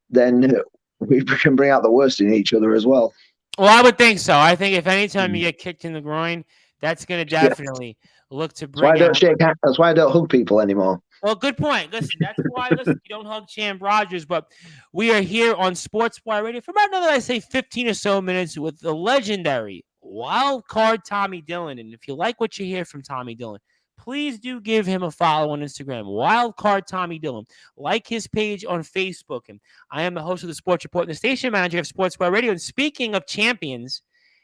then we can bring out the worst in each other as well. Well, I would think so. I think if anytime you get kicked in the groin, that's going to definitely look to bring out. That's why I don't hug people anymore. Well, good point. Listen, that's why you don't hug Champ Rogers, but we are here on Sportzwire Radio for about another, 15 or so minutes with the legendary wild card Tommy Dillon. And if you like what you hear from Tommy Dillon, please do give him a follow on Instagram, wildcard Tommy Dillon. Like his page on Facebook. And I am the host of the Sports Report and the station manager of Sportzwire Radio. And speaking of champions,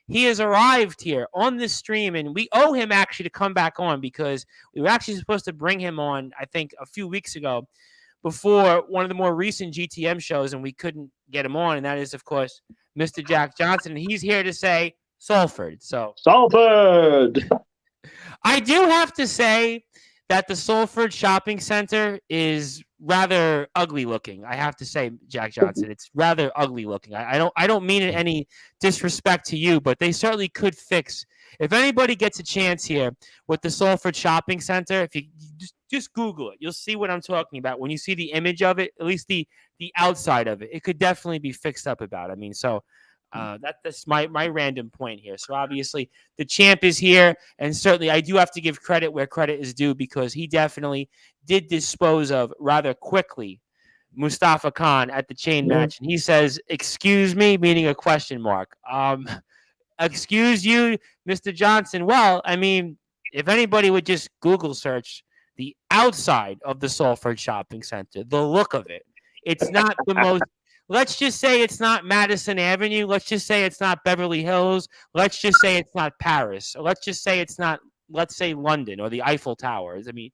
he has arrived here on this stream, and we owe him actually to come back on because we were actually supposed to bring him on, I think, a few weeks ago before one of the more recent GTM shows, and we couldn't get him on. And that is, of course, Mr. Jack Johnson. And he's here to say Salford. So Salford! I do have to say that the Salford Shopping Center is rather ugly looking. I have to say, Jack Johnson, it's rather ugly looking. I don't mean it any disrespect to you, but they certainly could fix. If anybody gets a chance here with the Salford Shopping Center, if you just Google it, you'll see what I'm talking about. When you see the image of it, at least the outside of it, it could definitely be fixed up about. I mean, so that's my random point here. So obviously the champ is here, and certainly I do have to give credit where credit is due because he definitely did dispose of rather quickly Mustafa Khan at the chain match. And he says, "Excuse me," meaning a question mark. Excuse you, Mr. Johnson. Well, I mean, if anybody would just Google search the outside of the Salford Shopping Center, the look of it, it's not the most. Let's just say it's not Madison Avenue. Let's just say it's not Beverly Hills. Let's just say it's not Paris. Or let's just say it's not, let's say, London or the Eiffel Towers. I mean,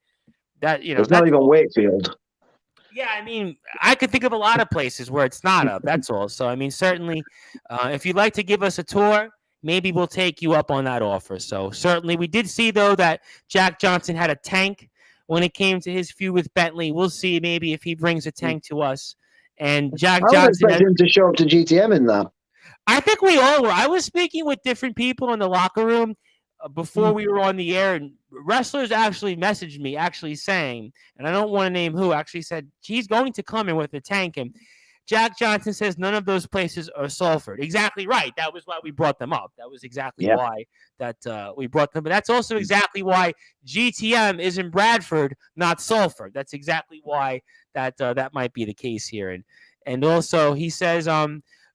that, you know. It's not even Wakefield. Yeah, I mean, I could think of a lot of places where it's not up. That's all. So, I mean, certainly, if you'd like to give us a tour, maybe we'll take you up on that offer. So, certainly, we did see, though, that Jack Johnson had a tank when it came to his feud with Bentley. We'll see maybe if he brings a tank to us. And Jack Johnson. I was expecting him to show up to GTM in that. I think we all were. I was speaking with different people in the locker room before we were on the air, and wrestlers actually messaged me, actually saying, and I don't want to name who, actually said he's going to come in with a tank. And Jack Johnson says none of those places are Salford. Exactly right. That was why we brought them up. That was exactly why that we brought them. But that's also exactly why GTM is in Bradford, not Salford. That's exactly why that might be the case here. And also he says,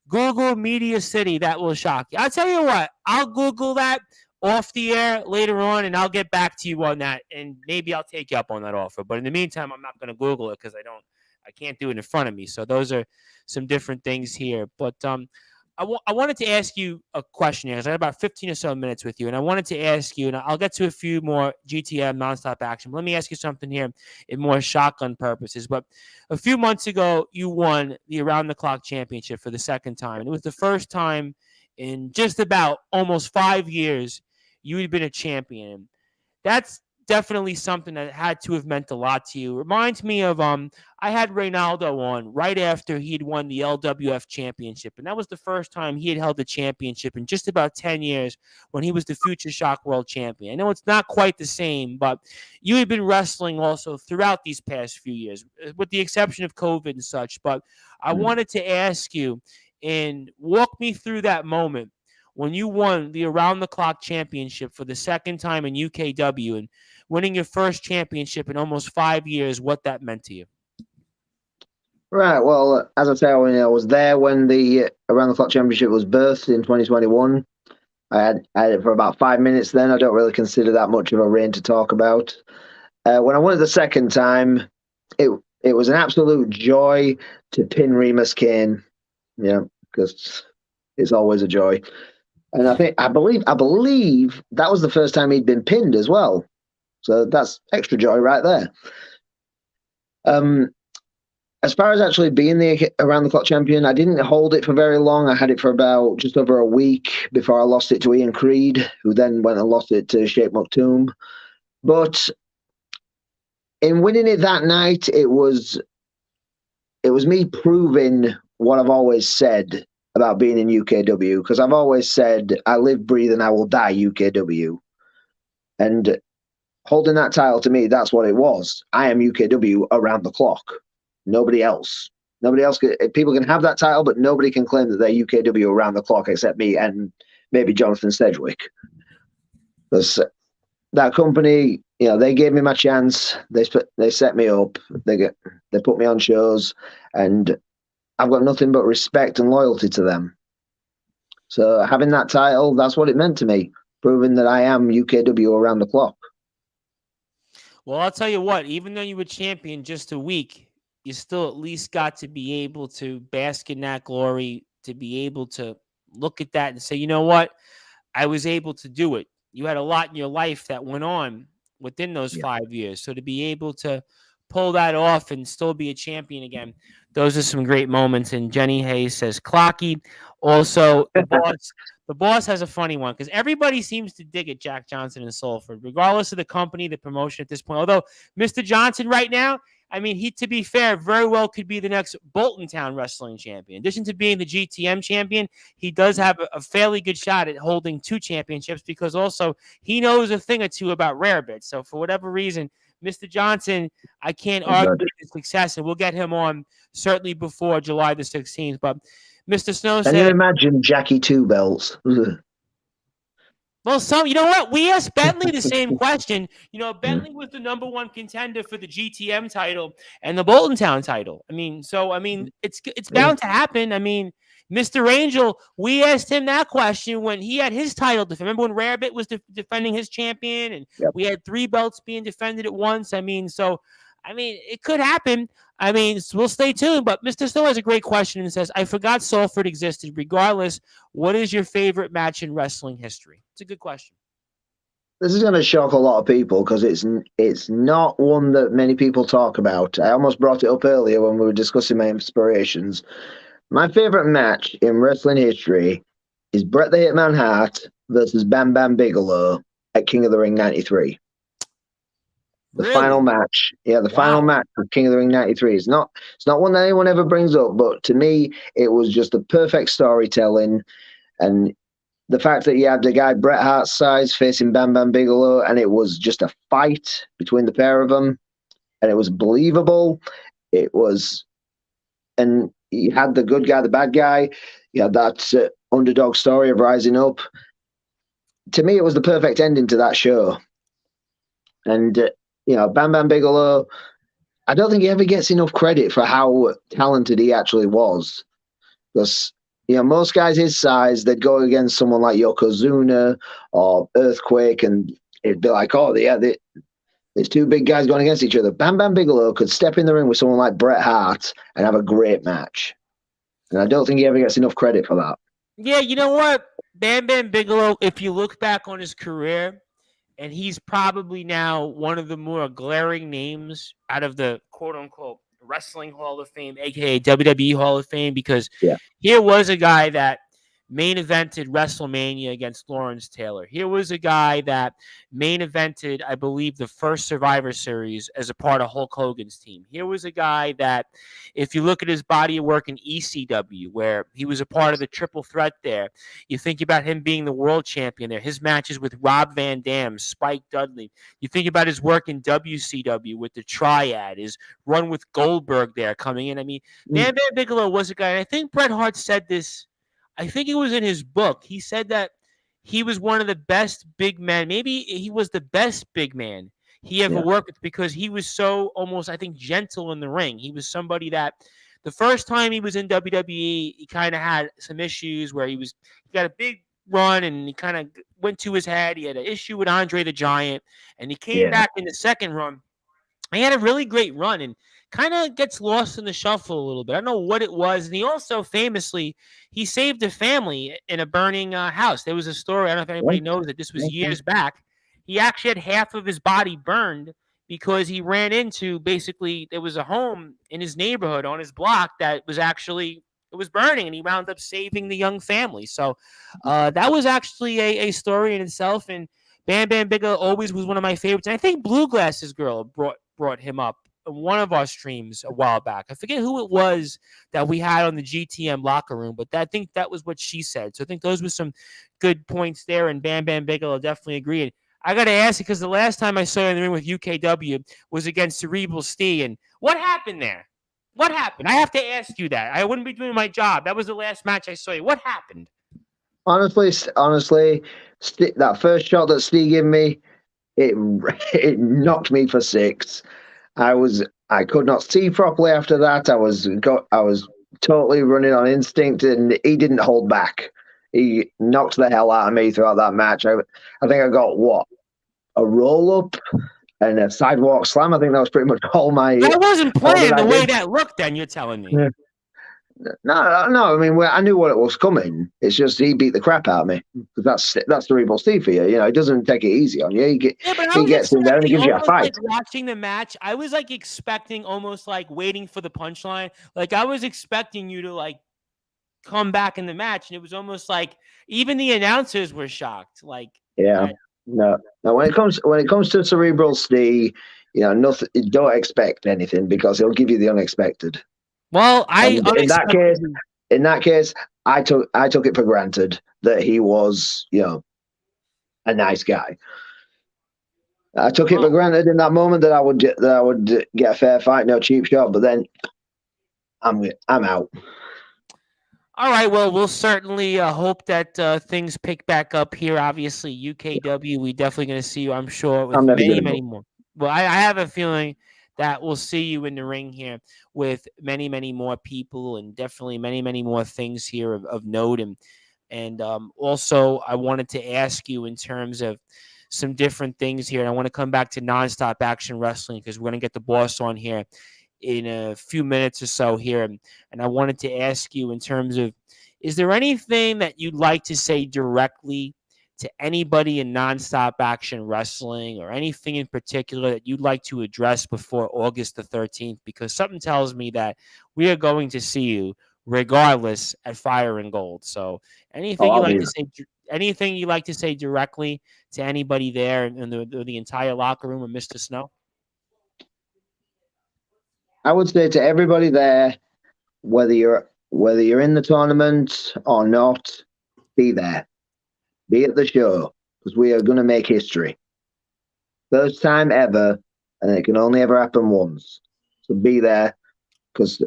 Google Media City. That will shock you. I'll tell you what. I'll Google that off the air later on, and I'll get back to you on that. And maybe I'll take you up on that offer. But in the meantime, I'm not going to Google it because I can't do it in front of me. So those are some different things here. But I wanted to ask you a question here because I had about 15 or so minutes with you. And I wanted to ask you, and I'll get to a few more GTM nonstop action. But let me ask you something here in more shotgun purposes. But a few months ago, you won the Around the Clock Championship for the second time. And it was the first time in just about almost 5 years you had been a champion. That's definitely something that had to have meant a lot to you. Reminds me of I had Reynaldo on right after he'd won the LWF championship, and that was the first time he had held the championship in just about 10 years when he was the Future Shock World Champion. I know it's not quite the same, but you had been wrestling also throughout these past few years, with the exception of COVID and such. But I wanted to ask you and walk me through that moment when you won the Around the Clock Championship for the second time in UKW and winning your first championship in almost 5 years, what that meant to you. Right. Well, as I say, I was there when the Around the Clock Championship was birthed in 2021. I had it for about 5 minutes then. I don't really consider that much of a reign to talk about. When I won it the second time, it was an absolute joy to pin Remus Kane. Yeah, because it's always a joy. And I believe that was the first time he'd been pinned as well. So that's extra joy right there. As far as actually being the Around the Clock champion, I didn't hold it for very long. I had it for about just over a week before I lost it to Ian Creed, who then went and lost it to Sheikh Maktoum. But in winning it that night, it was me proving what I've always said about being in UKW, because I've always said I live, breathe, and I will die UKW. And holding that title, to me, that's what it was. I am UKW around the clock. Nobody else. People can have that title, but nobody can claim that they're UKW around the clock except me and maybe Jonathan Sedgwick. That company, they gave me my chance. They set me up. They put me on shows, and I've got nothing but respect and loyalty to them. So having that title, that's what it meant to me, proving that I am UKW around the clock. Well, I'll tell you what, even though you were champion just a week, you still at least got to be able to bask in that glory, to be able to look at that and say, you know what? I was able to do it. You had a lot in your life that went on within those Yeah. 5 years. So to be able to pull that off and still be a champion again, those are some great moments. And Jenny Hayes says, Clocky. Also, the boss has a funny one because everybody seems to dig at Jack Johnson and Salford, regardless of the company, the promotion at this point. Although Mr. Johnson right now, I mean, he, to be fair, very well could be the next Bolton Town wrestling champion. In addition to being the GTM champion, he does have a fairly good shot at holding 2 championships because also he knows a thing or two about rarebits. So for whatever reason, Mr. Johnson, I can't argue with his success, and we'll get him on certainly before July the 16th. But Mr. Snow Can you said, imagine Jackie Two Belts? well, you know what? We asked Bentley the same question. You know, Bentley was the number 1 contender for the GTM title and the Bolton Town title. I mean, it's bound to happen. I mean, Mr. Angel, we asked him that question when he had his title. Remember when Rarebit was defending his champion, and we had 3 belts being defended at once? I mean, it could happen. I mean, so we'll stay tuned. But Mr. Snow has a great question and says, I forgot Salford existed. Regardless, what is your favorite match in wrestling history? It's a good question. This is going to shock a lot of people because it's not one that many people talk about. I almost brought it up earlier when we were discussing my inspirations. My favorite match in wrestling history is Bret the Hitman Hart versus Bam Bam Bigelow at King of the Ring 93. The final match. Yeah, the final match of King of the Ring 93. It's not one that anyone ever brings up, but to me, it was just the perfect storytelling. And the fact that you had the guy Bret Hart's size facing Bam Bam Bigelow, and it was just a fight between the pair of them, and it was believable. And you had the good guy, the bad guy. You had that underdog story of rising up. To me, it was the perfect ending to that show. And Bam Bam Bigelow, I don't think he ever gets enough credit for how talented he actually was. Because, most guys his size, they'd go against someone like Yokozuna or Earthquake, and it'd be like, oh, yeah, there's 2 big guys going against each other. Bam Bam Bigelow could step in the ring with someone like Bret Hart and have a great match. And I don't think he ever gets enough credit for that. Yeah, you know what? Bam Bam Bigelow, if you look back on his career, and he's probably now one of the more glaring names out of the quote-unquote Wrestling Hall of Fame, a.k.a. WWE Hall of Fame, because here was a guy that main evented WrestleMania against Lawrence Taylor. Here was a guy that main evented, I believe, the first Survivor Series as a part of Hulk Hogan's team. Here was a guy that, if you look at his body of work in ECW, where he was a part of the triple threat there, you think about him being the world champion there, his matches with Rob Van Dam, Spike Dudley. You think about his work in WCW with the Triad, his run with Goldberg there coming in. I mean, Bam Bam Bigelow was a guy, and I think Bret Hart said this, I think it was in his book. He said that he was one of the best big men. Maybe he was the best big man he ever worked with because he was so almost, I think, gentle in the ring. He was somebody that the first time he was in WWE, he kind of had some issues where he got a big run and he kind of went to his head. He had an issue with Andre the Giant, and he came back in the second run. He had a really great run and kind of gets lost in the shuffle a little bit. I don't know what it was. And he also famously, he saved a family in a burning house. There was a story, I don't know if anybody knows it. This was years back. He actually had half of his body burned because he ran into, basically, there was a home in his neighborhood on his block that was actually, it was burning, and he wound up saving the young family. So that was actually a story in itself. And Bam Bam Bigelow always was one of my favorites. And I think Blue Glasses Girl brought him up in one of our streams a while back. I forget who it was that we had on the GTM locker room, but I think that was what she said. So I think those were some good points there, and Bam Bam Bigelow definitely agreed. I got to ask you, because the last time I saw you in the ring with UKW was against Cerebral Steve, and what happened there? What happened? I have to ask you that. I wouldn't be doing my job. That was the last match I saw you. What happened? Honestly, that first shot that Steve gave me, it knocked me for 6. I could not see properly after that. I was totally running on instinct, and he didn't hold back. He knocked the hell out of me throughout that match. I think I got a roll up, and a sidewalk slam. I think that was pretty much all my. I wasn't playing the way did. that looked. Then you're telling me. Yeah. No. I mean, I knew what it was coming. It's just he beat the crap out of me because that's Cerebral Steve for you. You know, he doesn't take it easy on you. He gets in there and he gives you a fight. Like watching the match, I was like expecting, almost like waiting for the punchline. Like I was expecting you to like come back in the match, and it was almost like even the announcers were shocked. Like, yeah, no. When it comes to Cerebral Steve, you know, nothing. Don't expect anything because he'll give you the unexpected. Well, in that case, I took it for granted that he was, you know, a nice guy. I took it for granted in that moment that I would get a fair fight, no cheap shot. But then I'm out. All right. Well, we'll certainly hope that things pick back up here. Obviously, UKW, we definitely going to see you, I'm sure, with many more. Well, I have a feeling that we'll see you in the ring here with many, many more people, and definitely many, many more things here of note. And also, I wanted to ask you in terms of some different things here. And I want to come back to Nonstop Action Wrestling because we're going to get the boss on here in a few minutes or so here. And I wanted to ask you in terms of, is there anything that you'd like to say directly to anybody in Nonstop Action Wrestling, or anything in particular that you'd like to address before August the 13th? Because something tells me that we are going to see you regardless at Fire and Gold. So anything you like to say directly to anybody there in the entire locker room of Mr. Snow? I would say to everybody there, whether you're in the tournament or not, be there. Be at the show, because we are going to make history. First time ever, and it can only ever happen once. So be there, because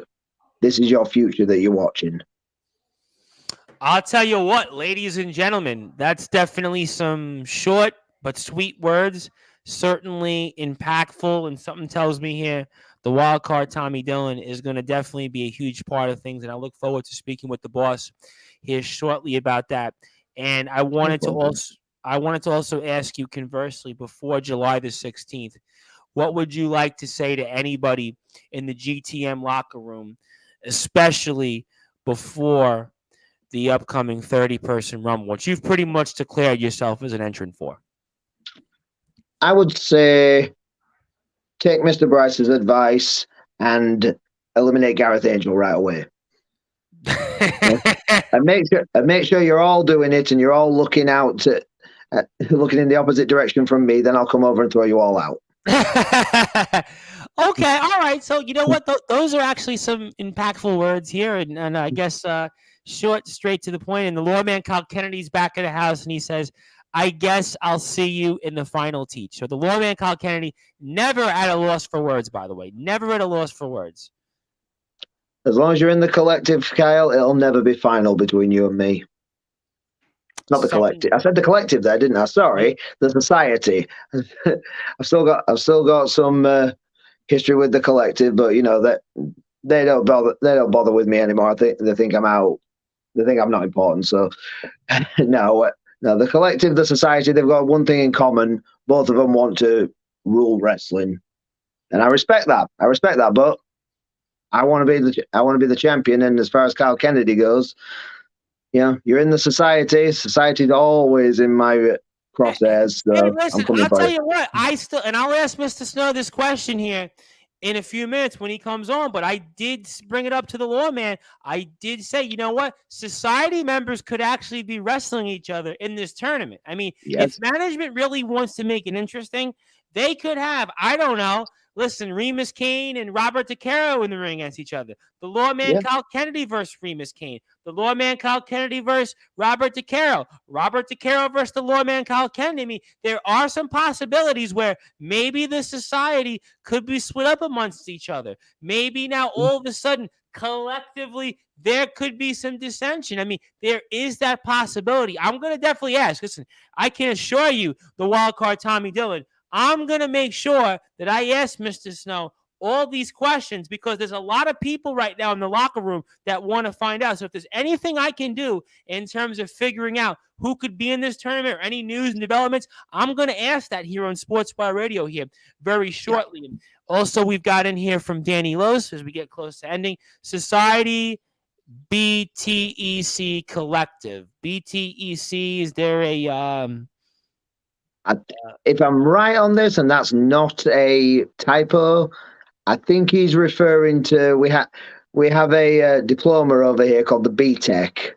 this is your future that you're watching. I'll tell you what, ladies and gentlemen, that's definitely some short but sweet words, certainly impactful, and something tells me here the wild card Tommy Dillon is going to definitely be a huge part of things, and I look forward to speaking with the boss here shortly about that. And I wanted to also ask you, conversely, before July the 16th, what would you like to say to anybody in the GTM locker room, especially before the upcoming 30-person Rumble, which you've pretty much declared yourself as an entrant for? I would say take Mr. Bryce's advice and eliminate Gareth Angel right away. and make sure you're all doing it and you're all looking looking in the opposite direction from me. Then I'll come over and throw you all out. Okay, all right. So you know what? Those are actually some impactful words here, and I guess short, straight to the point. And the Lawman Kyle Kennedy's back in the house, and he says, "I guess I'll see you in the final teach." So the Lawman Kyle Kennedy, never at a loss for words, by the way, never at a loss for words. As long as you're in the collective, Kyle, it'll never be final between you and me. Not the collective. I said the collective there, didn't I? Sorry, the society. I've still got some history with the collective, but you know that they don't bother with me anymore. They think I'm out. They think I'm not important. So no, the collective, the society, they've got one thing in common. Both of them want to rule wrestling, and I respect that. But I want to be the champion. And as far as Kyle Kennedy goes, you know, you're in the society. Society's always in my crosshairs. So hey, listen, I'll tell you what. I'll ask Mr. Snow this question here in a few minutes when he comes on. But I did bring it up to the Lawman. I did say, you know what? Society members could actually be wrestling each other in this tournament. I mean, if management really wants to make it interesting, they could have, I don't know, listen, Remus Kane and Robert DeCaro in the ring against each other. The Lawman Kyle Kennedy versus Remus Kane. The Lawman Kyle Kennedy versus Robert DeCaro. Robert DeCaro versus the Lawman Kyle Kennedy. I mean, there are some possibilities where maybe the society could be split up amongst each other. Maybe now all of a sudden, collectively, there could be some dissension. I mean, there is that possibility. I'm going to definitely ask. Listen, I can assure you, the wild card Tommy Dillon, I'm going to make sure that I ask Mr. Snow all these questions because there's a lot of people right now in the locker room that want to find out. So if there's anything I can do in terms of figuring out who could be in this tournament or any news and developments, I'm going to ask that here on Sportswire Radio here very shortly. And also, we've got in here from Danny Los as we get close to ending. Society BTEC Collective. BTEC, is there a... if I'm right on this, and that's not a typo, I think he's referring to we have a diploma over here called the BTEC.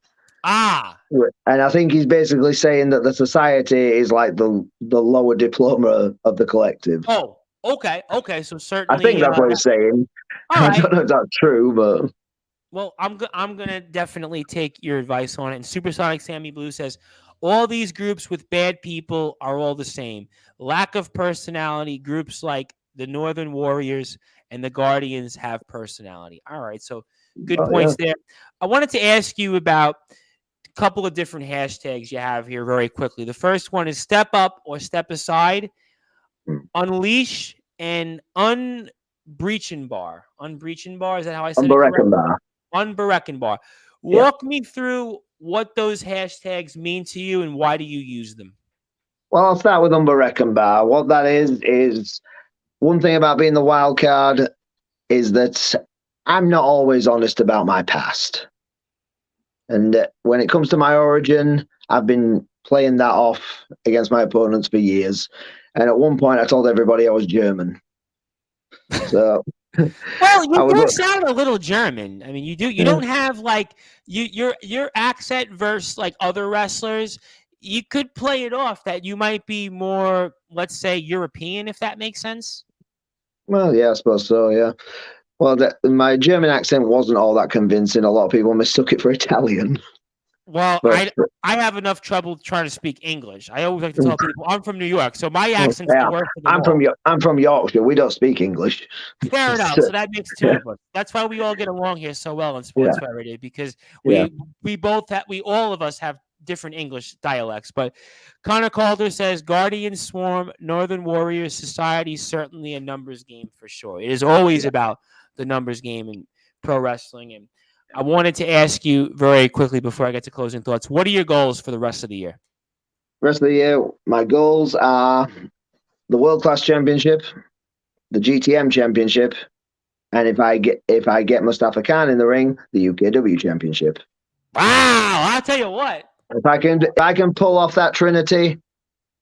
And I think he's basically saying that the society is like the lower diploma of the collective. Oh, okay. So certainly, I think that's what he's saying. Right. I don't know if that's true, but well, I'm gonna definitely take your advice on it. And Supersonic Sammy Blue says, all these groups with bad people are all the same. Lack of personality. Groups like the Northern Warriors and the Guardians have personality. All right, so good points there. I wanted to ask you about a couple of different hashtags you have here very quickly. The first one is step up or step aside, unleash, and unbreaching bar. Unbreaching bar, is that how I said it correctly? Unbreaching bar. Walk me through what those hashtags mean to you and why do you use them? Well, I'll start with unbreaching bar. What that is one thing about being the wild card is that I'm not always honest about my past. And when it comes to my origin, I've been playing that off against my opponents for years. And at one point, I told everybody I was German. So, well, you do sound a little German. I mean, you do. You don't have like your accent versus like other wrestlers. You could play it off that you might be more, let's say, European, if that makes sense. Well, yeah, I suppose so. Yeah. Well, my German accent wasn't all that convincing. A lot of people mistook it for Italian. Well, I have enough trouble trying to speak English. I always like to tell people I'm from New York, so my accent's the worst of them all. I'm from Yorkshire. We don't speak English. Fair enough. So that makes two of us. That's why we all get along here so well in Sportswire Radio, because we all of us have different English dialects. But Connor Calder says Guardian Swarm, Northern Warriors Society, certainly a numbers game for sure. It is always about the numbers game in pro wrestling. And I wanted to ask you very quickly before I get to closing thoughts, what are your goals for the rest of the year? Rest of the year, my goals are the World Class Championship, the GTM Championship, and if I get Mustafa Khan in the ring, the UKW Championship. Wow! I'll tell you what. If I can pull off that trinity,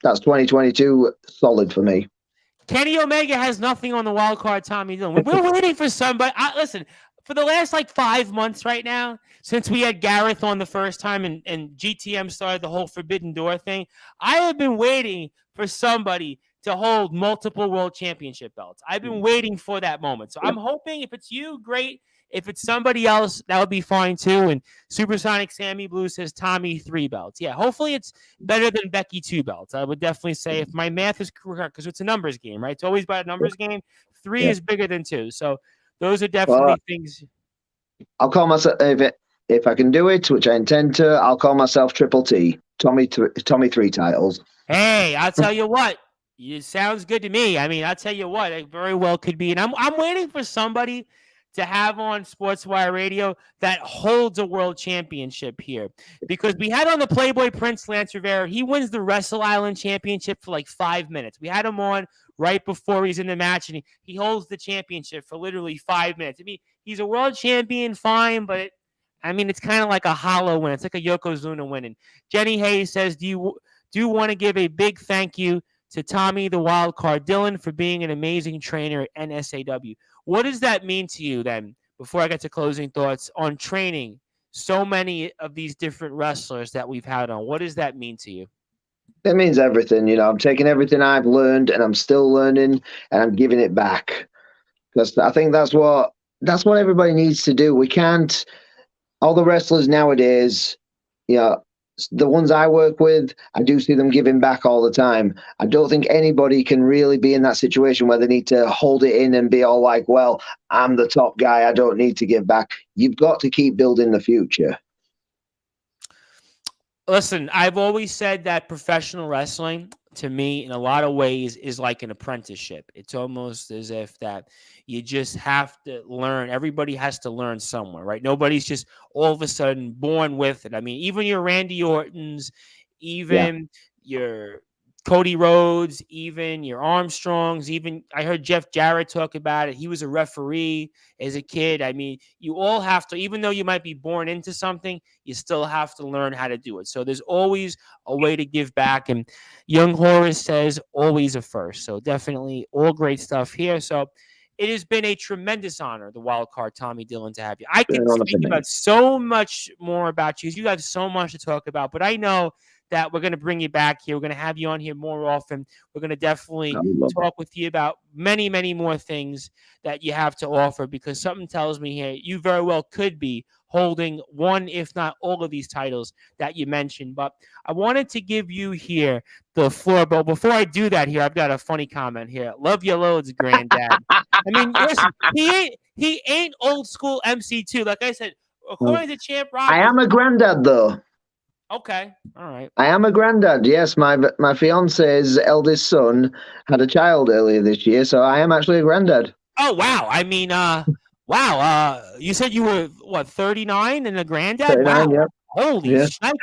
that's 2022 solid for me. Kenny Omega has nothing on the wild card. Tommy Dillon. We're waiting for somebody. Listen. For the last 5 months right now, since we had Gareth on the first time and GTM started the whole Forbidden Door thing, I have been waiting for somebody to hold multiple world championship belts. I've been waiting for that moment. So I'm hoping if it's you, great. If it's somebody else, that would be fine too. And Supersonic Sammy Blue says Tommy 3 belts. Yeah, hopefully it's better than Becky 2 belts. I would definitely say, if my math is correct, because it's a numbers game, right? It's always about a numbers game. 3 is bigger than 2. So those are definitely things. I'll call myself, if I can do it, which I intend to, I'll call myself Triple T. Tommy 3 titles. Hey, I'll tell you what. It sounds good to me. I mean, I'll tell you what. It very well could be. And I'm waiting for somebody to have on Sportswire Radio that holds a world championship here. Because we had on the Playboy Prince Lance Rivera. He wins the Wrestle Island Championship for 5 minutes. We had him on right before he's in the match, and he holds the championship for literally 5 minutes. I mean, he's a world champion, fine, but it's kind of like a hollow win. It's like a Yokozuna win. And Jenny Hayes says, do you want to give a big thank you to Tommy the Wildcard Dillon for being an amazing trainer at NSAW. What does that mean to you then, before I get to closing thoughts, on training so many of these different wrestlers that we've had on? What does that mean to you? It means everything. I'm taking everything I've learned and I'm still learning and I'm giving it back. Because I think that's what everybody needs to do. We can't, all the wrestlers nowadays, the ones I work with, I do see them giving back all the time. I don't think anybody can really be in that situation where they need to hold it in and be all like, well, I'm the top guy, I don't need to give back. You've got to keep building the future. Listen, I've always said that professional wrestling, to me, in a lot of ways, is like an apprenticeship. It's almost as if that you just have to learn. Everybody has to learn somewhere, right? Nobody's just all of a sudden born with it. I mean, even your Randy Ortons, even your Cody Rhodes, even your Armstrongs, even I heard Jeff Jarrett talk about it. He was a referee as a kid. I mean, you all have to, even though you might be born into something, you still have to learn how to do it. So there's always a way to give back. And Young Horace says always a first. So definitely all great stuff here. So it has been a tremendous honor, the wild card, Tommy Dillon, to have you. I can speak about so much more about you. You got so much to talk about, but I know that we're going to bring you back here. We're going to have you on here more often. We're going to definitely talk with you about many, many more things that you have to offer, because something tells me here you very well could be holding one, if not all of these titles that you mentioned. But I wanted to give you here the floor. But before I do that here, I've got a funny comment here. Love you loads, granddad. I mean, listen, he ain't old school MC2. Like I said, according to Champ Roberts. I am a granddad, though. Okay. All right. I am a granddad. Yes, my fiance's eldest son had a child earlier this year, so I am actually a granddad. Oh, wow. I mean, wow. You said you were, what, 39 and a granddad? 39, wow. Yeah. Holy shnikey.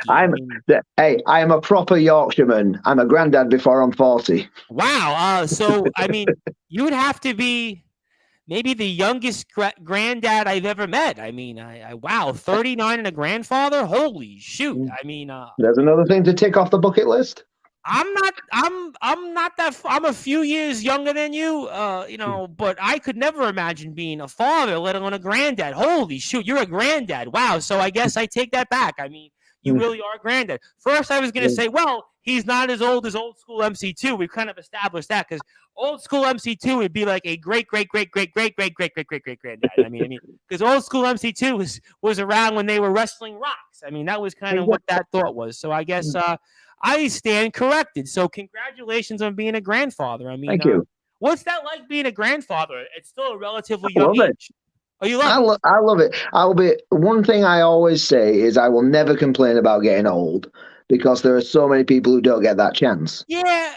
I am a proper Yorkshireman. I'm a granddad before I'm 40. Wow. So, I mean, you would have to be maybe the youngest granddad I've ever met. I mean, wow, 39 and a grandfather. Holy shoot! I mean, there's another thing to tick off the bucket list. I'm not that. I'm a few years younger than you, but I could never imagine being a father, let alone a granddad. Holy shoot, you're a granddad. Wow. So I guess I take that back. I mean, you really are a granddad. First, I was going to say, well, he's not as old as old school MC2. We've kind of established that, because old school MC2 would be like a great granddad. I mean, because old school MC2 was around when they were wrestling rocks. I mean, that was kind of what that thought was. So I guess I stand corrected. So congratulations on being a grandfather. I mean, thank you. What's that like being a grandfather? It's still a relatively young age. Oh, you love it? I love it. One thing I always say is I will never complain about getting old, because there are so many people who don't get that chance. Yeah.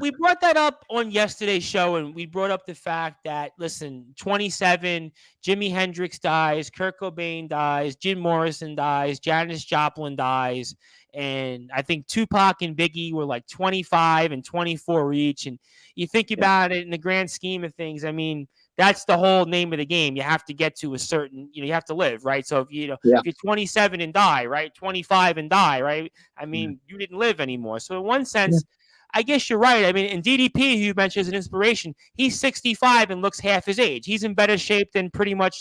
We brought that up on yesterday's show, and we brought up the fact that, listen, 27, Jimi Hendrix dies, Kurt Cobain dies, Jim Morrison dies, Janis Joplin dies, and I think Tupac and Biggie were like 25 and 24 each. And you think about it in the grand scheme of things, I mean, that's the whole name of the game. You have to get to a certain, you have to live, right? So if you're 27 and die, right? 25 and die, right? I mean, you didn't live anymore. So in one sense, I guess you're right. I mean, in DDP, who you mentioned as an inspiration, he's 65 and looks half his age. He's in better shape than pretty much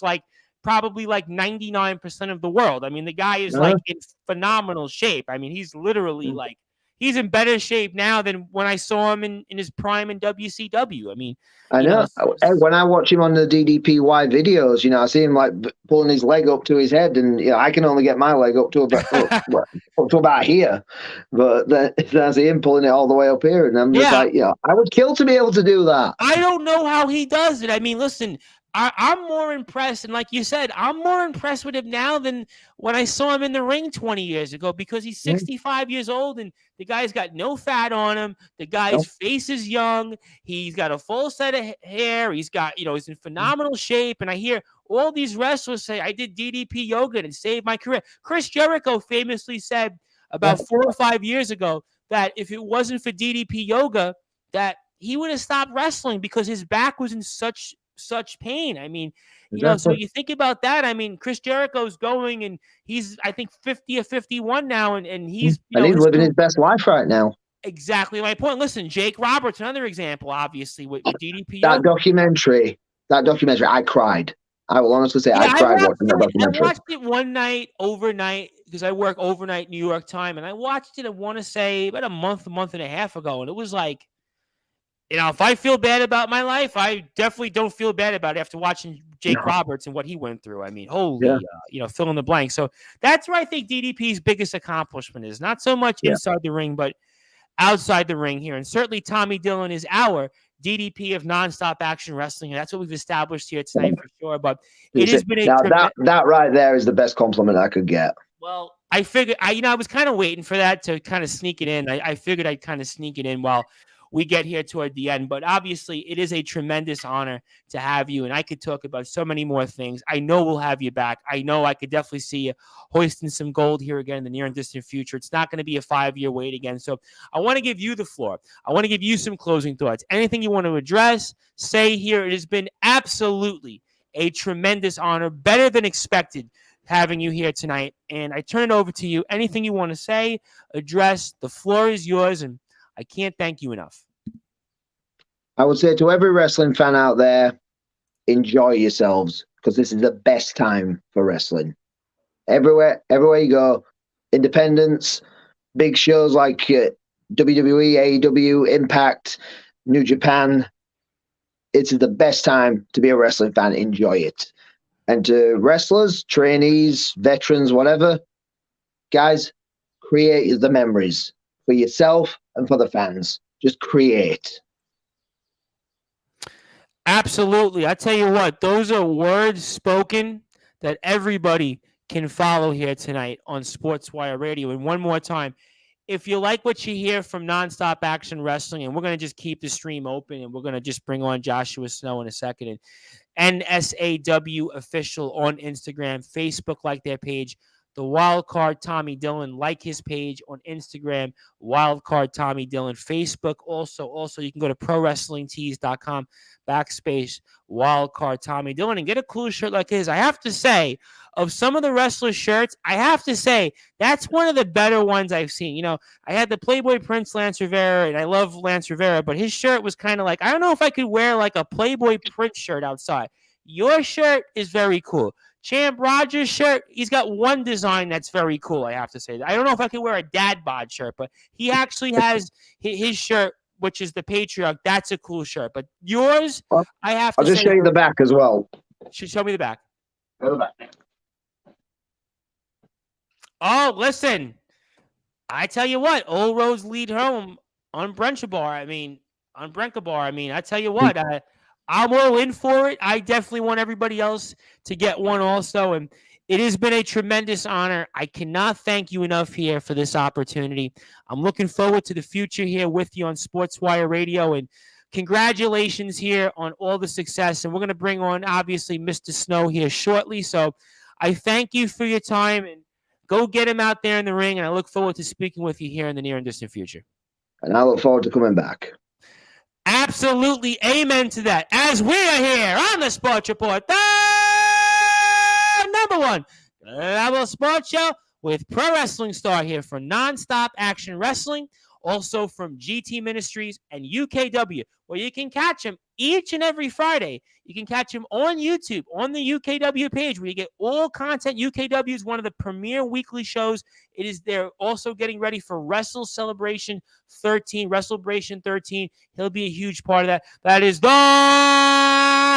probably 99% of the world. I mean, the guy is in phenomenal shape. I mean, he's literally he's in better shape now than when I saw him in his prime in WCW. I mean, I know. When I watch him on the DDPY videos, I see him pulling his leg up to his head, and I can only get my leg up to about here, but then I see him pulling it all the way up here, and I'm just I would kill to be able to do that. I don't know how he does it. I mean, listen, I'm more impressed, and like you said, I'm more impressed with him now than when I saw him in the ring 20 years ago, because he's 65 years old, and the guy's got no fat on him. The guy's face is young. He's got a full set of hair. He's got, he's in phenomenal shape. And I hear all these wrestlers say, I did DDP yoga and it saved my career. Chris Jericho famously said about 4 or 5 years ago that if it wasn't for DDP yoga, that he would have stopped wrestling because his back was in such pain. I mean, so you think about that. I mean, Chris Jericho's going, and he's, I think, 50 or 51 now, and he's he's living his best life right now. Exactly my point. Listen, Jake Roberts, another example, obviously, with DDP. That documentary, I cried. I will honestly say I cried watching that documentary. I watched it one night, overnight, because I work overnight New York time, and I watched it, I want to say, about a month and a half ago, and it was like, if I feel bad about my life, I definitely don't feel bad about it after watching Jake Roberts and what he went through. I mean, holy, fill in the blank. So that's where I think DDP's biggest accomplishment is. Not so much inside the ring, but outside the ring here. And certainly Tommy Dillon is our DDP of nonstop action wrestling. And that's what we've established here tonight for sure. But it has been that right there is the best compliment I could get. Well, I figured I was kind of waiting for that to kind of sneak it in. I figured I'd kind of sneak it in while we get here toward the end. But obviously, it is a tremendous honor to have you, and I could talk about so many more things. I know we'll have you back. I know I could definitely see you hoisting some gold here again in the near and distant future. It's not going to be a 5-year wait again. So I want to give you the floor. I want to give you some closing thoughts. Anything you want to address, say here. It has been absolutely a tremendous honor, better than expected, having you here tonight. And I turn it over to you. Anything you want to say, address, the floor is yours, and I can't thank you enough. I would say to every wrestling fan out there, enjoy yourselves, because this is the best time for wrestling. Everywhere you go, independents, big shows like WWE, AEW, Impact, New Japan, it's the best time to be a wrestling fan. Enjoy it. And to wrestlers, trainees, veterans, whatever, guys, create the memories for yourself and for the fans. Just create. Absolutely. I tell you what, those are words spoken that everybody can follow here tonight on Sportswire Radio. And one more time, if you like what you hear from Nonstop Action Wrestling, and we're going to just keep the stream open, and we're going to just bring on Joshua Snow in a second, and NSAW Official on Instagram, Facebook, like their page. The Wildcard Tommy Dillon, like his page on Instagram, Wildcard Tommy Dillon. Facebook also you can go to ProWrestlingTees.com /Wildcard Tommy Dillon and get a cool shirt like his. I have to say, of some of the wrestler shirts, I have to say that's one of the better ones I've seen. You know, I had the Playboy Prince Lance Rivera, and I love Lance Rivera, but his shirt was kind of like, I don't know if I could wear like a Playboy Prince shirt outside. Your shirt is very cool. Champ Rogers' shirt, he's got one design that's very cool, I have to say. I don't know if I could wear a dad bod shirt, but he actually has his shirt, which is the Patriarch. That's a cool shirt. But yours, I have to say. I'll just show you the back as well. Show me the back. Go the back. Oh, listen. I tell you what, old roads lead home on Brenkabar. I tell you what, I'm all in for it. I definitely want everybody else to get one also. And it has been a tremendous honor. I cannot thank you enough here for this opportunity. I'm looking forward to the future here with you on Sportswire Radio. And congratulations here on all the success. And we're going to bring on, obviously, Mr. Snow here shortly. So I thank you for your time. And go get him out there in the ring. And I look forward to speaking with you here in the near and distant future. And I look forward to coming back. Absolutely. Amen to that. As we are here on the Sports Report, the #1 level sports show with pro wrestling star here for Nonstop Action Wrestling, also from GT Ministries and UKW, where you can catch him each and every Friday. You can catch him on YouTube, on the UKW page, where you get all content. UKW is one of the premier weekly shows. They're also getting ready for WrestleBration 13. He'll be a huge part of that. That is the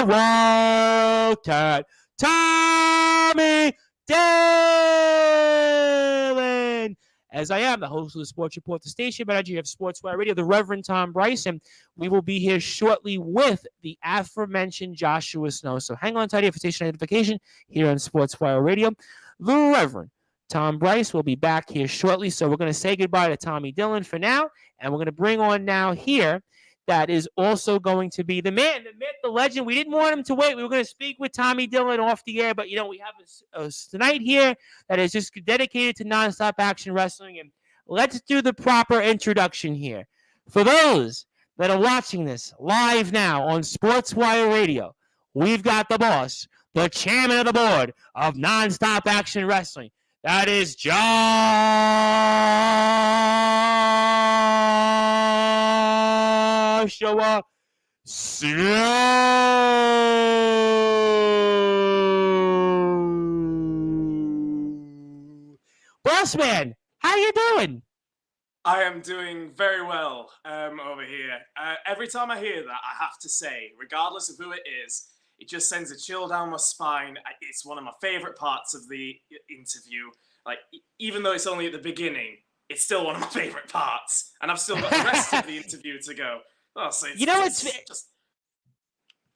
Wildcat Tommy Dillon. As I am the host of the Sports Report, the station manager of Sportswire Radio, the Reverend Tom Bryce, and we will be here shortly with the aforementioned Joshua Snow. So hang on tight here for station identification here on Sportswire Radio. The Reverend Tom Bryce will be back here shortly. So we're going to say goodbye to Tommy Dillon for now, and we're going to bring on now here that is also going to be the man, the myth, the legend. We didn't want him to wait. We were going to speak with Tommy Dillon off the air, but, we have a tonight here that is just dedicated to Nonstop Action Wrestling, and let's do the proper introduction here. For those that are watching this live now on Sportswire Radio, we've got the boss, the chairman of the board of Nonstop Action Wrestling. That is Joshua Snow. Boss man, how you doing? I am doing very well over here. Every time I hear that, I have to say, regardless of who it is, it just sends a chill down my spine. It's one of my favorite parts of the interview. Like, even though it's only at the beginning, it's still one of my favorite parts. And I've still got the rest of the interview to go. Oh, so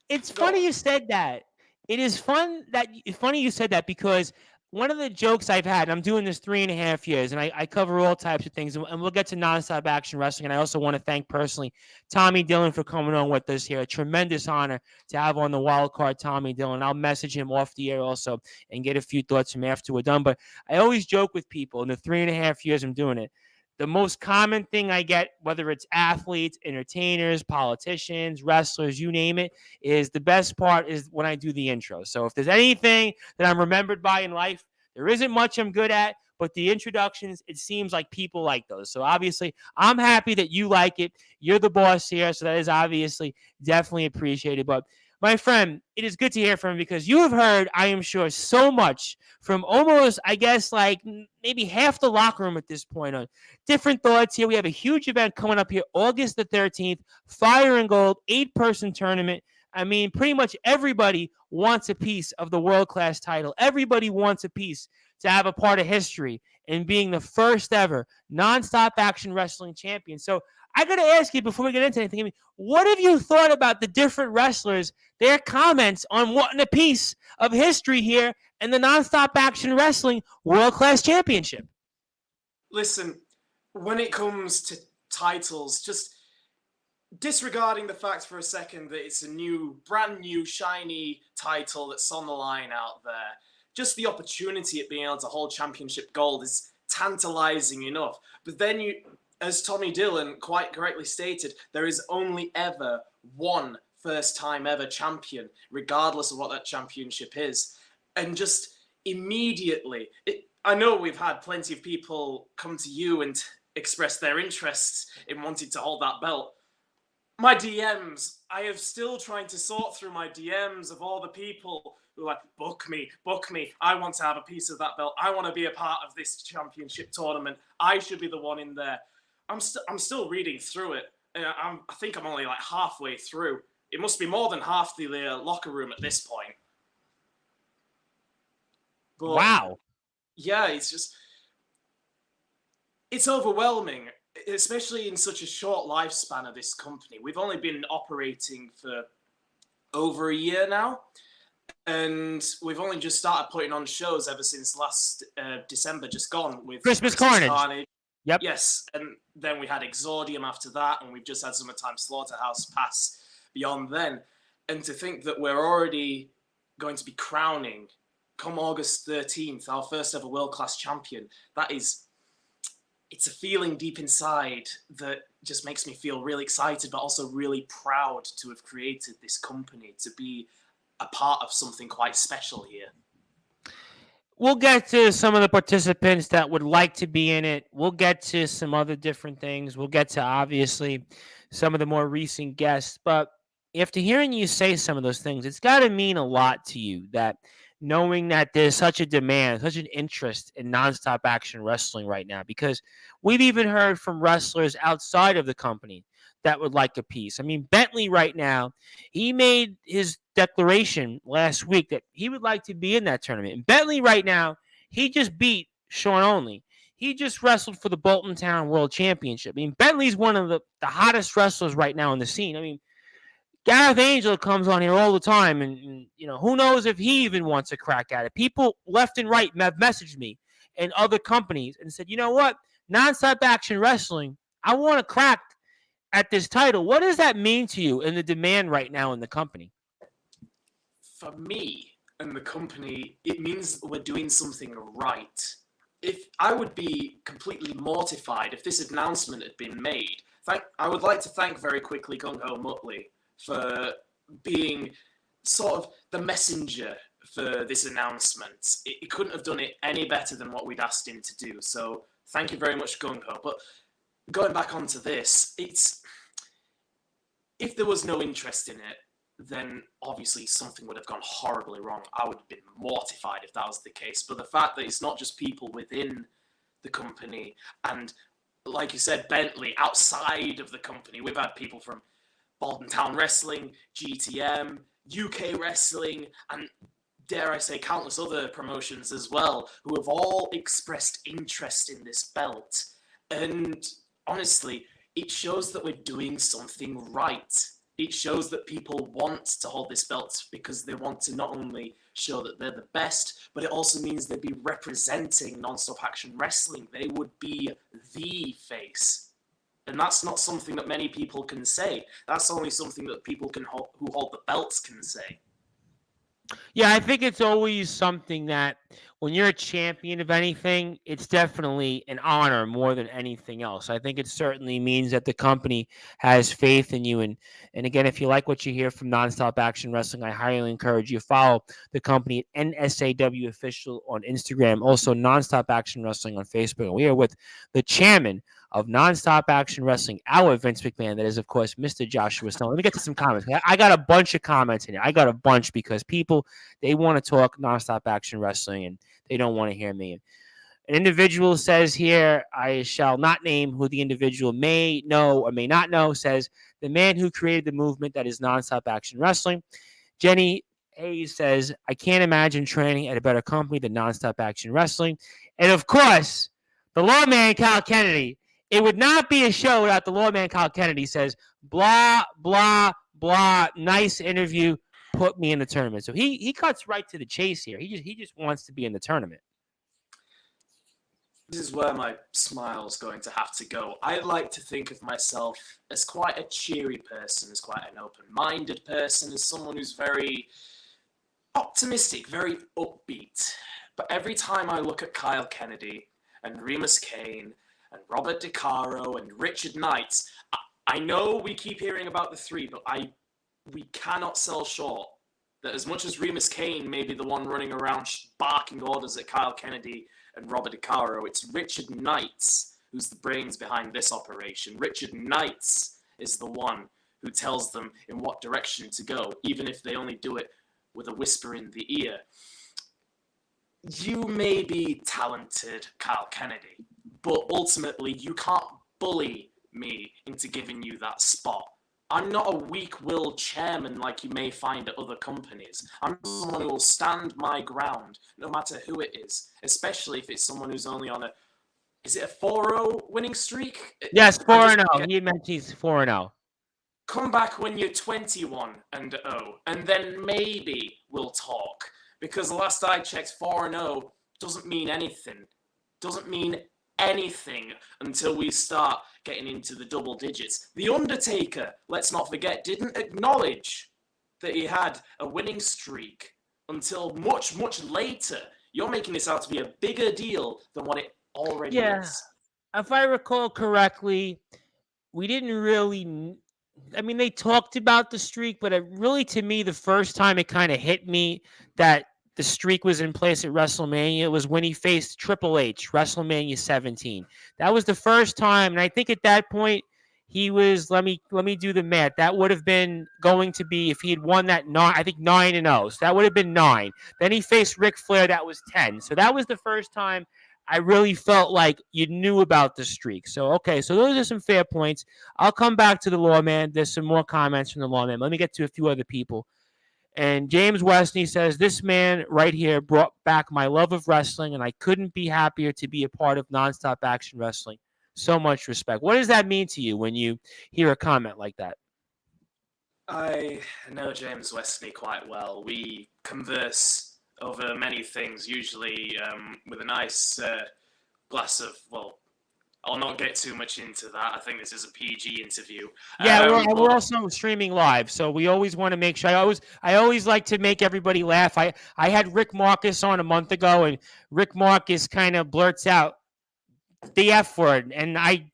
it's funny you said that. It is funny you said that because one of the jokes I've had, and I'm doing this 3.5 years, and I cover all types of things, and we'll get to nonstop action wrestling. And I also want to thank personally Tommy Dillon for coming on with us here. A tremendous honor to have on the wild card Tommy Dillon. I'll message him off the air also and get a few thoughts from him after we're done. But I always joke with people in the 3.5 years I'm doing it. The most common thing I get, whether it's athletes, entertainers, politicians, wrestlers, you name it, is the best part is when I do the intro. So if there's anything that I'm remembered by in life, there isn't much I'm good at, but the introductions, it seems like people like those. So obviously, I'm happy that you like it. You're the boss here, so that is obviously definitely appreciated. But my friend, it is good to hear from you because you have heard, I am sure, so much from almost, I guess, like maybe half the locker room at this point on different thoughts here. We have a huge event coming up here, August the 13th, Fire and Gold, 8-person tournament. I mean, pretty much everybody wants a piece of the world-class title. Everybody wants a piece to have a part of history in being the first ever nonstop action wrestling champion. So I got to ask you before we get into anything, what have you thought about the different wrestlers, their comments on wanting a piece of history here in the nonstop action wrestling world-class championship? Listen, when it comes to titles, just disregarding the fact for a second that it's a brand new, shiny title that's on the line out there, just the opportunity at being able to hold championship gold is tantalizing enough. But then as Tommy Dillon quite correctly stated, there is only ever one first-time ever champion, regardless of what that championship is. And just immediately, I know we've had plenty of people come to you and express their interests in wanting to hold that belt. My DMs, I am still trying to sort through my DMs of all the people who are like, book me, I want to have a piece of that belt, I want to be a part of this championship tournament, I should be the one in there. I'm still reading through it. I think I'm only like halfway through. It must be more than half the locker room at this point. But, wow. Yeah, it's overwhelming, especially in such a short lifespan of this company. We've only been operating for over a year now, and we've only just started putting on shows ever since last December just gone with Christmas Carnage. Yep. Yes, and then we had Exordium after that, and we've just had Summertime Slaughterhouse pass beyond then. And to think that we're already going to be crowning, come August 13th, our first ever world-class champion, it's a feeling deep inside that just makes me feel really excited, but also really proud to have created this company, to be a part of something quite special here. We'll get to some of the participants that would like to be in it. We'll get to some other different things. We'll get to, obviously, some of the more recent guests. But after hearing you say some of those things, it's got to mean a lot to you that knowing that there's such a demand, such an interest in nonstop action wrestling right now, because we've even heard from wrestlers outside of the company that would like a piece. I mean, Bentley right now, he made his declaration last week that he would like to be in that tournament. And Bentley right now, he just beat Sean Only. He just wrestled for the Bolton Town World Championship. I mean, Bentley's one of the hottest wrestlers right now in the scene. I mean, Gareth Angel comes on here all the time, and who knows if he even wants a crack at it. People left and right have messaged me and other companies and said, you know what, nonstop action wrestling, I want to crack at this title. What does that mean to you in the demand right now in the company? For me and the company, it means we're doing something right. If I would be completely mortified if this announcement had been made. I would like to thank very quickly Gung Ho Muttley for being sort of the messenger for this announcement. He couldn't have done it any better than what we'd asked him to do. So thank you very much, Gung Ho. But going back onto this, if there was no interest in it, then obviously something would have gone horribly wrong. I would have been mortified if that was the case. But the fact that it's not just people within the company, and like you said, Bentley, outside of the company, we've had people from Bolton Town Wrestling, GTM, UK Wrestling, and dare I say countless other promotions as well, who have all expressed interest in this belt. And honestly, it shows that we're doing something right. It shows that people want to hold this belt because they want to not only show that they're the best, but it also means they'd be representing non-stop action wrestling. They would be the face. And that's not something that many people can say. That's only something that people who hold the belts can say. Yeah, I think it's always something that when you're a champion of anything, it's definitely an honor more than anything else. I think it certainly means that the company has faith in you. And again, if you like what you hear from Nonstop Action Wrestling, I highly encourage you to follow the company at NSAW Official on Instagram, also Nonstop Action Wrestling on Facebook. And we are with the chairman of Nonstop Action Wrestling, our Vince McMahon, that is, of course, Mr. Joshua Snow. Let me get to some comments. I got a bunch of comments in here. I got a bunch because people, they want to talk Nonstop Action Wrestling, and they don't want to hear me. An individual says here, I shall not name who the individual may know or may not know, says, the man who created the movement that is Nonstop Action Wrestling. Jenny Hayes says, I can't imagine training at a better company than Nonstop Action Wrestling. And, of course, the lawman, Kyle Kennedy. It would not be a show without the lawman, Kyle Kennedy, says, blah, blah, blah, nice interview, put me in the tournament. So he cuts right to the chase here. He just wants to be in the tournament. This is where my smile's going to have to go. I like to think of myself as quite a cheery person, as quite an open-minded person, as someone who's very optimistic, very upbeat. But every time I look at Kyle Kennedy and Remus Kane and Robert DeCaro and Richard Knight, I know we keep hearing about the three, but we cannot sell short that as much as Remus Kane may be the one running around barking orders at Kyle Kennedy and Robert DeCaro, it's Richard Knight who's the brains behind this operation. Richard Knight is the one who tells them in what direction to go, even if they only do it with a whisper in the ear. You may be talented, Kyle Kennedy, but ultimately you can't bully me into giving you that spot. I'm not a weak-willed chairman like you may find at other companies. I'm someone who will stand my ground, no matter who it is, especially if it's someone who's only on is it a 4-0 winning streak? Yes, 4-0. He meant he's 4-0. Come back when you're 21-0, and then maybe we'll talk. Because the last I checked, 4-0 doesn't mean anything. Doesn't mean anything until we start getting into the double digits. The Undertaker, let's not forget, didn't acknowledge that he had a winning streak until much, much later. You're making this out to be a bigger deal than what it already is. If I recall correctly, we didn't really... I mean, they talked about the streak, but really, to me, the first time it kind of hit me that the streak was in place at WrestleMania was when he faced Triple H, WrestleMania 17. That was the first time, and I think at that point he was. Let me do the math. That would have been going to be if he had won that 9-0. So that would have been 9. Then he faced Ric Flair. That was 10. So that was the first time I really felt like you knew about the streak. So, okay, so those are some fair points. I'll come back to the lawman. There's some more comments from the lawman. Let me get to a few other people. And James Westney says, this man right here brought back my love of wrestling, and I couldn't be happier to be a part of Nonstop Action Wrestling. So much respect. What does that mean to you when you hear a comment like that? I know James Westney quite well. We converse over many things, usually with a nice glass of, well, I'll not get too much into that. I think this is a PG interview. Yeah, we're also streaming live, so we always want to make sure. I always like to make everybody laugh. I had Rick Marcus on a month ago, and Rick Marcus kind of blurts out the F word, and I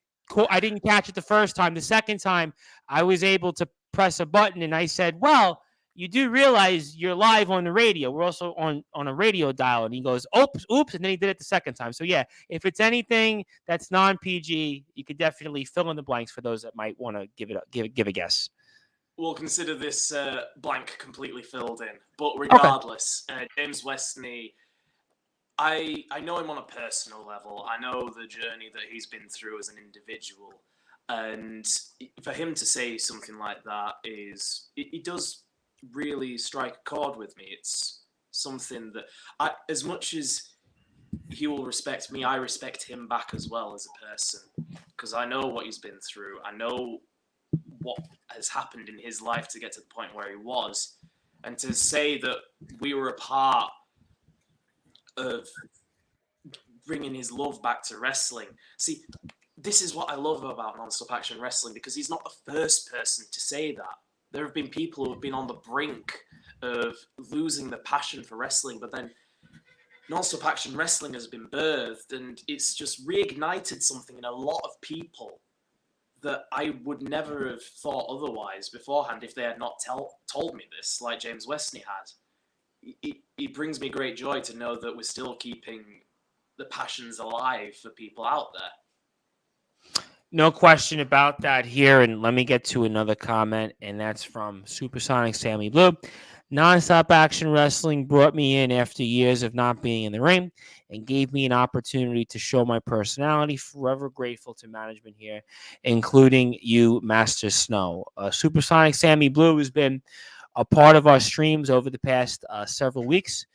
didn't catch it the first time. The second time, I was able to press a button, and I said, well, you do realize you're live on the radio. We're also on a radio dial. And he goes, oops, and then he did it the second time. So, yeah, if it's anything that's non-PG, you could definitely fill in the blanks for those that might want to give a guess. We'll consider this blank completely filled in. But regardless, okay. James Westney, I know him on a personal level. I know the journey that he's been through as an individual. And for him to say something like that it does really strike a chord with me. It's something that as much as he will respect me, I respect him back as well as a person, because I know what he's been through. I know has happened in his life to get to the point where he was. And to say that we were a part of bringing his love back to wrestling. See, this is what I love about Non-Stop Action Wrestling, because he's not the first person to say that. There have been people who have been on the brink of losing the passion for wrestling, but then Non-Stop Action Wrestling has been birthed, and it's just reignited something in a lot of people that I would never have thought otherwise beforehand if they had not told me this, like James Westney had. It brings me great joy to know that we're still keeping the passions alive for people out there. No question about that here. And let me get to another comment, and that's from Supersonic Sammy Blue. Non-Stop Action Wrestling brought me in after years of not being in the ring and gave me an opportunity to show my personality. Forever grateful to management here, including you, Master Snow. Supersonic Sammy Blue has been a part of our streams over the past several weeks.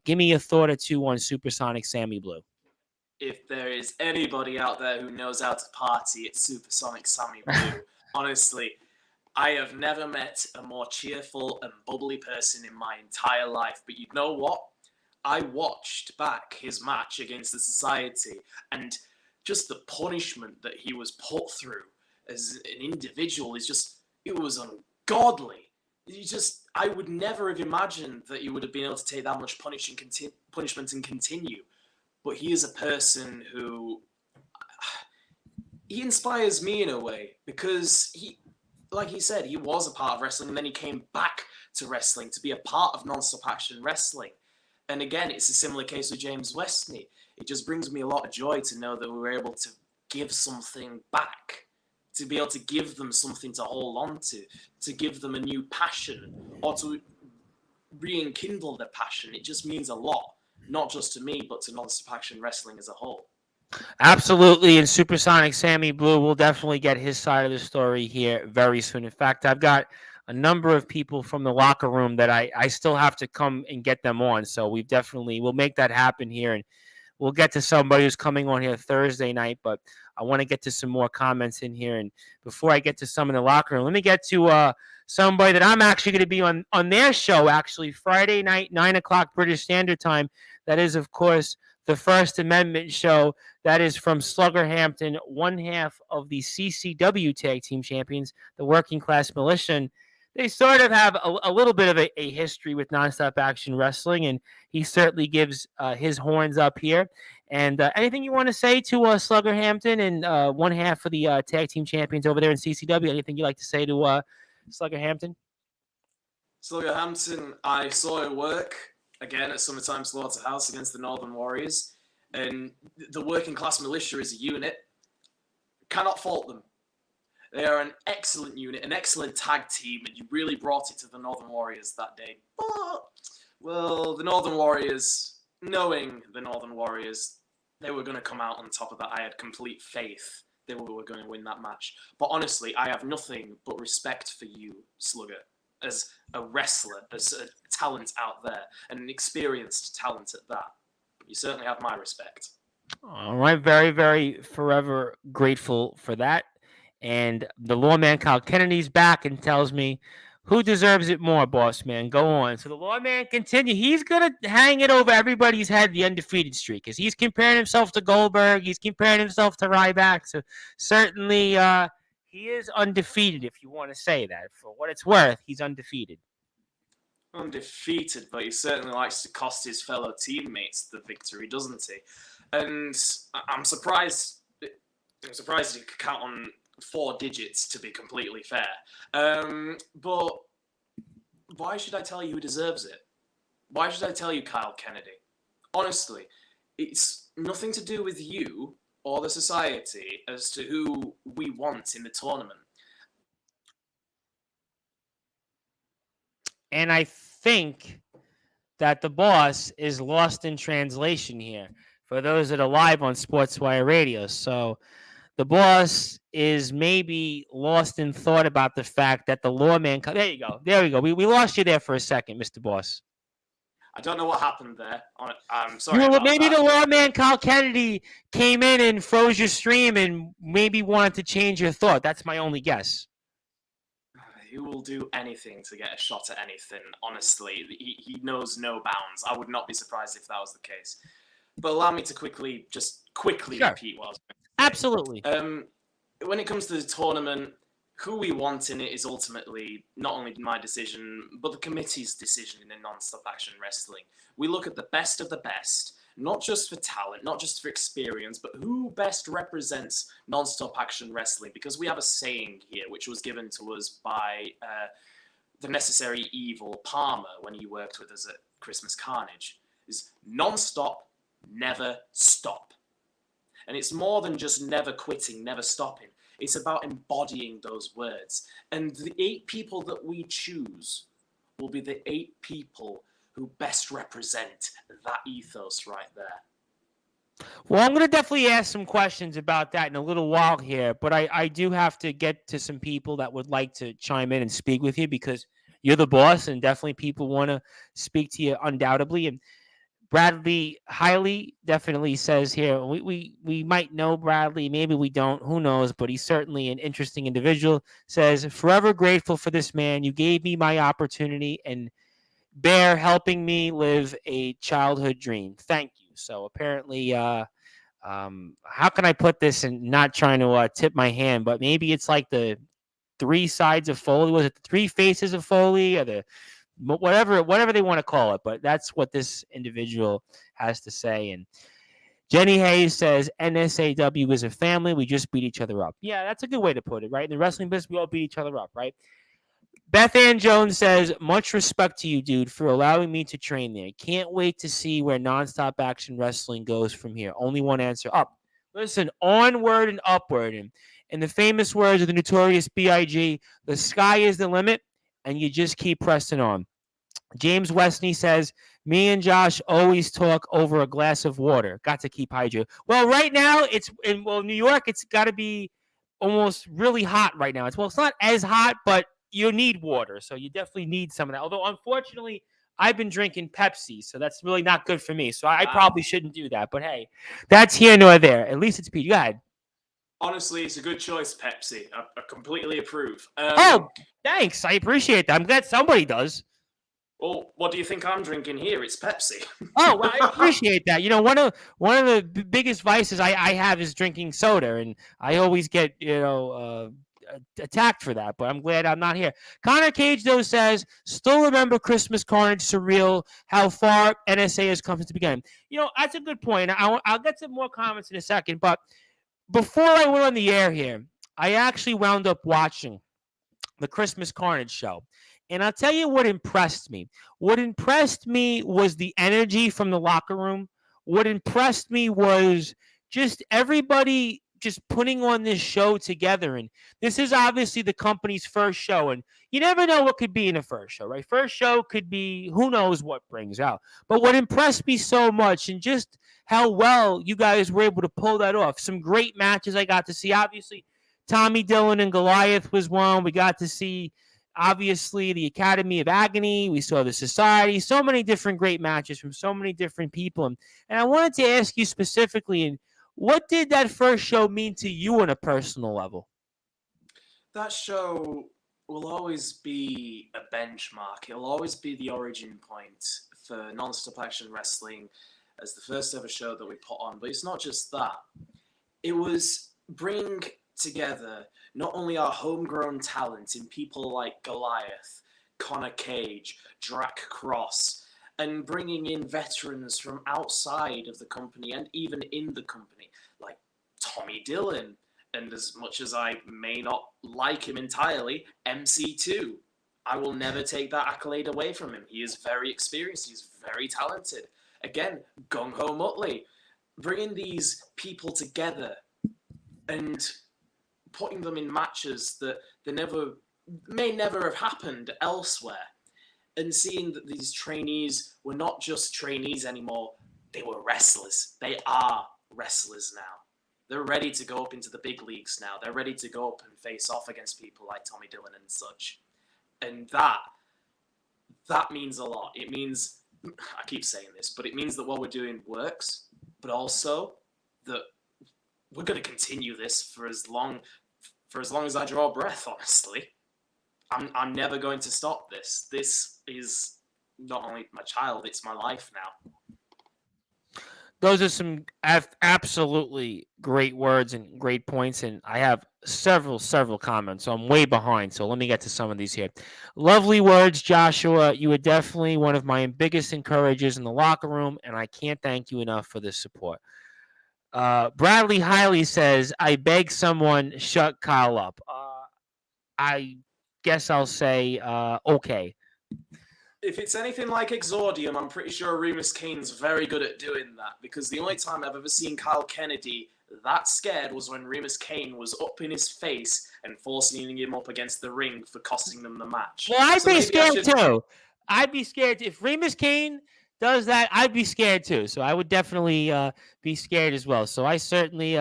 Give me a thought or two on Supersonic Sammy Blue. If there is anybody out there who knows how to party, it's Supersonic Sammy Blue. Honestly, I have never met a more cheerful and bubbly person in my entire life. But you know what? I watched back his match against the Society, and just the punishment that he was put through as an individual is just, it was ungodly. I would never have imagined that he would have been able to take that much punishment and continue. But he is a person who, he inspires me in a way, because he, like he said, he was a part of wrestling, and then he came back to wrestling to be a part of Non-Stop Action Wrestling. And again, it's a similar case with James Westney. It just brings me a lot of joy to know that we were able to give something back, to be able to give them something to hold on to give them a new passion, or to rekindle their passion. It just means a lot, not just to me, but to Non-Stop Action Wrestling as a whole. Absolutely, and Supersonic Sammy Blue will definitely get his side of the story here very soon. In fact, I've got a number of people from the locker room that I still have to come and get them on. So we'll make that happen here, and we'll get to somebody who's coming on here Thursday night. But I want to get to some more comments in here, and before I get to some in the locker room, let me get to somebody that I'm actually going to be on their show actually Friday night, 9:00 British Standard Time. That is, of course, the First Amendment show. That is from Sluggerhampton, one half of the CCW Tag Team Champions, the Working Class Militia. And they sort of have a little bit of a history with Non-Stop Action Wrestling, and he certainly gives his horns up here. And anything you want to say to Sluggerhampton and one half of the Tag Team Champions over there in CCW? Anything you'd like to say to Sluggerhampton? Sluggerhampton, I saw it work again at Summertime Slaughterhouse against the Northern Warriors. And the Working Class Militia is a unit. Cannot fault them. They are an excellent unit, an excellent tag team, and you really brought it to the Northern Warriors that day. But, well, the Northern Warriors, knowing the Northern Warriors, they were going to come out on top of that. I had complete faith they were going to win that match. But honestly, I have nothing but respect for you, Slugger, as a wrestler, as a talent out there, and an experienced talent at that. You certainly have my respect. All right. Very, very forever grateful for that. And the lawman Kyle Kennedy's back and tells me, who deserves it more, boss man? Go on. So the lawman continue. He's going to hang it over everybody's head, the undefeated streak, because he's comparing himself to Goldberg. He's comparing himself to Ryback. So certainly he is undefeated, if you want to say that. For what it's worth, he's undefeated. Undefeated, but he certainly likes to cost his fellow teammates the victory, doesn't he? And I'm surprised he could count on 4 digits, to be completely fair. But why should I tell you who deserves it? Why should I tell you Kyle Kennedy? Honestly, it's nothing to do with you or the society as to who we want in the tournament. And I think that the boss is lost in translation here for those that are live on Sportzwire Radio. So the boss is maybe lost in thought about the fact that the lawman... There you go. There we go. We lost you there for a second, Mr. Boss. I don't know what happened there. I'm sorry. Maybe the lawman Kyle Kennedy came in and froze your stream and maybe wanted to change your thought. That's my only guess. He will do anything to get a shot at anything, honestly. He knows no bounds. I would not be surprised if that was the case. But allow me to quickly Sure. repeat what I was going to say. Absolutely. When it comes to the tournament, who we want in it is ultimately not only my decision, but the committee's decision in non-stop action wrestling. We look at the best of the best, not just for talent, not just for experience, but who best represents non-stop action wrestling. Because we have a saying here, which was given to us by the necessary evil Palmer when he worked with us at Christmas Carnage, is non-stop, never stop. And it's more than just never quitting, never stopping. It's about embodying those words. And the 8 people that we choose will be the 8 people who best represent that ethos right there. Well, I'm going to definitely ask some questions about that in a little while here, but I do have to get to some people that would like to chime in and speak with you because you're the boss and definitely people want to speak to you undoubtedly. And Bradley Hiley definitely says here, we might know Bradley, maybe we don't, who knows, but he's certainly an interesting individual. Says, forever grateful for this man. You gave me my opportunity and Bear helping me live a childhood dream. Thank you. So apparently, how can I put this and not trying to tip my hand, but maybe it's like the 3 sides of Foley. Was it the 3 faces of Foley or the whatever they want to call it, but that's what this individual has to say. And Jenny Hayes says, NSAW is a family. We just beat each other up. Yeah, that's a good way to put it, right? In the wrestling business, we all beat each other up, right? Beth Ann Jones says, much respect to you, dude, for allowing me to train there. Can't wait to see where nonstop action wrestling goes from here. Only one answer, up. Listen, onward and upward. And in the famous words of the notorious B.I.G., the sky is the limit, and you just keep pressing on. James Westney says, me and Josh always talk over a glass of water. Got to keep hydrated. Well, right now, it's in New York, it's got to be almost really hot right now. It's not as hot, but you need water. So you definitely need some of that. Although, unfortunately, I've been drinking Pepsi, so that's really not good for me. So I probably shouldn't do that. But, hey, that's here nor there. At least it's PG. Go ahead. Honestly, it's a good choice, Pepsi. I completely approve. Thanks. I appreciate that. I'm glad somebody does. Well, what do you think I'm drinking here? It's Pepsi. Well, I appreciate that. You know, one of the biggest vices I have is drinking soda, and I always get, attacked for that, but I'm glad I'm not here. Connor Cage, though, says, still remember Christmas Carnage, surreal, how far NSA has come since the beginning. That's a good point. I'll get some more comments in a second, but before I went on the air here, I actually wound up watching the Christmas Carnage show. And I'll tell you what impressed me. What impressed me was the energy from the locker room. What impressed me was just everybody just putting on this show together. And this is obviously the company's first show. And you never know what could be in a first show, right? First show could be who knows what brings out. But what impressed me so much and just how well you guys were able to pull that off. Some great matches I got to see. Obviously, Tommy Dillon and Goliath was one. We got to see, obviously, the Academy of Agony. We saw the Society. So many different great matches from so many different people. And I wanted to ask you specifically, what did that first show mean to you on a personal level? That show will always be a benchmark. It'll always be the origin point for non-stop action wrestling as the first ever show that we put on. But it's not just that. It was bring together not only our homegrown talent in people like Goliath, Connor Cage, Drac Cross, and bringing in veterans from outside of the company and even in the company, like Tommy Dillon, and as much as I may not like him entirely, MC2. I will never take that accolade away from him. He is very experienced. He's very talented. Again, Gung Ho Muttley. Bringing these people together and putting them in matches that may never have happened elsewhere, and seeing that these trainees were not just trainees anymore, they were wrestlers. They are wrestlers now. They're ready to go up into the big leagues now. They're ready to go up and face off against people like Tommy Dillon and such. And that means a lot. It means, I keep saying this, but it means that what we're doing works, but also that we're going to continue this for as long as I draw breath, honestly. I'm never going to stop this. This is not only my child, it's my life now. Those are some absolutely great words and great points, and I have several comments, so I'm way behind. So let me get to some of these here. Lovely words, Joshua. You were definitely one of my biggest encouragers in the locker room, and I can't thank you enough for this support. Bradley Hiley says, I beg someone shut Kyle up. I guess I'll say okay. If it's anything like Exordium, I'm pretty sure Remus Kane's very good at doing that, because the only time I've ever seen Kyle Kennedy that scared was when Remus Kane was up in his face and forcing him up against the ring for costing them the match. Well, I'd be scared too. I'd be scared if Remus Kane does that. I'd be scared too. So I would definitely be scared as well. So I certainly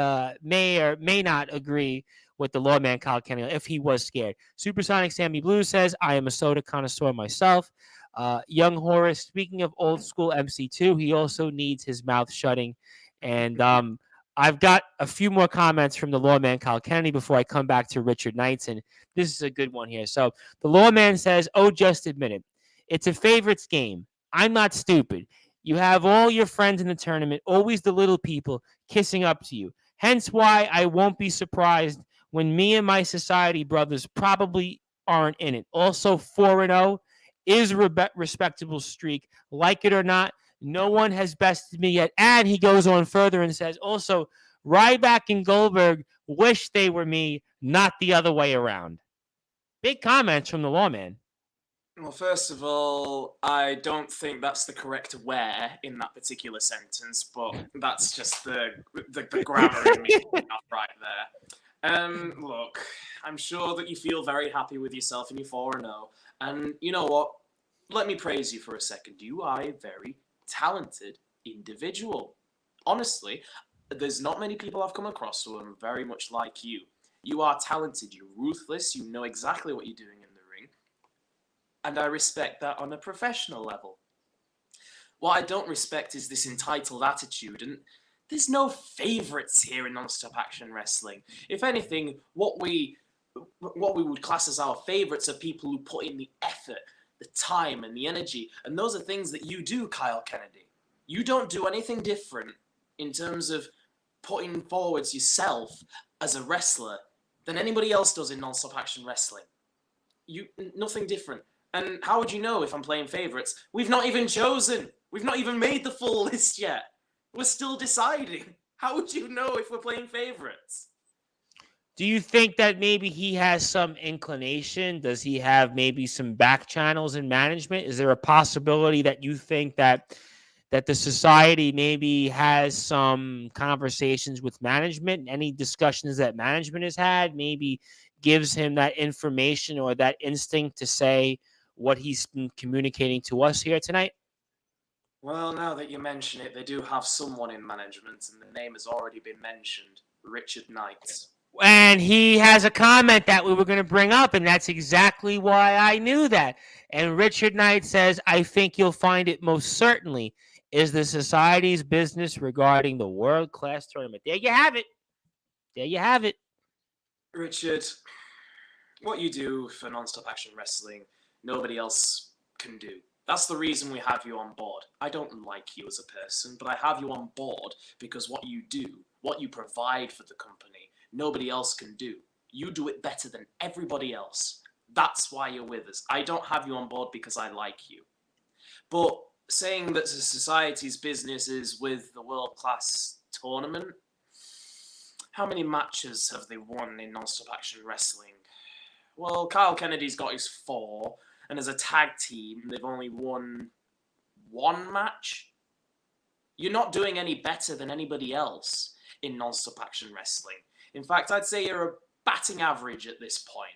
may or may not agree with the Lawman Kyle Kennedy if he was scared. Supersonic Sammy Blue says, I am a soda connoisseur myself. Young Horace, speaking of old school MC2, he also needs his mouth shutting. And I've got a few more comments from the Lawman Kyle Kennedy before I come back to Richard Knights. And this is a good one here. So the Lawman says, oh, just admit it. It's a favorites game. I'm not stupid. You have all your friends in the tournament, always the little people kissing up to you. Hence why I won't be surprised when me and my society brothers probably aren't in it. Also, 4-0 is a respectable streak. Like it or not, no one has bested me yet. And he goes on further and says, also, Ryback and Goldberg wish they were me, not the other way around. Big comments from the Lawman. Well, first of all, I don't think that's the correct where in that particular sentence, but that's just the grammar in me right there. Look, I'm sure that you feel very happy with yourself and you're 4-0. And you know what? Let me praise you for a second. You are a very talented individual. Honestly, there's not many people I've come across who are very much like you. You are talented. You're ruthless. You know exactly what you're doing in the ring. And I respect that on a professional level. What I don't respect is this entitled attitude, and there's no favorites here in Non-Stop Action Wrestling. If anything, what we would class as our favorites are people who put in the effort, the time, and the energy, and those are things that you do, Kyle Kennedy. You don't do anything different in terms of putting forwards yourself as a wrestler than anybody else does in Non-Stop Action Wrestling. Nothing different. And how would you know if I'm playing favorites? We've not even chosen. We've not even made the full list yet. We're still deciding. How would you know if we're playing favorites? Do you think that maybe he has some inclination? Does he have maybe some back channels in management? Is there a possibility that you think that the society maybe has some conversations with management? Any discussions that management has had maybe gives him that information or that instinct to say what he's been communicating to us here tonight? Well, now that you mention it, they do have someone in management, and the name has already been mentioned, Richard Knights. And he has a comment that we were going to bring up, and that's exactly why I knew that. And Richard Knight says, I think you'll find it most certainly is the society's business regarding the world-class tournament. There you have it. There you have it. Richard, what you do for Non-Stop Action Wrestling, nobody else can do. That's the reason we have you on board. I don't like you as a person, but I have you on board because what you do, what you provide for the company, nobody else can do. You do it better than everybody else. That's why you're with us. I don't have you on board because I like you. But saying that the society's business is with the world-class tournament, how many matches have they won in Non-Stop Action Wrestling? Well, Kyle Kennedy's got his 4, and as a tag team, they've only won 1 match. You're not doing any better than anybody else in Non-Stop Action Wrestling. In fact, I'd say you're a batting average at this point.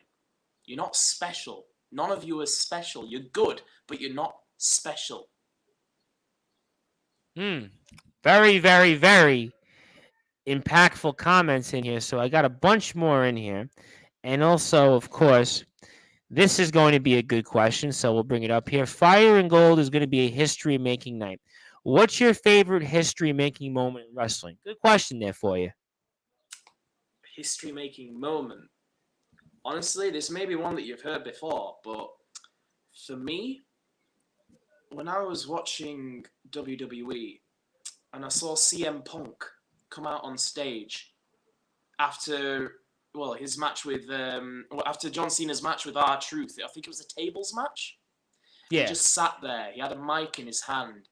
You're not special. None of you are special. You're good, but you're not special. Very, very, very impactful comments in here. So I got a bunch more in here. And also, of course, this is going to be a good question, so we'll bring it up here. Fire and Gold is going to be a history-making night. What's your favorite history-making moment in wrestling? Good question there for you. History-making moment? Honestly, this may be one that you've heard before, but for me, when I was watching WWE and I saw CM Punk come out on stage after his match with after John Cena's match with R-Truth, I think it was a tables match. Yeah. He just sat there. He had a mic in his hand,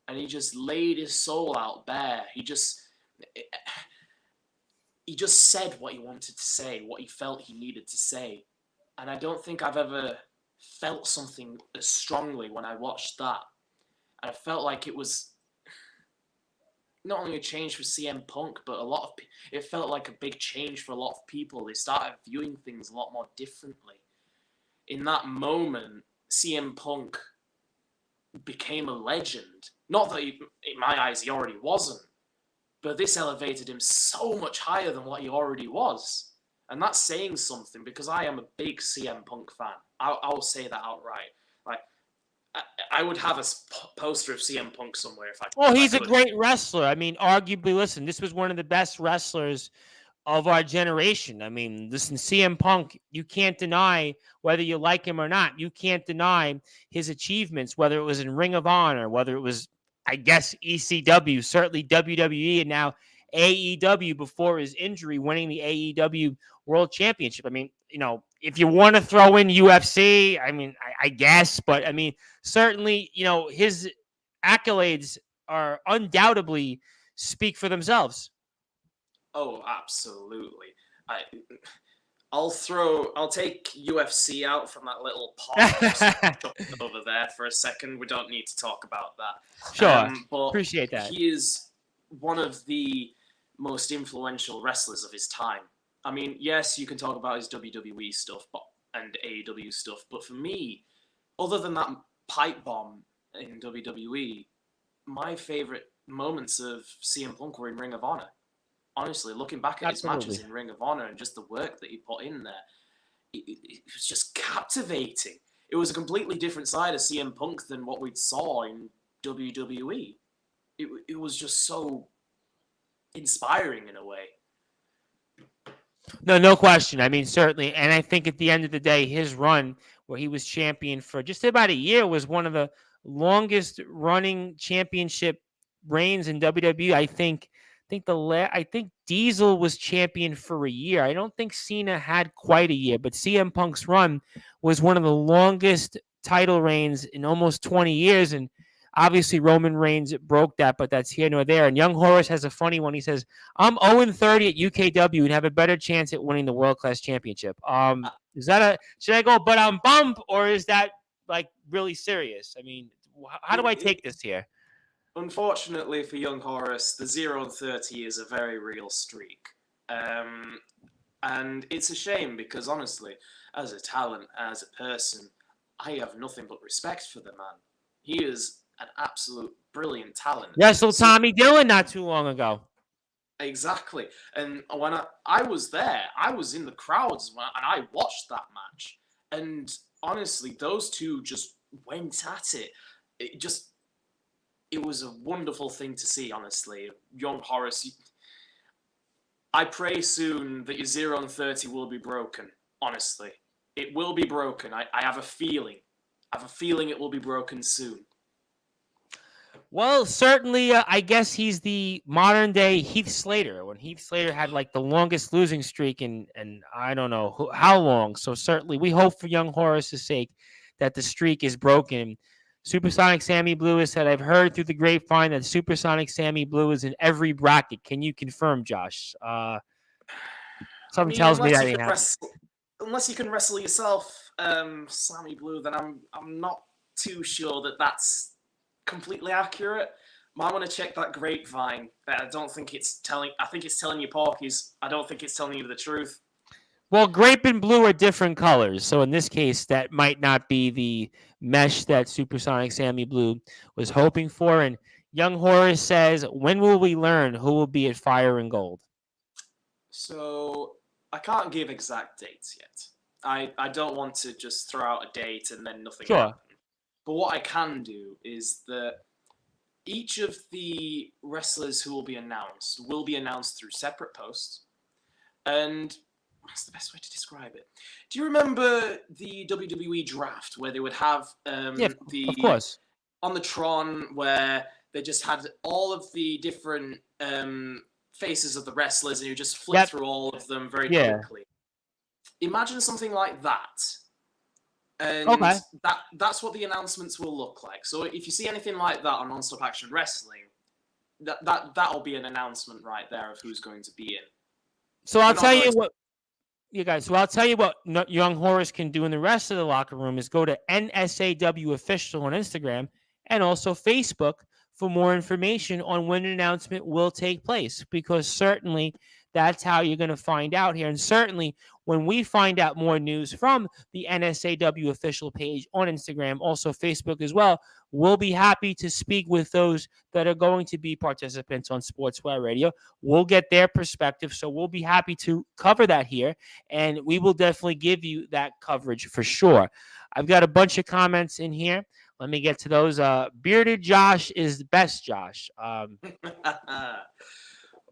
and he just laid his soul out bare. He just said what he wanted to say, what he felt he needed to say, and I don't think I've ever felt something as strongly when I watched that. And I felt like it was not only a change for CM Punk, but it felt like a big change for a lot of people. They started viewing things a lot more differently. In that moment, CM Punk became a legend. Not that in my eyes he already wasn't, but this elevated him so much higher than what he already was. And that's saying something, because I am a big CM Punk fan. I'll say that outright. Like, I would have a poster of CM Punk somewhere if I could. Well, he's a great wrestler. I mean, arguably, listen, this was one of the best wrestlers of our generation. I mean, listen, CM Punk, you can't deny whether you like him or not. You can't deny his achievements, whether it was in Ring of Honor, whether it was, I guess, ECW, certainly WWE, and now AEW before his injury, winning the AEW World Championship. I mean, if you want to throw in UFC, I mean, I guess, but I mean, certainly, his accolades are undoubtedly speak for themselves. Oh, absolutely. I'll take UFC out from that little pot over there for a second. We don't need to talk about that. Sure. But appreciate that. He is one of the most influential wrestlers of his time. I mean, yes, you can talk about his WWE stuff and AEW stuff, but for me, other than that pipe bomb in WWE, my favorite moments of CM Punk were in Ring of Honor. Honestly, looking back at his matches in Ring of Honor and just the work that he put in there, it was just captivating. It was a completely different side of CM Punk than what we saw in WWE. It was just so inspiring in a way. No question. I mean, certainly. And I think at the end of the day, his run where he was champion for just about a year was one of the longest running championship reigns in WWE. I think Diesel was champion for a year. I don't think Cena had quite a year, but CM Punk's run was one of the longest title reigns in almost 20 years. And obviously Roman Reigns broke that, but that's here nor there. And Young Horace has a funny one. He says, I'm 0-30 at UKW and have a better chance at winning the World Class Championship. Should I go, but I'm bummed, or is that like really serious? I mean, how do I take this here? Unfortunately for Young Horace, the 0-30 is a very real streak. And it's a shame because, honestly, as a talent, as a person, I have nothing but respect for the man. He is an absolute brilliant talent. Wrestled Tommy Dillon not too long ago. Exactly. And when I was there, I was in the crowds and I watched that match. And honestly, those two just went at it. It was a wonderful thing to see, honestly. Young Horace, I pray soon that your 0-30 will be broken, honestly. It will be broken. I have a feeling. I have a feeling it will be broken soon. Well, certainly, I guess he's the modern-day Heath Slater, when Heath Slater had, like, the longest losing streak in I don't know how long. So certainly, we hope for Young Horace's sake that the streak is broken. Supersonic Sammy Blue has said, I've heard through the grapevine that Supersonic Sammy Blue is in every bracket. Can you confirm, Josh? Something tells me that ain't happening. Unless you can wrestle yourself, Sammy Blue, then I'm not too sure that that's completely accurate. Might want to check that grapevine. I don't think it's telling. I think it's telling you porkies. I don't think it's telling you the truth. Well, grape and blue are different colors, so in this case, that might not be the mesh that Supersonic Sammy Blue was hoping for. And Young Horace says, when will we learn who will be at Fire and Gold? So I can't give exact dates yet. I don't want to just throw out a date and then nothing happens. But what I can do is that each of the wrestlers who will be announced through separate posts. And what's the best way to describe it? Do you remember the WWE draft where they would have of course. on the Tron where they just had all of the different faces of the wrestlers and you just flip through all of them very quickly? Imagine something like that. And that's what the announcements will look like. So if you see anything like that on Non-Stop Action Wrestling, that'll be an announcement right there of who's going to be in. So I'll tell you what, you guys. So I'll tell you what young Horace can do in the rest of the locker room is go to NSAW Official on Instagram and also Facebook for more information on when an announcement will take place, because certainly that's how you're going to find out here. And certainly when we find out more news from the NSAW official page on Instagram, also Facebook as well, we'll be happy to speak with those that are going to be participants on Sportswire Radio. We'll get their perspective, so we'll be happy to cover that here, and we will definitely give you that coverage for sure. I've got a bunch of comments in here. Let me get to those. Bearded Josh is the best, Josh.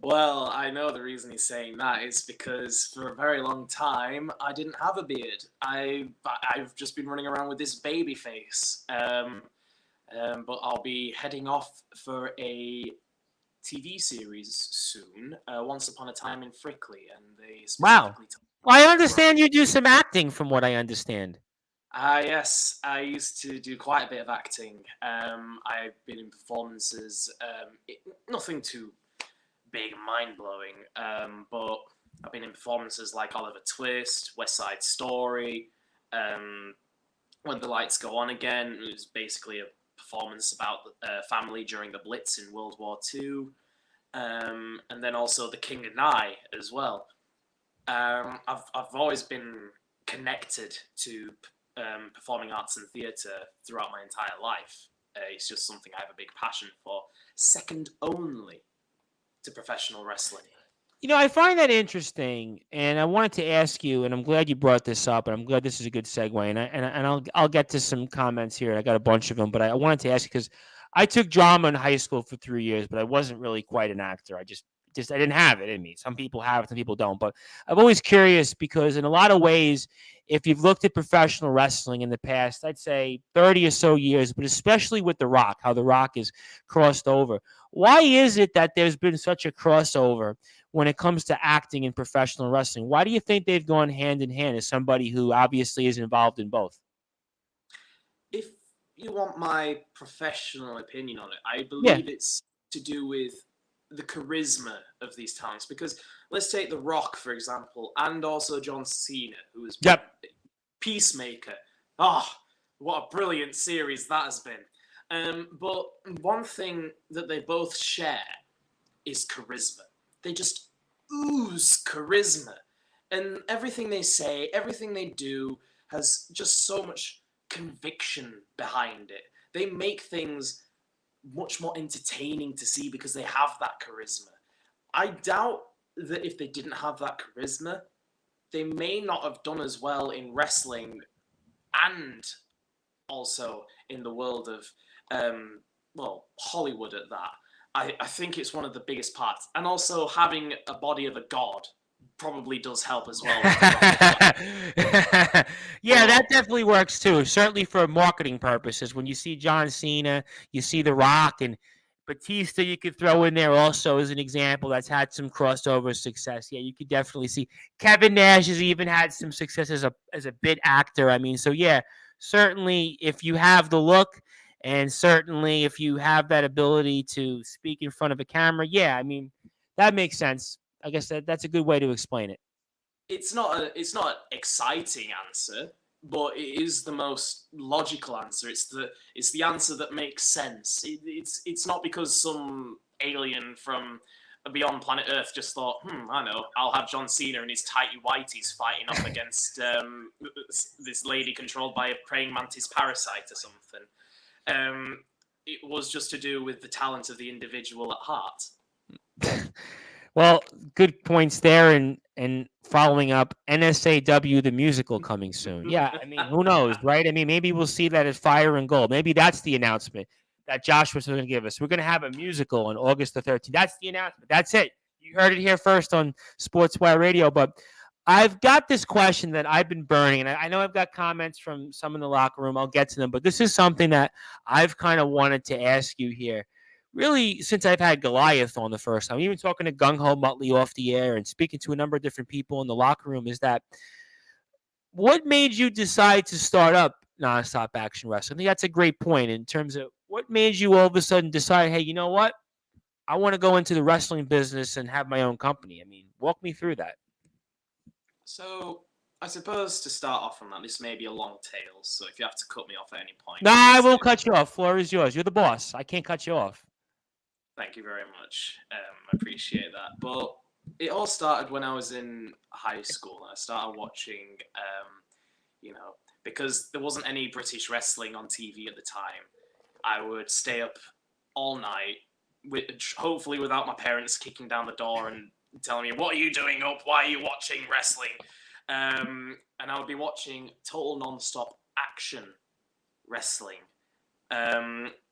Well, I know the reason he's saying that is because for a very long time I didn't have a beard. I've just been running around with this baby face. But I'll be heading off for a TV series soon. Once Upon a Time in Frickley, and they specifically. Wow. I understand you do some acting, from what I understand. Yes, I used to do quite a bit of acting. I've been in performances, nothing too big, mind-blowing, but I've been in performances like Oliver Twist, West Side Story, When the Lights Go On Again. It was basically a performance about family during the Blitz in World War II, and then also The King and I as well. I've always been connected to performing arts and theatre throughout my entire life. It's just something I have a big passion for, second only to professional wrestling. You know, I find that interesting, and I wanted to ask you, and I'm glad you brought this up, and I'm glad this is a good segue, and I'll get to some comments here. I got a bunch of them, but I wanted to ask you because I took drama in high school for 3 years, but I wasn't really quite an actor. I didn't have it in me. Some people have it, some people don't. But I'm always curious because in a lot of ways, if you've looked at professional wrestling in the past, I'd say 30 or so years, but especially with The Rock, how The Rock is crossed over. Why is it that there's been such a crossover when it comes to acting in professional wrestling? Why do you think they've gone hand in hand as somebody who obviously is involved in both? If you want my professional opinion on it, I believe it's to do with the charisma of these talents. Because let's take The Rock, for example, and also John Cena, who was Peacemaker. Oh, what a brilliant series that has been. But one thing that they both share is charisma. They just ooze charisma. And everything they say, everything they do has just so much conviction behind it. They make things much more entertaining to see because they have that charisma. I doubt that if they didn't have that charisma, they may not have done as well in wrestling and also in the world of, Hollywood at that. I think it's one of the biggest parts. And also having a body of a god probably does help as well. Yeah, that definitely works too. Certainly for marketing purposes. When you see John Cena, you see The Rock, and Batista you could throw in there also as an example that's had some crossover success. Yeah, you could definitely see. Kevin Nash has even had some success as a bit actor. I mean, so yeah, certainly if you have the look and certainly if you have that ability to speak in front of a camera, yeah, I mean, that makes sense. I guess that's a good way to explain it. It's not an exciting answer, but it is the most logical answer. It's the answer that makes sense. It's not because some alien from beyond planet Earth just thought, I know, I'll have John Cena and his tighty whities fighting up against this lady controlled by a praying mantis parasite or something. It was just to do with the talent of the individual at heart. Well, good points there, and following up, NSAW the musical coming soon. Yeah, I mean, who knows, right? I mean, maybe we'll see that as Fire and Gold. Maybe that's the announcement that Joshua's going to give us. We're going to have a musical on August the 13th. That's the announcement. That's it. You heard it here first on Sportswire Radio. But I've got this question that I've been burning, and I know I've got comments from some in the locker room. I'll get to them, but this is something that I've kind of wanted to ask you here. Really, since I've had Goliath on the first time, even talking to Gung Ho Muttley off the air and speaking to a number of different people in the locker room, is that what made you decide to start up Nonstop Action Wrestling? I think that's a great point in terms of what made you all of a sudden decide, hey, you know what? I want to go into the wrestling business and have my own company. I mean, walk me through that. So, I suppose to start off from that, this may be a long tale, so if you have to cut me off at any point... No, I won't cut you off. Floor is yours. You're the boss. I can't cut you off. Thank you very much. I appreciate that. But it all started when I was in high school. I started watching, because there wasn't any British wrestling on TV at the time. I would stay up all night, hopefully without my parents kicking down the door and telling me, "What are you doing up? Why are you watching wrestling?" And I would be watching total non-stop action wrestling.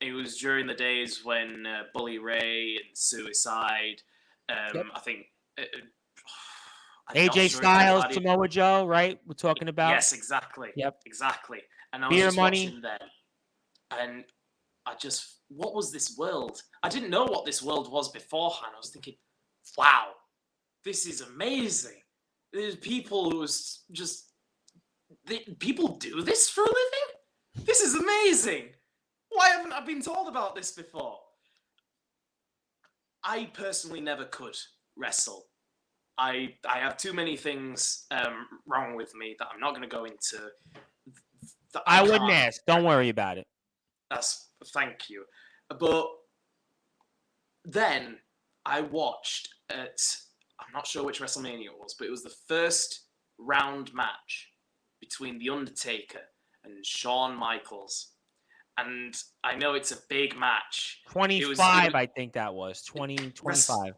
It was during the days when Bully Ray and Suicide, Yep. I think... AJ Styles, Samoa Joe, right? We're talking about. Yes, exactly. Yep. Exactly. And I was Beer just Money. watching them, and what was this world? I didn't know what this world was beforehand. I was thinking, wow, this is amazing. There's people who was just... people do this for a living? This is amazing. Why haven't I been told about this before? I personally never could wrestle. I have too many things wrong with me that I'm not going to go into. I wouldn't ask. Don't worry about it. Thank you. But then I watched I'm not sure which WrestleMania it was, but it was the first round match between The Undertaker and Shawn Michaels. And I know it's a big match. 25, I think that was. 25.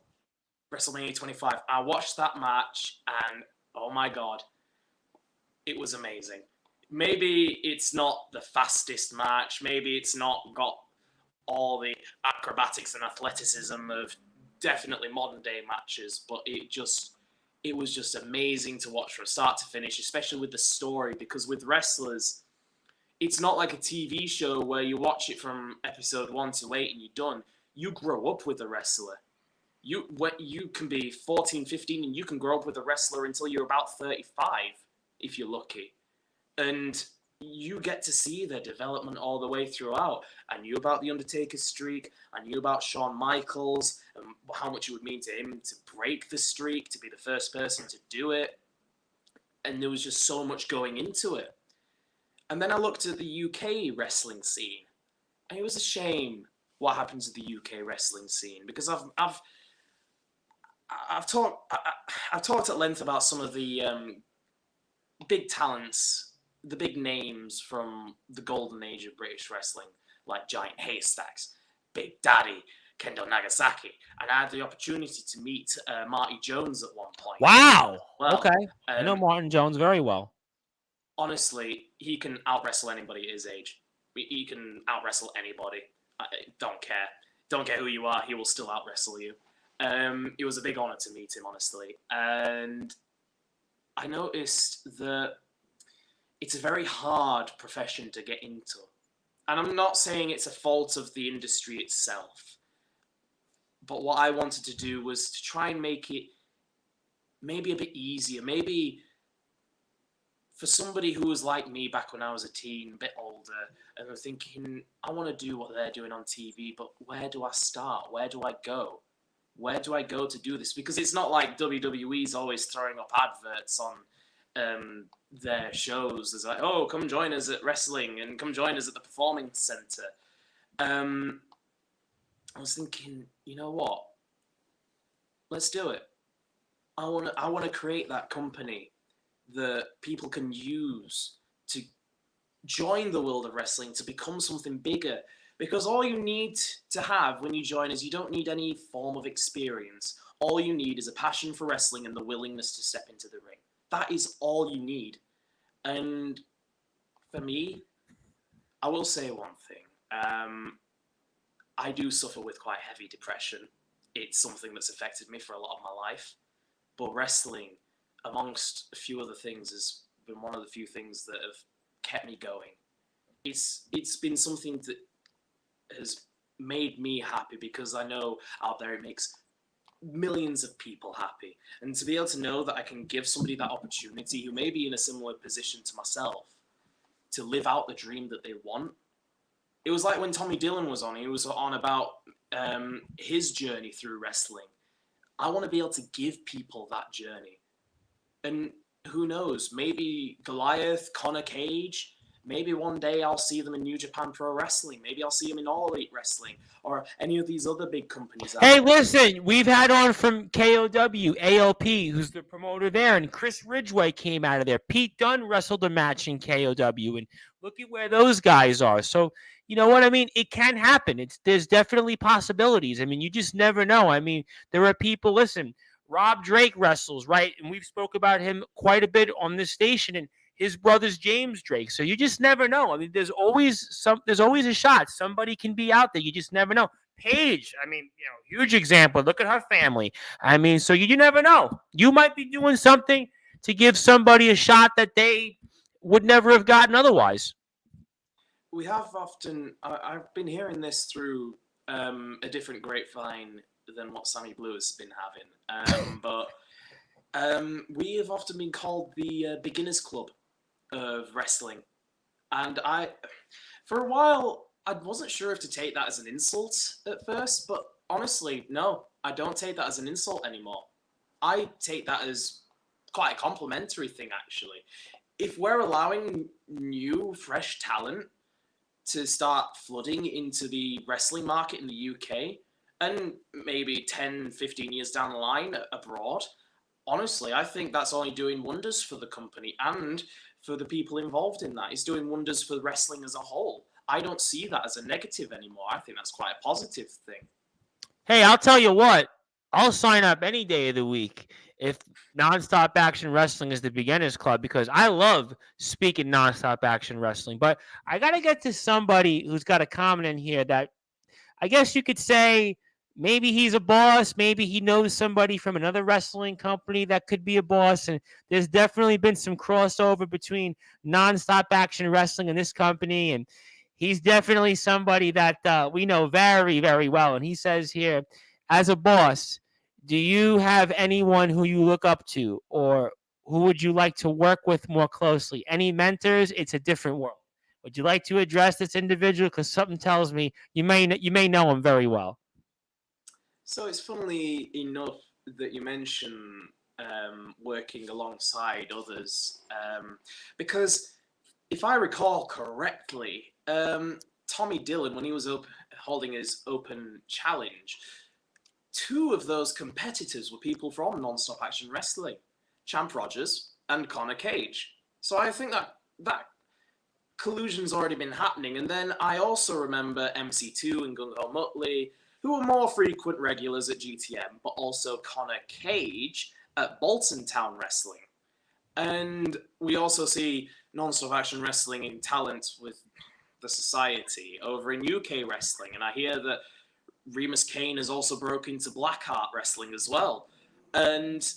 WrestleMania 25. I watched that match, and oh my God, it was amazing. Maybe it's not the fastest match. Maybe it's not got all the acrobatics and athleticism of definitely modern day matches, but it was just amazing to watch from start to finish, especially with the story, because with wrestlers, it's not like a TV show where you watch it from episode 1 to 8 and you're done. You grow up with a wrestler. You can be 14, 15, and you can grow up with a wrestler until you're about 35, if you're lucky. And you get to see their development all the way throughout. I knew about The Undertaker's streak. I knew about Shawn Michaels and how much it would mean to him to break the streak, to be the first person to do it. And there was just so much going into it. And then I looked at the UK wrestling scene, and it was a shame what happened to the UK wrestling scene, because I've talked at length about some of the big talents, the big names from the golden age of British wrestling, like Giant Haystacks, Big Daddy, Kendo Nagasaki, and I had the opportunity to meet Marty Jones at one point. Wow. Well, okay. I know Martin Jones very well. Honestly, he can out-wrestle anybody at his age. He can out-wrestle anybody. I don't care. Don't care who you are, he will still out-wrestle you. It was a big honor to meet him, honestly. And I noticed that it's a very hard profession to get into. And I'm not saying it's a fault of the industry itself. But what I wanted to do was to try and make it maybe a bit easier. Maybe for somebody who was like me back when I was a teen, a bit older, and they're thinking, I want to do what they're doing on TV, but where do I start? Where do I go? Where do I go to do this? Because it's not like WWE's always throwing up adverts on their shows. It's like, oh, come join us at wrestling and come join us at the Performance Center. I was thinking, you know what? Let's do it. I want to create that company that people can use to join the world of wrestling, to become something bigger. Because all you need to have when you join is you don't need any form of experience. All you need is a passion for wrestling and the willingness to step into the ring. That is all you need. And for me, I will say one thing. I do suffer with quite heavy depression. It's something that's affected me for a lot of my life. But wrestling amongst a few other things, has been one of the few things that have kept me going. It's been something that has made me happy, because I know out there it makes millions of people happy. And to be able to know that I can give somebody that opportunity who may be in a similar position to myself to live out the dream that they want. It was like when Tommy Dillon was on, he was on about his journey through wrestling. I want to be able to give people that journey. And who knows, maybe Goliath, Conor Cage, maybe one day I'll see them in New Japan Pro Wrestling. Maybe I'll see them in All Elite Wrestling or any of these other big companies. Hey, listen, we've had on from KOW, ALP, who's the promoter there, and Chris Ridgway came out of there. Pete Dunne wrestled a match in KOW, and look at where those guys are. So, you know what I mean? It can happen. There's definitely possibilities. I mean, you just never know. I mean, there are people, listen, Rob Drake wrestles, right? And we've spoke about him quite a bit on this station, and his brother's James Drake. So you just never know. I mean, there's always a shot. Somebody can be out there. You just never know. Paige, I mean, huge example. Look at her family. I mean, so you never know. You might be doing something to give somebody a shot that they would never have gotten otherwise. We have often, I've been hearing this through a different grapevine than what Sammy Blue has been having. But we have often been called the beginners club of wrestling. And for a while, I wasn't sure if to take that as an insult at first, but honestly, no, I don't take that as an insult anymore. I take that as quite a complimentary thing, actually. If we're allowing new, fresh talent to start flooding into the wrestling market in the UK, and maybe 10, 15 years down the line abroad, honestly, I think that's only doing wonders for the company and for the people involved in that. It's doing wonders for wrestling as a whole. I don't see that as a negative anymore. I think that's quite a positive thing. Hey, I'll tell you what. I'll sign up any day of the week if Nonstop Action Wrestling is the beginners club, because I love speaking Nonstop Action Wrestling. But I got to get to somebody who's got a comment in here that I guess you could say maybe he's a boss. Maybe he knows somebody from another wrestling company that could be a boss. And there's definitely been some crossover between Nonstop Action Wrestling and this company. And he's definitely somebody that we know very, very well. And he says here, as a boss, do you have anyone who you look up to, or who would you like to work with more closely? Any mentors? It's a different world. Would you like to address this individual? Because something tells me you may know him very well. So it's funnily enough that you mention working alongside others, because if I recall correctly, Tommy Dillon, when he was holding his open challenge, 2 of those competitors were people from Nonstop Action Wrestling, Champ Rogers and Conor Cage. So I think that collusion's already been happening. And then I also remember MC2 and Gung Ho Muttley, who were more frequent regulars at GTM, but also Conor Cage at Bolton Town Wrestling. And we also see Nonstop Action Wrestling in talent with the Society over in UK Wrestling. And I hear that Remus Kane has also broken into Blackheart Wrestling as well. And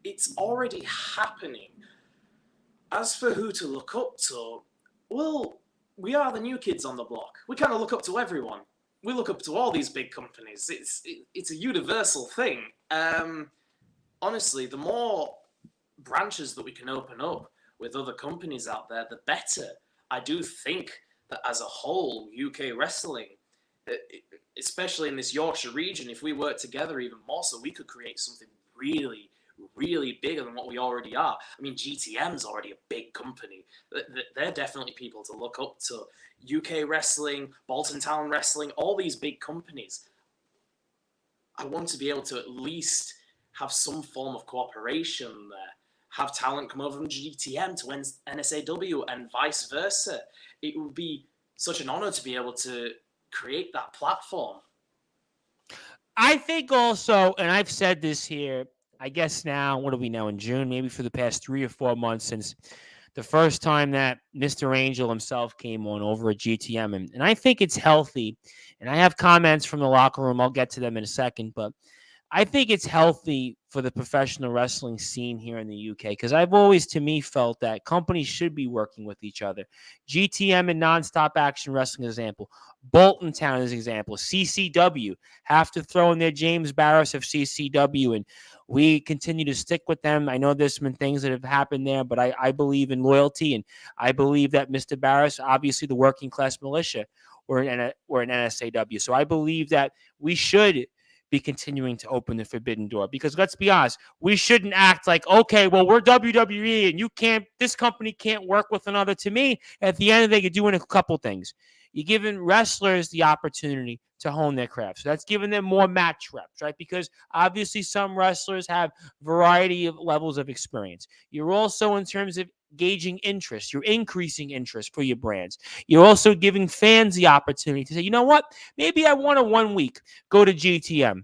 it's already happening. As for who to look up to, well, we are the new kids on the block. We kind of look up to everyone. We look up to all these big companies. It's a universal thing. Honestly, the more branches that we can open up with other companies out there, the better. I do think that as a whole, UK wrestling, especially in this Yorkshire region, if we work together even more so, we could create something really, really bigger than what we already are. I mean, GTM's already a big company. They're definitely people to look up to. UK Wrestling, Bolton Town Wrestling, all these big companies. I want to be able to at least have some form of cooperation there. Have talent come over from GTM to NSAW and vice versa. It would be such an honor to be able to create that platform. I think also, and I've said this here, I guess now, what are we now in June? Maybe for the past 3 or 4 months since the first time that Mr. Angel himself came on over at GTM. And I think it's healthy. And I have comments from the locker room. I'll get to them in a second. But I think it's healthy for the professional wrestling scene here in the UK because I've always, to me, felt that companies should be working with each other. GTM and Nonstop Action Wrestling example. Bolton Town is an example. CCW have to throw in their James Barris of CCW, and we continue to stick with them. I know there's been things that have happened there, but I believe in loyalty, and I believe that Mr. Barris, obviously the working class militia, or an NSAW. So I believe that we should be continuing to open the forbidden door because let's be honest, we shouldn't act like, okay, well, we're WWE and this company can't work with another. To me, at the end of the day, you're doing a couple things. You're giving wrestlers the opportunity to hone their craft. So that's giving them more match reps, right? Because obviously some wrestlers have variety of levels of experience. You're also, in terms of gauging interest, you're increasing interest for your brands. You're also giving fans the opportunity to say, you know what? Maybe I want to 1 week go to GTM.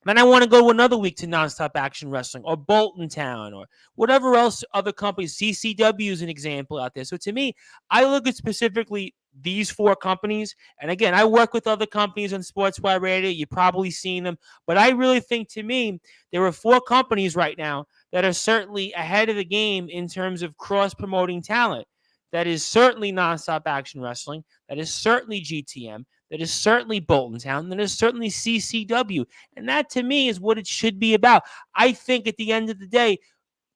Then I want to go another week to Nonstop Action Wrestling or Bolton Town or whatever else other companies. CCW is an example out there. So to me, I look at specifically these 4 companies. And again, I work with other companies on Sportzwire Radio. You've probably seen them. But I really think, to me, there are 4 companies right now that are certainly ahead of the game in terms of cross-promoting talent. That is certainly Nonstop Action Wrestling. That is certainly GTM. That is certainly Bolton Town. That is certainly CCW. And that, to me, is what it should be about. I think at the end of the day,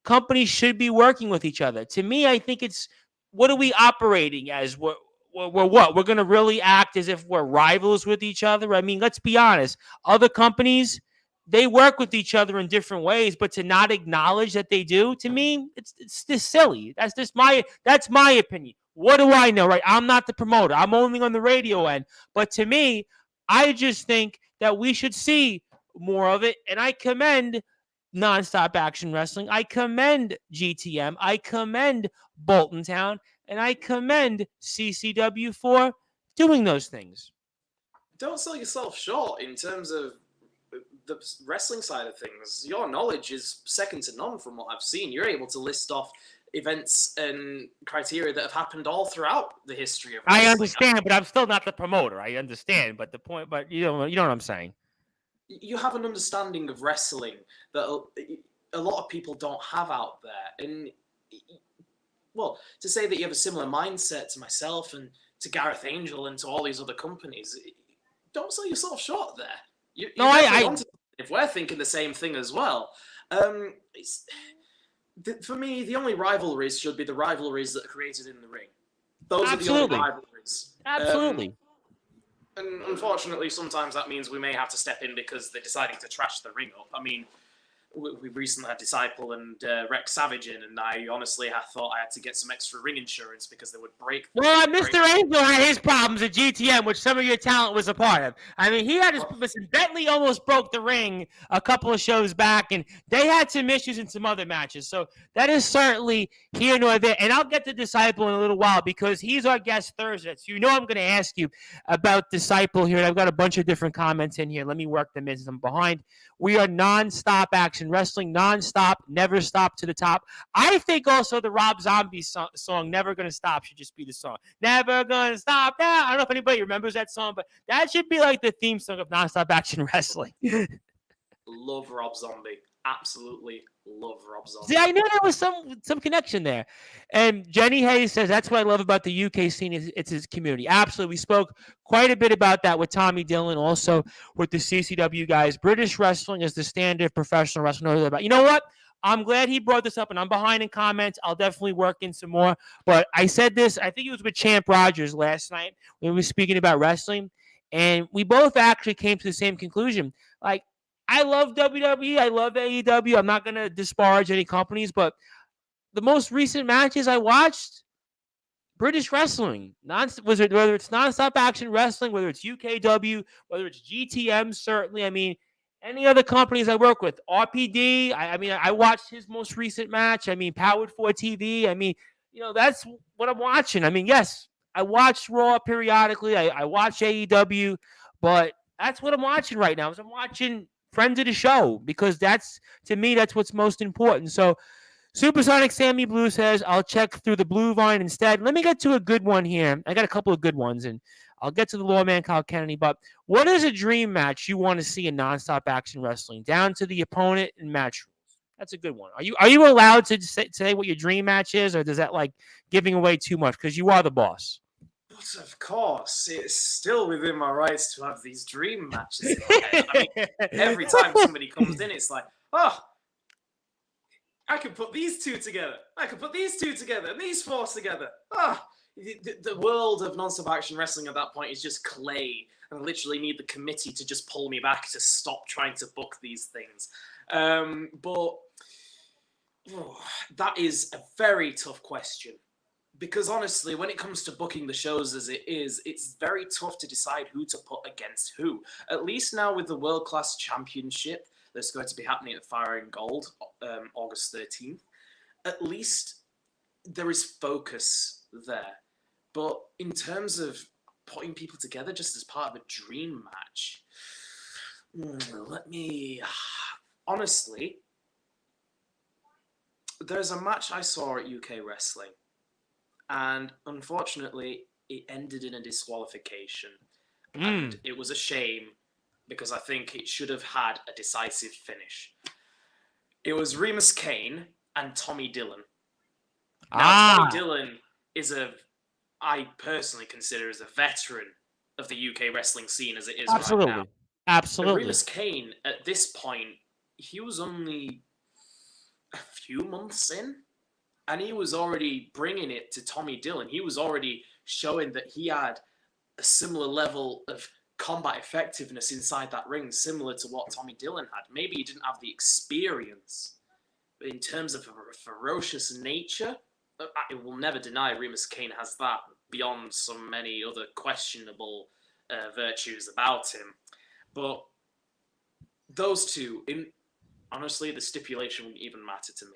companies should be working with each other. To me, I think it's, what are we operating as? We're what? We're going to really act as if we're rivals with each other? I mean, let's be honest. Other companies, they work with each other in different ways, but to not acknowledge that they do, to me, it's just silly. That's my opinion. What do I know, right? I'm not the promoter. I'm only on the radio end. But to me, I just think that we should see more of it. And I commend Nonstop Action Wrestling. I commend GTM. I commend Bolton Town. And I commend CCW for doing those things. Don't sell yourself short in terms of the wrestling side of things. Your knowledge is second to none from what I've seen. You're able to list off events and criteria that have happened all throughout the history of wrestling. I understand, but I'm still not the promoter. I understand, but you know what I'm saying. You have an understanding of wrestling that a lot of people don't have out there. And, well, to say that you have a similar mindset to myself and to Gareth Angel and to all these other companies, don't sell yourself short there. If we're thinking the same thing as well. For me, the only rivalries should be the rivalries that are created in the ring. Those are the only rivalries. Absolutely. And unfortunately, sometimes that means we may have to step in because they're deciding to trash the ring up. I mean, we recently had Disciple and Rex Savage in, and I honestly thought I had to get some extra ring insurance because they would break. Well, Mr. Angel had his problems at GTM, which some of your talent was a part of. I mean, he had his. Listen, Bentley almost broke the ring a couple of shows back, and they had some issues in some other matches. So that is certainly here nor there. And I'll get to Disciple in a little while because he's our guest Thursday. So you know I'm going to ask you about Disciple here, and I've got a bunch of different comments in here. Let me work them in. I'm behind. We are Nonstop Action Wrestling, nonstop, never stop to the top. I think also the Rob Zombie song, Never Gonna Stop, should just be the song. Never Gonna Stop Now. I don't know if anybody remembers that song, but that should be like the theme song of Nonstop Action Wrestling. Love Rob Zombie. Absolutely love Rob Zombie. See, I knew there was some connection there. And Jenny Hayes says, that's what I love about the UK scene, it's his community. Absolutely. We spoke quite a bit about that with Tommy Dillon, also with the CCW guys. British wrestling is the standard professional wrestling. You know what? I'm glad he brought this up, and I'm behind in comments. I'll definitely work in some more. But I said this, I think it was with Champ Rogers last night when we were speaking about wrestling, and we both actually came to the same conclusion. Like, I love WWE. I love AEW. I'm not going to disparage any companies, but the most recent matches I watched, British wrestling, whether it's Nonstop Action Wrestling, whether it's UKW, whether it's GTM, certainly. I mean, any other companies I work with, RPD. I watched his most recent match. I mean, Powered 4 TV. I mean, that's what I'm watching. I mean, yes, I watch Raw periodically. I watch AEW, but that's what I'm watching right now. I'm watching friends of the show because to me, that's what's most important. So Supersonic Sammy Blue says, I'll check through the Blue Vine instead. Let me get to a good one here. I got a couple of good ones, and I'll get to the lawman Kyle Kennedy, but what is a dream match you want to see in nonstop action wrestling, down to the opponent and match rules? That's a good one. Are you allowed to say what your dream match is, or does that like giving away too much? Because you are the boss. But of course, it's still within my rights to have these dream matches in my head. I mean, every time somebody comes in, it's like, oh, I can put these two together. I can put these two together and these four together. Ah, the world of non-stop action wrestling at that point is just clay. And I literally need the committee to just pull me back to stop trying to book these things. But that is a very tough question. Because honestly, when it comes to booking the shows as it is, it's very tough to decide who to put against who. At least now with the World Class Championship that's going to be happening at Fire and Gold, August 13th, at least there is focus there. But in terms of putting people together just as part of a dream match, honestly, there's a match I saw at UK Wrestling. And unfortunately, it ended in a disqualification. And it was a shame because I think it should have had a decisive finish. It was Remus Kane and Tommy Dillon. Now, Tommy Dillon is I personally consider as a veteran of the UK wrestling scene as it is right now. Absolutely. Remus Kane, at this point, he was only a few months in. And he was already bringing it to Tommy Dillon. He was already showing that he had a similar level of combat effectiveness inside that ring, similar to what Tommy Dillon had. Maybe he didn't have the experience, but in terms of a ferocious nature, I will never deny Remus Kane has that beyond so many other questionable virtues about him. But those two, honestly, the stipulation wouldn't even matter to me.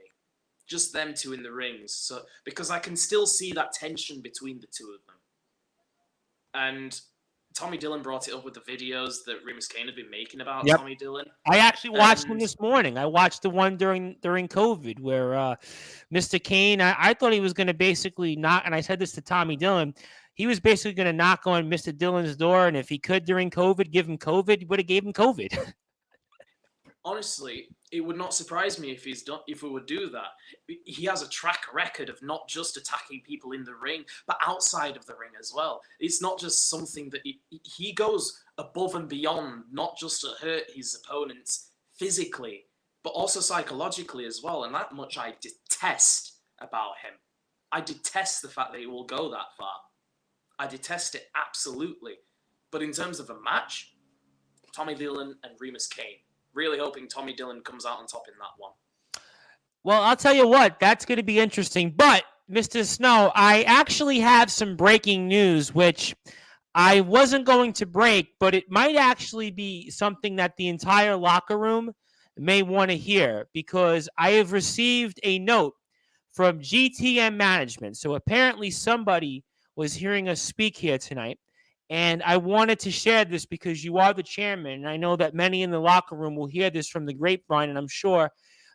Just them two in the rings, so because I can still see that tension between the two of them. And Tommy Dillon brought it up with the videos that Remus Kane had been making about Tommy Dillon. I actually watched them this morning. I watched the one during COVID where Mr. Kane, I thought he was going to basically knock, and I said this to Tommy Dillon, he was basically going to knock on Mr. Dillon's door, and if he could during COVID, give him COVID, he would have gave him COVID. Honestly, it would not surprise me if we would do that. He has a track record of not just attacking people in the ring, but outside of the ring as well. It's not just something that he goes above and beyond, not just to hurt his opponents physically, but also psychologically as well. And that much I detest about him. I detest the fact that he will go that far. I detest it absolutely. But in terms of a match, Tommy Dillon and Remus Kane. Really hoping Tommy Dillon comes out on top in that one. Well, I'll tell you what, that's going to be interesting. But, Mr. Snow, I actually have some breaking news, which I wasn't going to break, but it might actually be something that the entire locker room may want to hear, because I have received a note from GTM management. So apparently somebody was hearing us speak here tonight. And I wanted to share this because you are the chairman, and I know that many in the locker room will hear this from the grapevine, and I'm sure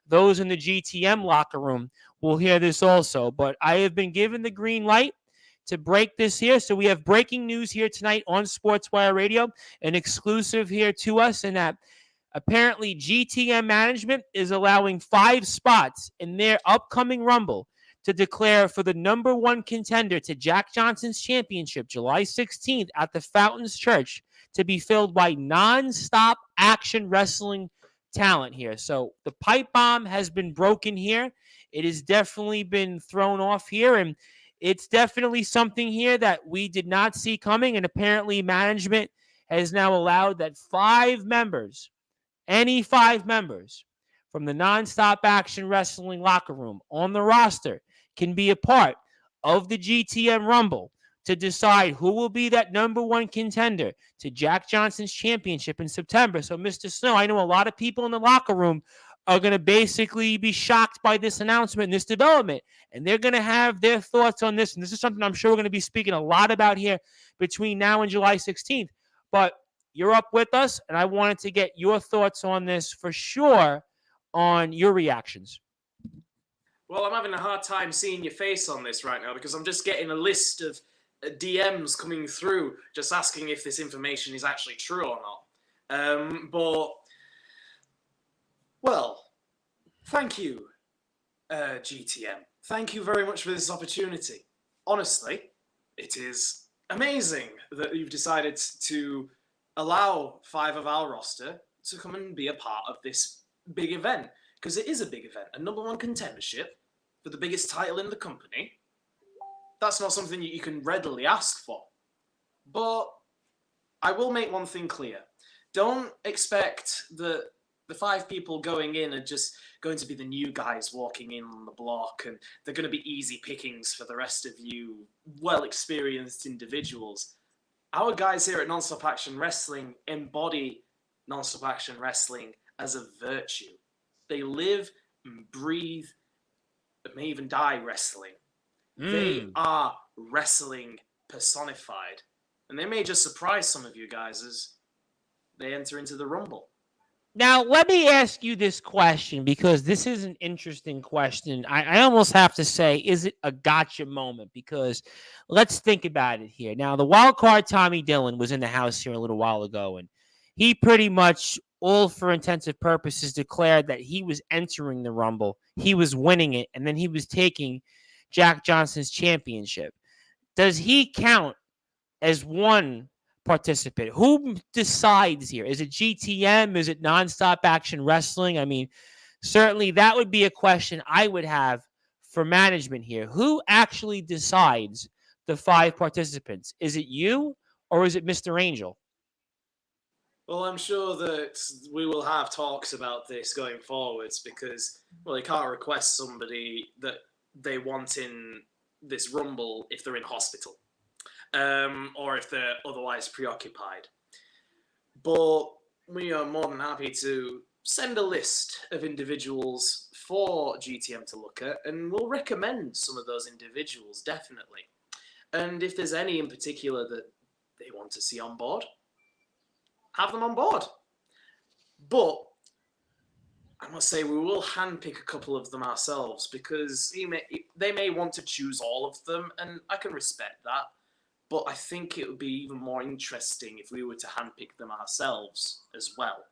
those in the GTM locker room will hear this also. But I have been given the green light to break this here. So we have breaking news here tonight on Sportzwire Radio, an exclusive here to us, and that apparently GTM management is allowing 5 spots in their upcoming Rumble to declare for the number 1 contender to Jack Johnson's championship July 16th at the Fountains Church to be filled by non-stop action wrestling talent here. So the pipe bomb has been broken here. It has definitely been thrown off here, and it's definitely something here that we did not see coming, and apparently management has now allowed that 5 members, any 5 members from the non-stop action wrestling locker room on the roster can be a part of the GTM Rumble to decide who will be that number 1 contender to Jack Johnson's championship in September. So, Mr. Snow, I know a lot of people in the locker room are going to basically be shocked by this announcement and this development, and they're going to have their thoughts on this. And this is something I'm sure we're going to be speaking a lot about here between now and July 16th. But you're up with us, and I wanted to get your thoughts on this for sure, on your reactions. Well, I'm having a hard time seeing your face on this right now because I'm just getting a list of DMs coming through just asking if this information is actually true or not. Well, thank you, GTM. Thank you very much for this opportunity. Honestly, it is amazing that you've decided to allow 5 of our roster to come and be a part of this big event, because it is a big event, a #1 contendership for the biggest title in the company. That's not something you can readily ask for. But I will make one thing clear. Don't expect that the 5 people going in are just going to be the new guys walking in on the block, and they're going to be easy pickings for the rest of you well-experienced individuals. Our guys here at Non-Stop Action Wrestling embody Non-Stop Action Wrestling as a virtue. They live and breathe, and may even die wrestling. They are wrestling personified. And they may just surprise some of you guys as they enter into the Rumble. Now, let me ask you this question, because this is an interesting question. I almost have to say, is it a gotcha moment? Because let's think about it here. Now, the wild card Tommy Dillon was in the house here a little while ago, and he pretty much, all for intensive purposes, declared that he was entering the Rumble. He was winning it, and then he was taking Jack Johnson's championship. Does he count as one participant? Who decides here? Is it GTM? Is it Nonstop Action Wrestling? I mean, certainly that would be a question I would have for management here. Who actually decides the 5 participants? Is it you or is it Mr. Angel? Well, I'm sure that we will have talks about this going forwards, because, well, they can't request somebody that they want in this Rumble if they're in hospital, or if they're otherwise preoccupied. But we are more than happy to send a list of individuals for GTM to look at, and we'll recommend some of those individuals, definitely. And if there's any in particular that they want to see on board, have them on board. But I must say, we will handpick a couple of them ourselves, because they may want to choose all of them, and I can respect that. But I think it would be even more interesting if we were to handpick them ourselves as well.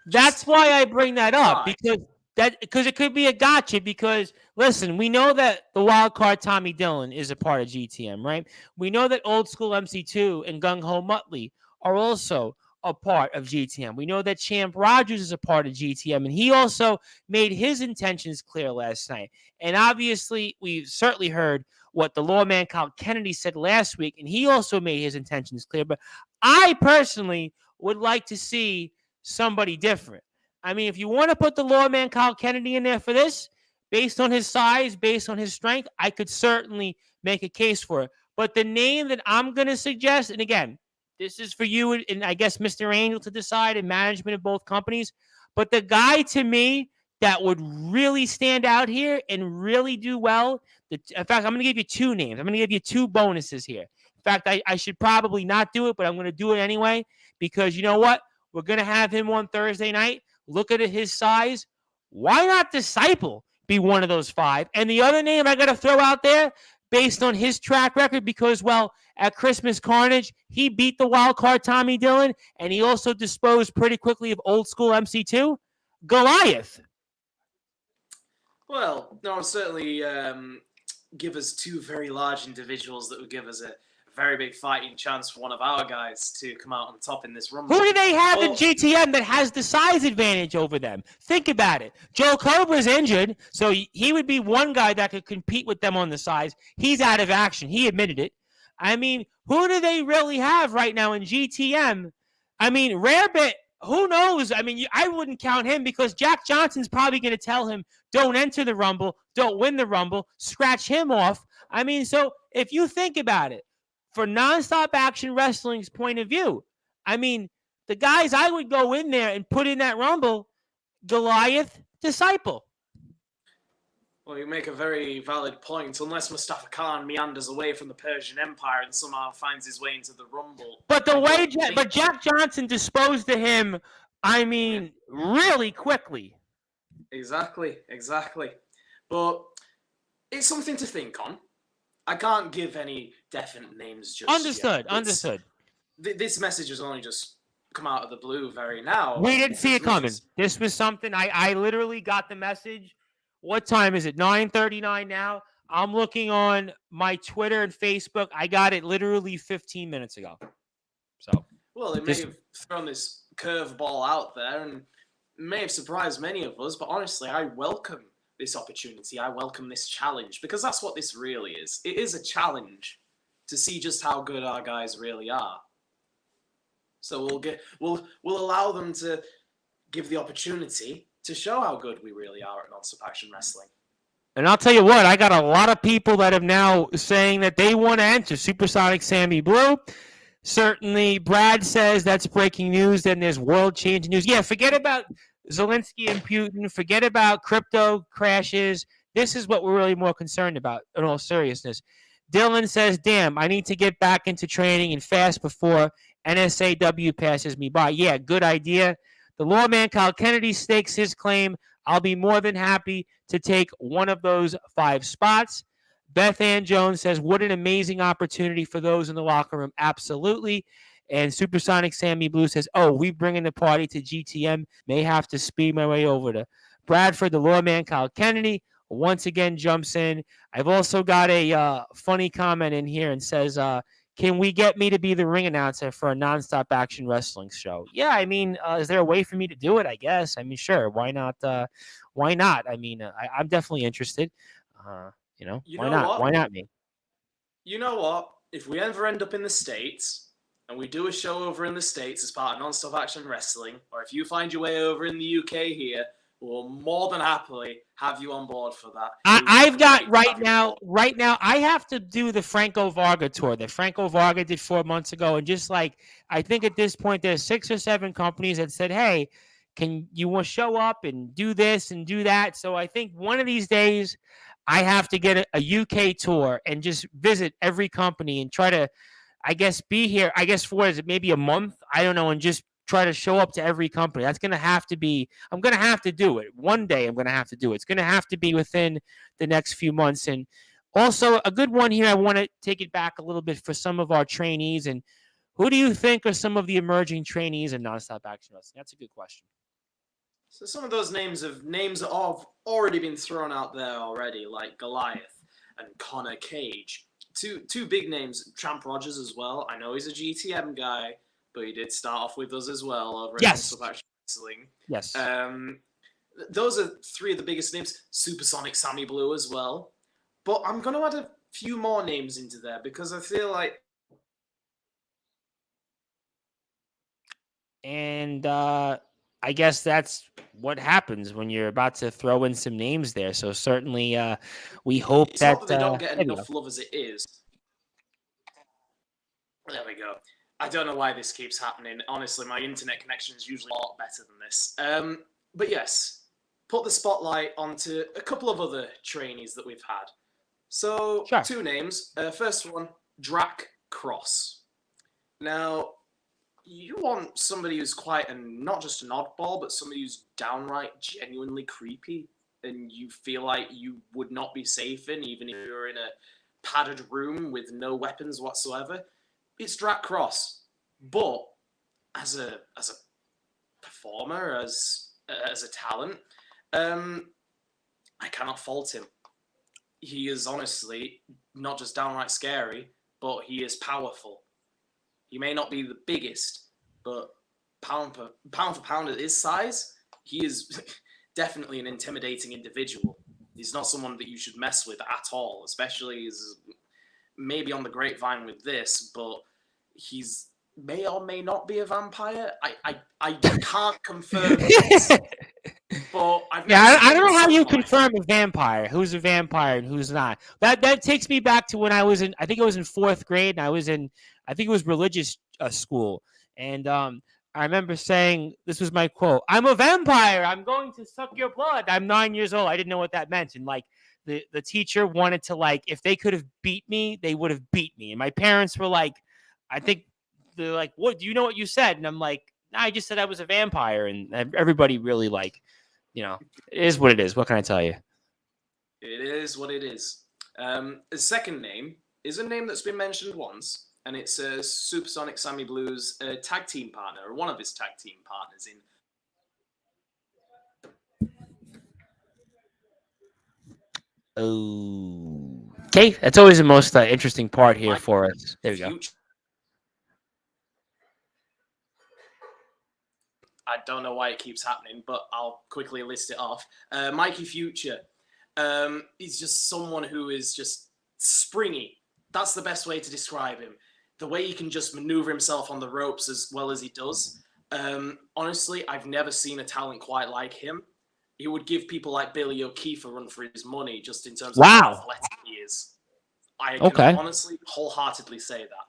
That's why I bring that up, because it could be a gotcha. Because listen, we know that the wild card Tommy Dillon is a part of GTM, right? We know that Old School MC2 and Gung Ho Muttley are also a part of GTM. We know that Champ Rogers is a part of GTM, and he also made his intentions clear last night. And obviously, we certainly heard what the lawman Kyle Kennedy said last week, and he also made his intentions clear. But I personally would like to see somebody different. I mean, if you want to put the lawman Kyle Kennedy in there for this, based on his size, based on his strength, I could certainly make a case for it. But the name that I'm going to suggest, and again, this is for you and I guess Mr. Angel to decide, and management of both companies. But the guy to me that would really stand out here and really do well, in fact, I'm going to give you 2 names. I'm going to give you 2 bonuses here. In fact, I should probably not do it, but I'm going to do it anyway, because you know what? We're going to have him on Thursday night. Look at his size. Why not Disciple be one of those 5? And the other name I got to throw out there, based on his track record, because, well, at Christmas Carnage, he beat the wild card Tommy Dillon, and he also disposed pretty quickly of Old School MC2, Goliath. Well, no, certainly give us 2 very large individuals that would give us a very big fighting chance for one of our guys to come out on top in this Rumble. Who do they have in GTM that has the size advantage over them? Think about it. Joe Cobra's injured, so he would be one guy that could compete with them on the size. He's out of action. He admitted it. I mean, who do they really have right now in GTM? I mean, Rarebit, who knows? I mean, I wouldn't count him, because Jack Johnson's probably going to tell him, don't enter the Rumble, don't win the Rumble, scratch him off. I mean, so if you think about it, for Nonstop Action Wrestling's point of view, I mean, the guys I would go in there and put in that Rumble, Goliath, Disciple. Well, you make a very valid point. Unless Mustafa Khan meanders away from the Persian Empire and somehow finds his way into the Rumble. But Jack Johnson disposed of him, I mean, really quickly. Exactly. But it's something to think on. I can't give any definite names just Understood. yet. Understood. This message has only just come out of the blue very now. We didn't see it coming. This was something I literally got the message. What time is it? 9:39 now. I'm looking on my Twitter and Facebook. I got it literally 15 minutes ago. So, well, it may have thrown this curveball out there and may have surprised many of us, but honestly, I welcome this opportunity. I welcome this challenge because that's what this really is. It is a challenge to see just how good our guys really are. So we'll allow them to give the opportunity to show how good we really are at Non-Stop Action Wrestling. And I'll tell you what, I got a lot of people that have now saying that they want to enter Supersonic Sammy Blue. Certainly, Brad says that's breaking news. Then there's world-changing news. Yeah, forget about Zelensky and Putin. Forget about crypto crashes. This is what we're really more concerned about, in all seriousness. Dylan says, damn, I need to get back into training and fast before NSAW passes me by. Yeah, good idea. The lawman Kyle Kennedy stakes his claim. I'll be more than happy to take one of those 5 spots. Beth Ann Jones says, what an amazing opportunity for those in the locker room. Absolutely. And Supersonic Sammy Blue says, oh, we bringing the party to GTM. May have to speed my way over to Bradford. The lawman Kyle Kennedy once again jumps in. I've also got a funny comment in here and says, can we get me to be the ring announcer for a Non-Stop Action Wrestling show? Yeah, I mean, is there a way for me to do it? I guess. I mean, sure. Why not? Why not? I mean, I'm definitely interested. Why not? What? Why not me? You know what? If we ever end up in the States and we do a show over in the States as part of Non-Stop Action Wrestling, or if you find your way over in the UK here, we'll more than happily have you on board for that. I've got right now, I have to do the Franco Varga tour that Franco Varga did 4 months ago. And just like, I think at this point, there's 6 or 7 companies that said, hey, can you want to show up and do this and do that? So I think one of these days I have to get a UK tour and just visit every company and try to, I guess, be here, I guess, for maybe a month? I don't know. And just try to show up to every company. That's going to have to be, I'm going to have to do it. One day I'm going to have to do it. It's going to have to be within the next few months. And also a good one here, I want to take it back a little bit for some of our trainees. And who do you think are some of the emerging trainees in Non-Stop Action Wrestling? That's a good question. So some of those names that have already been thrown out there already, like Goliath and Connor Cage. Two big names, Champ Rogers as well. I know he's a GTM guy, but he did start off with us as well over at Non-Stop Action Wrestling. Yes. Those are 3 of the biggest names. Supersonic Sammy Blue as well. But I'm going to add a few more names into there because I feel like... And I guess that's what happens when you're about to throw in some names there. So certainly we hope it's that... not that they don't get enough love as it is. There we go. I don't know why this keeps happening. Honestly, my internet connection is usually a lot better than this. But yes, put the spotlight onto a couple of other trainees that we've had. So, sure. 2 names. First one, Drac Cross. Now, you want somebody who's quite not just an oddball, but somebody who's downright genuinely creepy, and you feel like you would not be safe in, even if you're in a padded room with no weapons whatsoever. It's Drac Cross, but as a performer, as a talent, I cannot fault him. He is honestly not just downright scary, but he is powerful. He may not be the biggest, but pound for pound at his size, he is definitely an intimidating individual. He's not someone that you should mess with at all, especially as maybe on the grapevine with this, but he's may or may not be a vampire. I can't confirm this, but I don't know how you confirm a vampire. Who's a vampire and who's not? That takes me back to when I was in, I think it was in 4th grade, and I think it was religious school, and I remember saying, this was my quote, "I'm a vampire. I'm going to suck your blood." I'm 9 years old. I didn't know what that meant, and like the teacher wanted to, like, if they could have beat me, they would have beat me, and my parents were like, I think they're like, "What? Do you know what you said?" And I'm like, "No, I just said I was a vampire." And everybody really, like, it is what it is. What can I tell you? It is what it is. The second name is a name that's been mentioned once, and it's Supersonic Sammy Blue's tag team partner, or one of his tag team partners in. Okay, that's always the most interesting part here for us. There we go. I don't know why it keeps happening, but I'll quickly list it off. Mikey Future. He's just someone who is just springy. That's the best way to describe him. The way he can just maneuver himself on the ropes as well as he does. Honestly, I've never seen a talent quite like him. He would give people like Billy O'Keefe a run for his money just in terms of how athletic he is. I can honestly, wholeheartedly say that.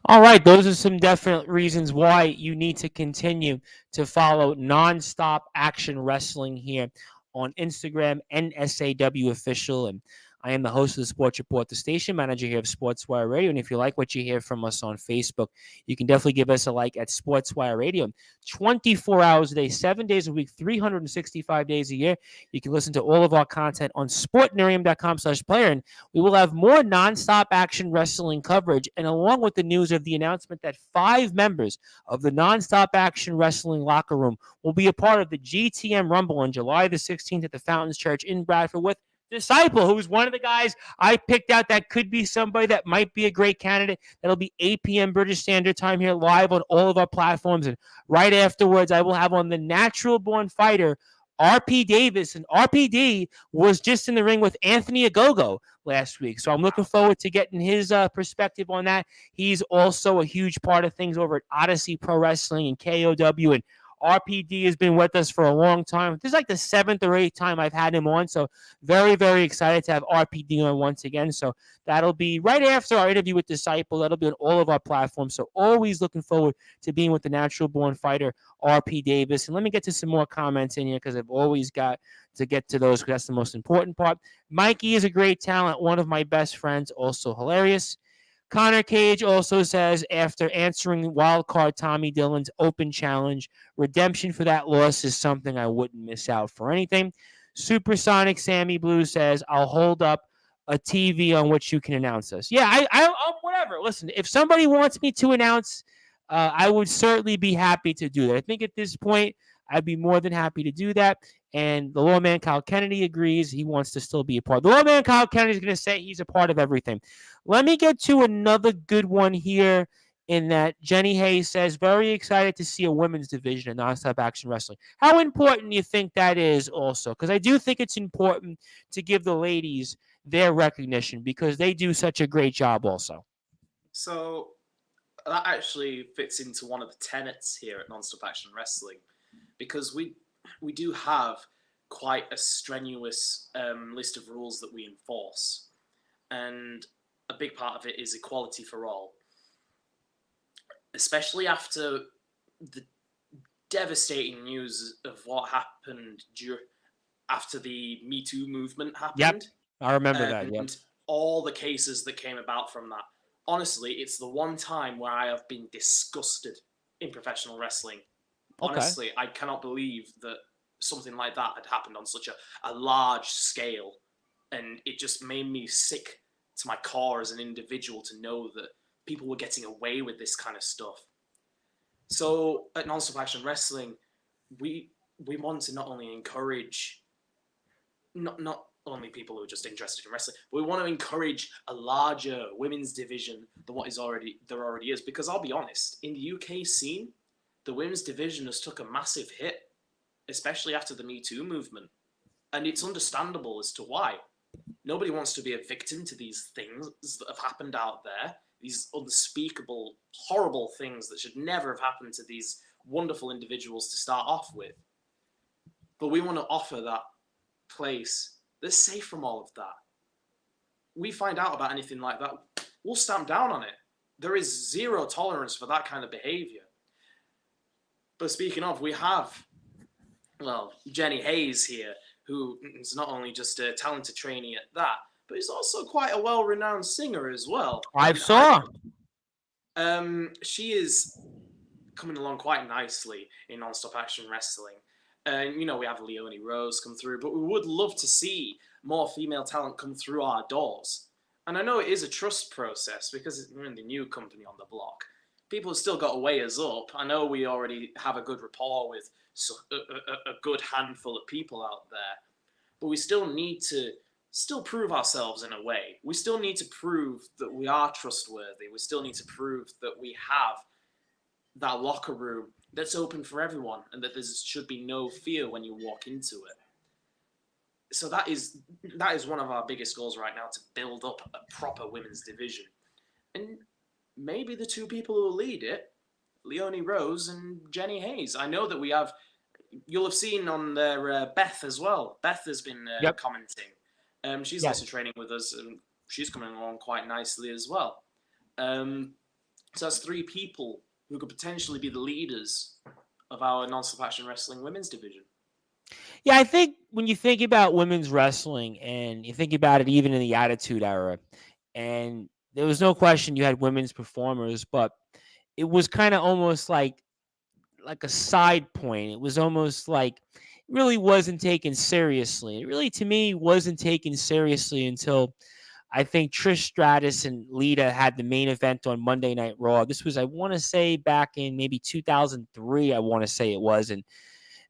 All right, those are some definite reasons why you need to continue to follow Nonstop Action Wrestling here on Instagram, NSAW Official. And I am the host of the Sports Report, the station manager here of Sportzwire Radio. And if you like what you hear from us on Facebook, you can definitely give us a like at Sportzwire Radio. 24 hours a day, 7 days a week, 365 days a year. You can listen to all of our content on sportnarium.com/player. And we will have more Nonstop Action Wrestling coverage. And along with the news of the announcement that 5 members of the Nonstop Action Wrestling locker room will be a part of the GTM Rumble on July the 16th at the Fountains Church in Bradford with Disciple, who's one of the guys I picked out that could be somebody that might be a great candidate. That'll be 8 p.m. British Standard Time here live on all of our platforms. And right afterwards, I will have on the Natural Born Fighter, RP Davis. And RPD was just in the ring with Anthony Ogogo last week. So I'm looking forward to getting his perspective on that. He's also a huge part of things over at Odyssey Pro Wrestling and KOW. And RPD has been with us for a long time. This is like the 7th or 8th time I've had him on. So very, very excited to have RPD on once again. So that'll be right after our interview with Disciple. That'll be on all of our platforms. So always looking forward to being with the Natural Born Fighter, RP Davis. And let me get to some more comments in here because I've always got to get to those because that's the most important part. Mikey is a great talent. One of my best friends, also hilarious. Connor Cage also says, after answering wildcard Tommy Dillon's open challenge, redemption for that loss is something I wouldn't miss out for anything. Supersonic Sammy Blue says, I'll hold up a TV on which you can announce us. Yeah, I'll whatever. Listen, if somebody wants me to announce, I would certainly be happy to do that. I think at this point, I'd be more than happy to do that. And the lawman Kyle Kennedy agrees. He wants to still be a part. The lawman Kyle Kennedy is going to say he's a part of everything. Let me get to another good one here in that Jenny Hayes says, very excited to see a women's division in Nonstop Action Wrestling. How important do you think that is also? Because I do think it's important to give the ladies their recognition because they do such a great job also. So that actually fits into one of the tenets here at Nonstop Action Wrestling because we do have quite a strenuous list of rules that we enforce. And a big part of it is equality for all. Especially after the devastating news of what happened after the Me Too movement happened. Yep, I remember that. And all the cases that came about from that. Honestly, it's the one time where I have been disgusted in professional wrestling. Honestly, I cannot believe that something like that had happened on such a large scale. And it just made me sick to my core as an individual to know that people were getting away with this kind of stuff. So at Nonstop Action Wrestling, we want to not only encourage not only people who are just interested in wrestling, but we want to encourage a larger women's division than what there already is. Because I'll be honest, in the UK scene, the women's division has took a massive hit, especially after the Me Too movement. And it's understandable as to why. Nobody wants to be a victim to these things that have happened out there, these unspeakable, horrible things that should never have happened to these wonderful individuals to start off with. But we want to offer that place that's safe from all of that. We find out about anything like that, we'll stamp down on it. There is zero tolerance for that kind of behavior. But speaking of, we have, Jenny Hayes here, who is not only just a talented trainee at that, but is also quite a well-renowned singer as well. I saw. She is coming along quite nicely in Nonstop Action Wrestling. And, we have Leonie Rose come through, but we would love to see more female talent come through our doors. And I know it is a trust process because we're in the new company on the block. People have still got to weigh us up. I know we already have a good rapport with a good handful of people out there, but we still need to prove ourselves in a way. We still need to prove that we are trustworthy. We still need to prove that we have that locker room that's open for everyone and that there should be no fear when you walk into it. So that is one of our biggest goals right now, to build up a proper women's division. And maybe the two people who will lead it, Leonie Rose and Jenny Hayes. I know that you'll have seen on there Beth as well. Beth has been commenting. She's also training with us, and she's coming along quite nicely as well. So that's three people who could potentially be the leaders of our non-stop action wrestling women's division. Yeah, I think when you think about women's wrestling and you think about it even in the Attitude Era, and there was no question you had women's performers, but it was kind of almost like a side point. It was almost like it really wasn't taken seriously. It really, to me, wasn't taken seriously until I think Trish Stratus and Lita had the main event on Monday Night Raw. This was, I want to say, back in maybe 2003, I want to say it was. And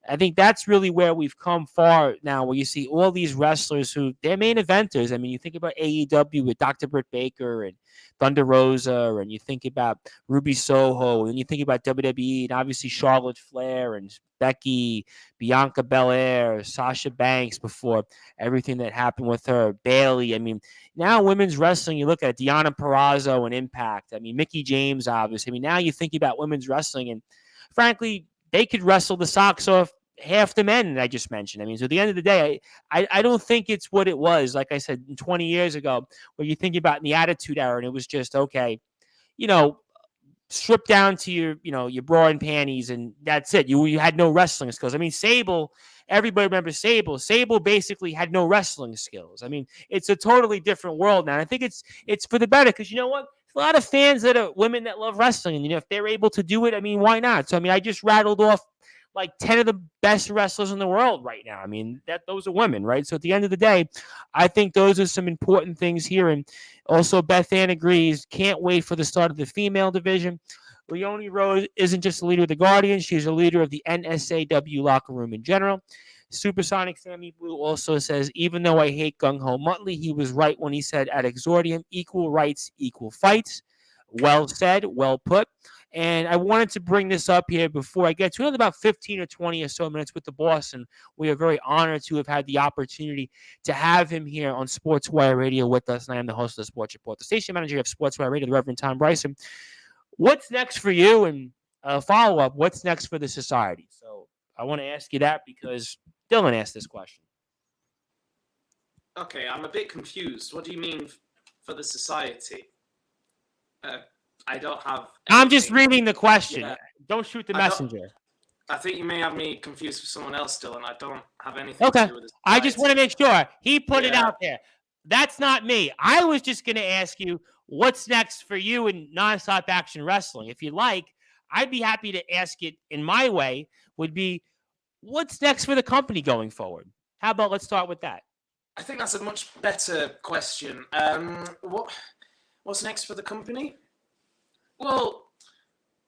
I think that's really where we've come far now, where you see all these wrestlers who they're main eventers. I mean, you think about AEW with Dr. Britt Baker and Thunder Rosa, and you think about Ruby Soho, and you think about WWE, and obviously Charlotte Flair and Becky, Bianca Belair, Sasha Banks before everything that happened with her, Bayley. I mean, now women's wrestling, you look at Deonna Purrazzo and Impact. I mean, Mickie James, obviously. I mean, now you think about women's wrestling, and frankly, they could wrestle the socks off half the men that I just mentioned. I mean, so at the end of the day, I don't think it's what it was, like I said, 20 years ago, where you think about in the Attitude Era, and it was just, okay, strip down to your bra and panties, and that's it. You had no wrestling skills. I mean, Sable, everybody remembers Sable. Sable basically had no wrestling skills. I mean, it's a totally different world now. And I think it's for the better, because you know what? There's a lot of fans that are women that love wrestling, and if they're able to do it, I mean, why not? So I mean, I just rattled off like 10 of the best wrestlers in the world right now. I mean, those are women, right? So at the end of the day, I think those are some important things here. And also, Beth Ann agrees, can't wait for the start of the female division. Leonie Rose isn't just the leader of the Guardians, she's a leader of the NSAW locker room in general. Supersonic Sammy Blue also says, even though I hate Gung Ho Muttley, he was right when he said at Exordium, equal rights, equal fights. Well said, well put. And I wanted to bring this up here before I get to another about 15 or 20 or so minutes with the boss. And we are very honored to have had the opportunity to have him here on Sportswire Radio with us. And I am the host of the Sports Report, the station manager of Sportswire Radio, the Reverend Tom Bryson. What's next for you? And follow-up, what's next for the society? So I want to ask you that because Dylan asked this question. Okay, I'm a bit confused. What do you mean for the society? I don't have anything. I'm just reading the question. Yeah. Don't shoot the messenger. I think you may have me confused with someone else still, and I don't have anything to do with this. I just want to make sure. He put it out there. That's not me. I was just going to ask you, what's next for you in non-stop action wrestling? If you like, I'd be happy to ask it in my way, would be, what's next for the company going forward? How about let's start with that? I think that's a much better question. What's next for the company? Well,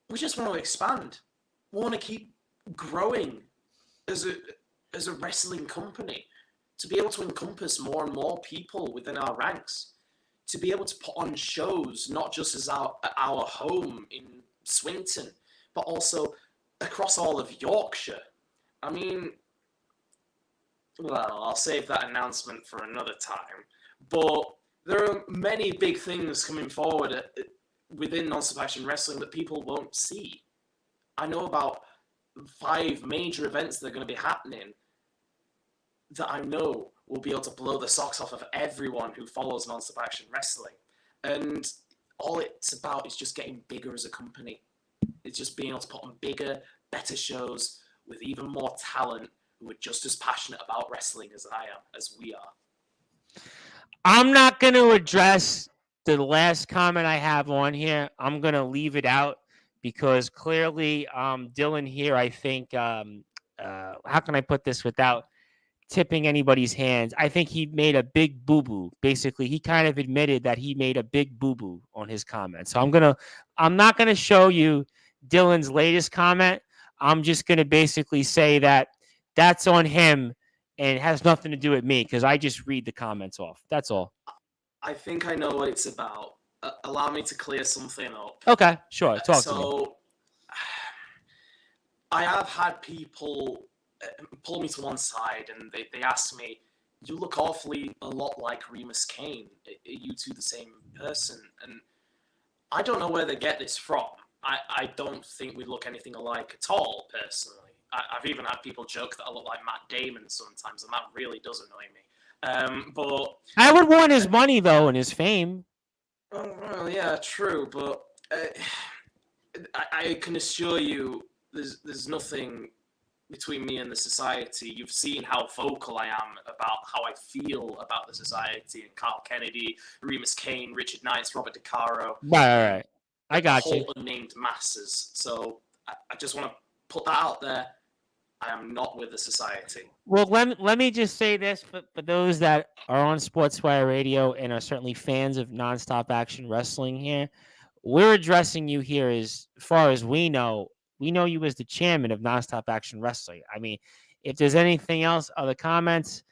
we just want to expand. We want to keep growing as a wrestling company, to be able to encompass more and more people within our ranks, to be able to put on shows, not just as our home in Swinton, but also across all of Yorkshire. I mean, well, I'll save that announcement for another time, but there are many big things coming forward within non-stop action wrestling that people won't see. I know about 5 major events that are going to be happening that I know will be able to blow the socks off of everyone who follows non-stop action wrestling. And all it's about is just getting bigger as a company. It's just being able to put on bigger, better shows with even more talent who are just as passionate about wrestling as I am, as we are. I'm not going to address the last comment I have on here. I'm going to leave it out because clearly Dylan here, I think, how can I put this without tipping anybody's hands. I think he made a big boo-boo. Basically, he kind of admitted that he made a big boo-boo on his comment. So I'm not gonna show you Dillon's latest comment. I'm just gonna basically say that that's on him and it has nothing to do with me because I just read the comments off. That's all. I think I know what it's about. Allow me to clear something up. Okay, sure. Talk to me. So, I have had people pull me to one side and they ask me, you look awfully a lot like Remus Kane. Are you two the same person? And I don't know where they get this from. I don't think we look anything alike at all, personally. I've even had people joke that I look like Matt Damon sometimes, and that really does annoy me. But I would want his money, though, and his fame. Oh, well, yeah, true, but I can assure you there's nothing between me and the society. You've seen how vocal I am about how I feel about the society, and Carl Kennedy, Remus Kane, Richard Knights, Robert DeCaro. Right. I got you. The whole unnamed masses. So I just want to put that out there. I am not with the society. Well, let me just say this for those that are on Sportswire Radio and are certainly fans of nonstop action wrestling here. We're addressing you here as far as we know you as the chairman of nonstop action wrestling. I mean, if there's anything else, other comments,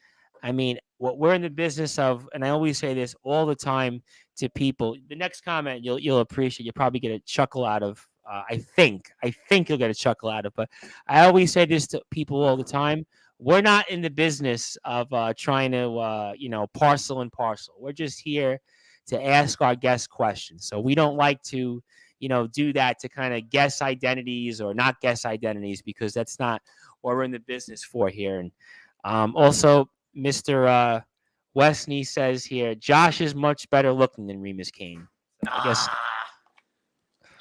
I mean, what we're in the business of, and I always say this all the time to people, the next comment you'll appreciate, you'll probably get a chuckle out of. I think you'll get a chuckle out of, but I always say this to people all the time. We're not in the business of trying to, parcel and parcel. We're just here to ask our guests questions. So we don't like to, do that to kind of guess identities or not guess identities because that's not what we're in the business for here. And also, Mr. Westney says here, Josh is much better looking than Remus Kane. So I guess.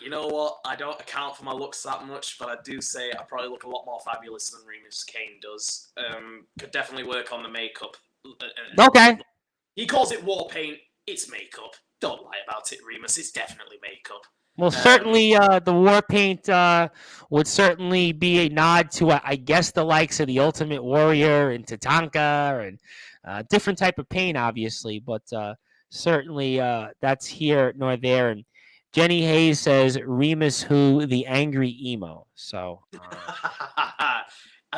You know what? I don't account for my looks that much, but I do say I probably look a lot more fabulous than Remus Kane does. Could definitely work on the makeup. Okay. He calls it war paint. It's makeup. Don't lie about it, Remus. It's definitely makeup. Well, certainly the war paint would certainly be a nod to, I guess, the likes of the Ultimate Warrior and Tatanka and different type of paint, obviously. But certainly that's here nor there. And Jenny Hayes says, Remus who? The angry emo. So. I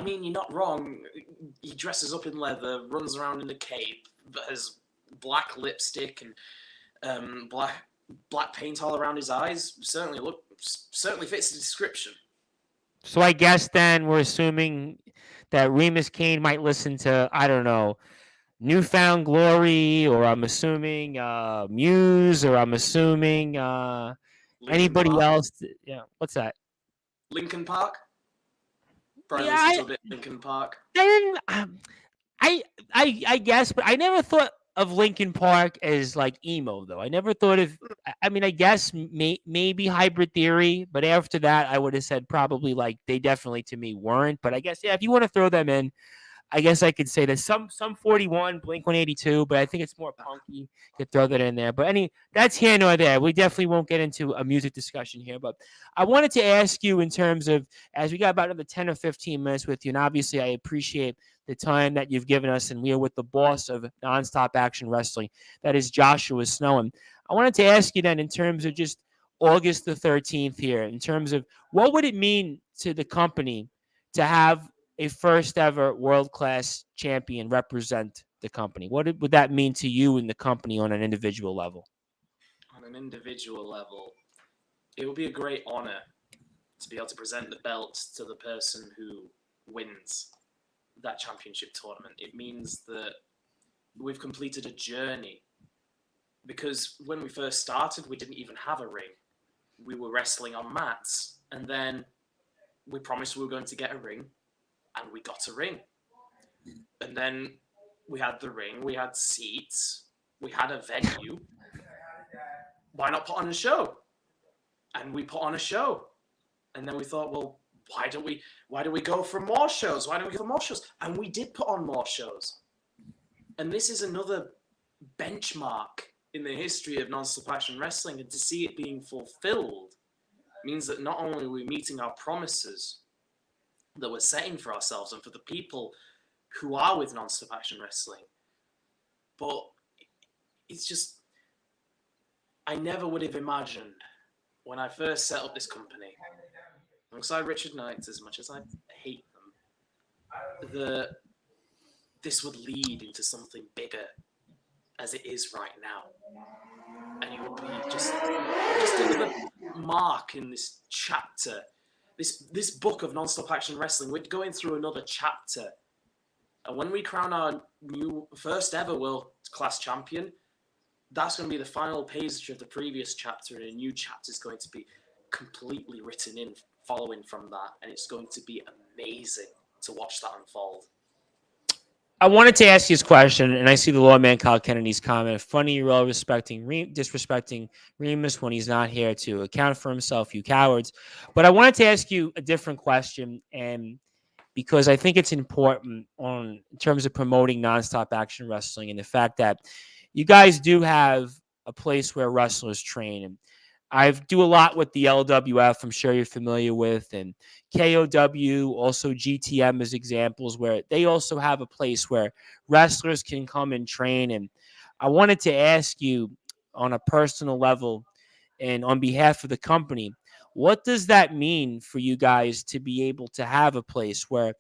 mean, you're not wrong. He dresses up in leather, runs around in a cape, but has black lipstick and black paint all around his eyes. Certainly fits the description. So I guess then we're assuming that Remus Kane might listen to, I don't know, Newfound Glory, or I'm assuming Muse, or I'm assuming anybody else. Yeah, what's that? Linkin Park. Probably Yeah, listen to a bit of Linkin Park. I guess, but I never thought of Linkin Park as like emo though. I never thought of. I mean, I guess maybe Hybrid Theory, but after that, I would have said probably like they definitely to me weren't. But I guess if you want to throw them in, I guess I could say that some 41, Blink-182, but I think it's more punky. Could throw that in there. But that's here nor there. We definitely won't get into a music discussion here. But I wanted to ask you in terms of, as we got about another 10 or 15 minutes with you, and obviously I appreciate the time that you've given us, and we are with the boss of Nonstop Action Wrestling, that is Joshua Snow. And I wanted to ask you then in terms of just August the 13th here, in terms of what would it mean to the company to have a first ever world-class champion represent the company? What would that mean to you and the company on an individual level? On an individual level, it would be a great honor to be able to present the belt to the person who wins that championship tournament. It means that we've completed a journey, because when we first started, we didn't even have a ring. We were wrestling on mats, and then we promised we were going to get a ring, and we got a ring. And then we had the ring, we had seats, we had a venue. Why not put on a show? And we put on a show. And then we thought, well, why do we go for more shows? Why do we go for more shows? And we did put on more shows. And this is another benchmark in the history of non-stop action wrestling. And to see it being fulfilled means that not only are we meeting our promises that we're setting for ourselves and for the people who are with Non-Stop Action Wrestling. But it's just, I never would have imagined when I first set up this company, alongside Richard Knight, as much as I hate them, that this would lead into something bigger as it is right now. And it would be just another mark in this chapter, this book of Non-Stop Action Wrestling. We're going through another chapter. And when we crown our new first ever world class champion, that's going to be the final page of the previous chapter, and a new chapter is going to be completely written in following from that. And it's going to be amazing to watch that unfold. I wanted to ask you this question, and I see the lawman Kyle Kennedy's comment. Funny, you're all disrespecting Remus when he's not here to account for himself, you cowards. But I wanted to ask you a different question, and because I think it's important in terms of promoting nonstop action wrestling and the fact that you guys do have a place where wrestlers train. And I do a lot with the LWF, I'm sure you're familiar with, and KOW, also GTM as examples, where they also have a place where wrestlers can come and train. And I wanted to ask you on a personal level and on behalf of the company, what does that mean for you guys to be able to have a place where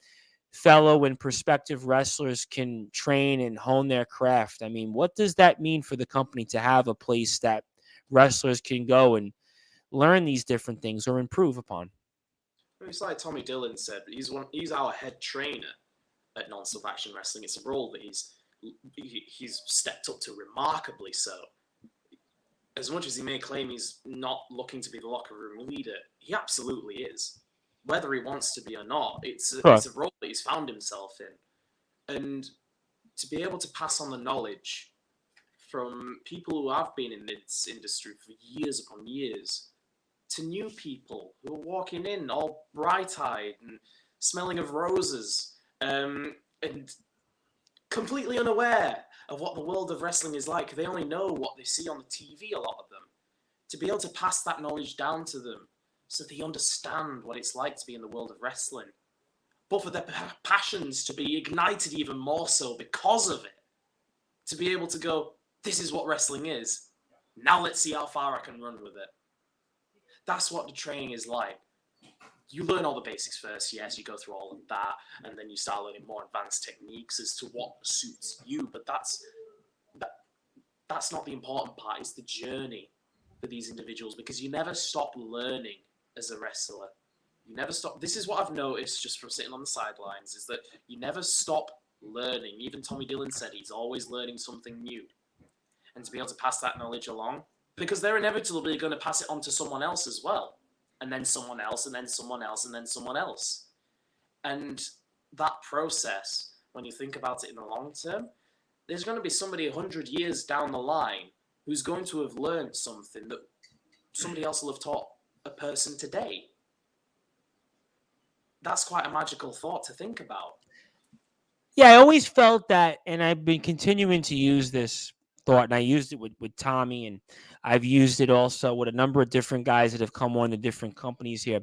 fellow and prospective wrestlers can train and hone their craft? I mean, what does that mean for the company to have a place that wrestlers can go and learn these different things or improve upon? It's like Tommy Dillon said, he's our head trainer at Non-Stop Action Wrestling. It's a role that he's stepped up to remarkably so. As much as he may claim he's not looking to be the locker room leader, he absolutely is. Whether he wants to be or not, it's a role that he's found himself in. And to be able to pass on the knowledge from people who have been in this industry for years upon years to new people who are walking in all bright-eyed and smelling of roses, and completely unaware of what the world of wrestling is like. They only know what they see on the TV, a lot of them. To be able to pass that knowledge down to them so they understand what it's like to be in the world of wrestling, but for their passions to be ignited even more so because of it, to be able to go, this is what wrestling is. Now let's see how far I can run with it. That's what the training is like. You learn all the basics first, yes, you go through all of that, and then you start learning more advanced techniques as to what suits you, but that's not the important part. It's the journey for these individuals, because you never stop learning as a wrestler. You never stop. This is what I've noticed just from sitting on the sidelines, is that you never stop learning. Even Tommy Dillon said he's always learning something new. And to be able to pass that knowledge along, because they're inevitably going to pass it on to someone else as well. And then someone else, and then someone else, and then someone else. And that process, when you think about it in the long term, there's going to be somebody 100 years down the line who's going to have learned something that somebody else will have taught a person today. That's quite a magical thought to think about. Yeah, I always felt that, and I've been continuing to use this thought, and I used it with Tommy, and I've used it also with a number of different guys that have come on to different companies here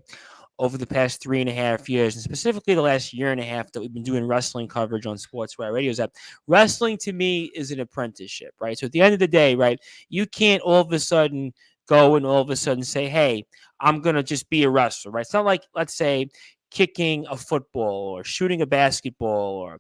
over the past 3.5 years, and specifically the last year and a half that we've been doing wrestling coverage on Sportzwire Radio, is that wrestling to me is an apprenticeship, right? So at the end of the day, right, you can't all of a sudden go and all of a sudden say, hey, I'm going to just be a wrestler, right? It's not like, let's say, kicking a football or shooting a basketball or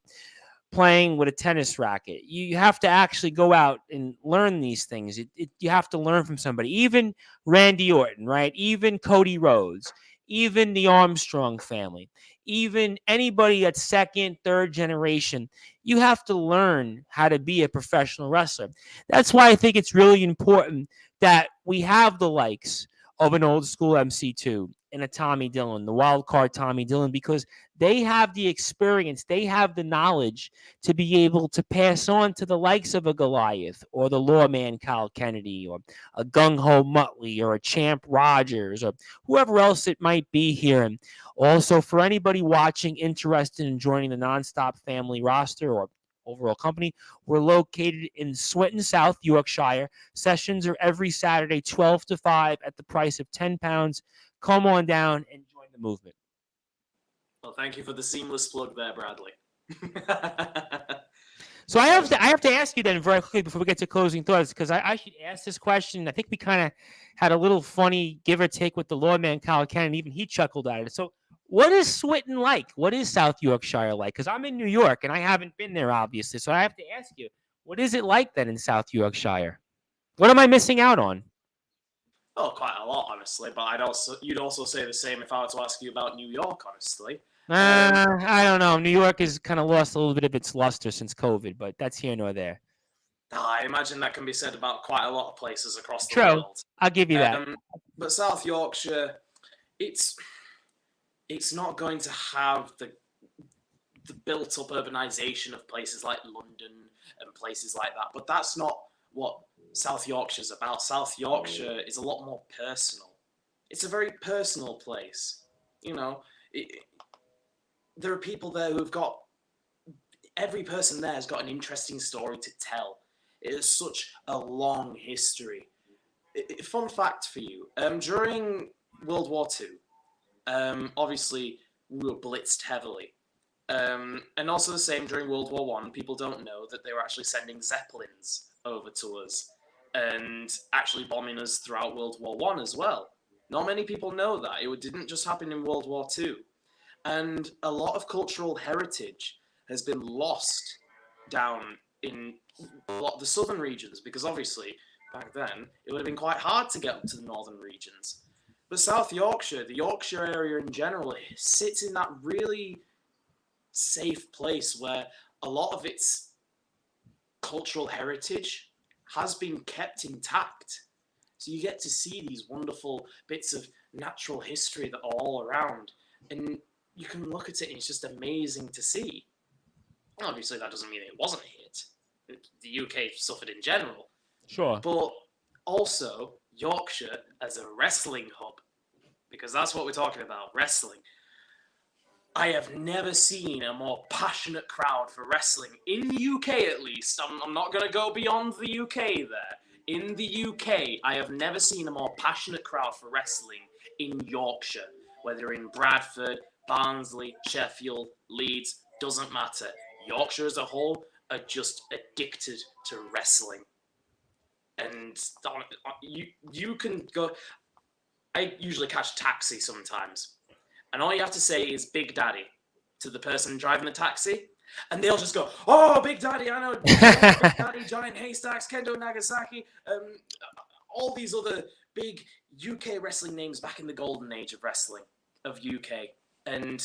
playing with a tennis racket. You have to actually go out and learn these things. You have to learn from somebody. Even Randy Orton, right? Even Cody Rhodes, even the Armstrong family, even anybody that's second, third generation, you have to learn how to be a professional wrestler. That's why I think it's really important that we have the likes of an old school MC2 and a Tommy Dillon, the wildcard Tommy Dillon, because they have the experience, they have the knowledge to be able to pass on to the likes of a Goliath or the lawman Kyle Kennedy or a gung-ho Muttley or a Champ Rogers or whoever else it might be here. And also for anybody watching interested in joining the Nonstop family roster or overall company, we're located in Swinton, South Yorkshire. Sessions are every Saturday, 12 to 5 at the price of £10. Come on down and join the movement. Well, thank you for the seamless plug there, Bradley. So I have to ask you then very quickly before we get to closing thoughts, because I should ask this question. I think we kind of had a little funny give or take with the lawman Kyle Cannon. Even he chuckled at it. So what is Switten like? What is South Yorkshire like? Because I'm in New York and I haven't been there, obviously. So I have to ask you, what is it like then in South Yorkshire? What am I missing out on? Oh, quite a lot, honestly. But you'd also say the same if I were to ask you about New York, honestly. I don't know. New York has kind of lost a little bit of its luster since COVID, but that's here nor there. I imagine that can be said about quite a lot of places across the True. world. I'll give you that. But South Yorkshire, it's not going to have the built-up urbanization of places like London and places like that. But that's not what South Yorkshire's about. South Yorkshire is a lot more personal. It's a very personal place. You know, there are people there who've got, every person there has got an interesting story to tell. It is such a long history. Fun fact for you, during World War II, obviously we were blitzed heavily. And also the same during World War I, people don't know that they were actually sending Zeppelins over to us and actually bombing us throughout World War I as well. Not many people know that. It didn't just happen in World War II. And a lot of cultural heritage has been lost down in a lot of the southern regions, because obviously back then it would have been quite hard to get up to the northern regions. But South Yorkshire, the Yorkshire area in general, it sits in that really safe place where a lot of its cultural heritage has been kept intact. So you get to see these wonderful bits of natural history that are all around, and you can look at it and it's just amazing to see. Obviously that doesn't mean it wasn't a hit. The UK suffered in general. Sure. But also Yorkshire as a wrestling hub, because that's what we're talking about, wrestling. I have never seen a more passionate crowd for wrestling, in the UK at least. I'm not going to go beyond the UK there. In the UK, I have never seen a more passionate crowd for wrestling in Yorkshire. Whether in Bradford, Barnsley, Sheffield, Leeds, doesn't matter. Yorkshire as a whole are just addicted to wrestling. And you can go... I usually catch a taxi sometimes. And all you have to say is Big Daddy to the person driving the taxi. And they'll just go, oh, Big Daddy, I know. Big Daddy, Giant Haystacks, Kendo Nagasaki, all these other big UK wrestling names back in the golden age of wrestling, of UK. And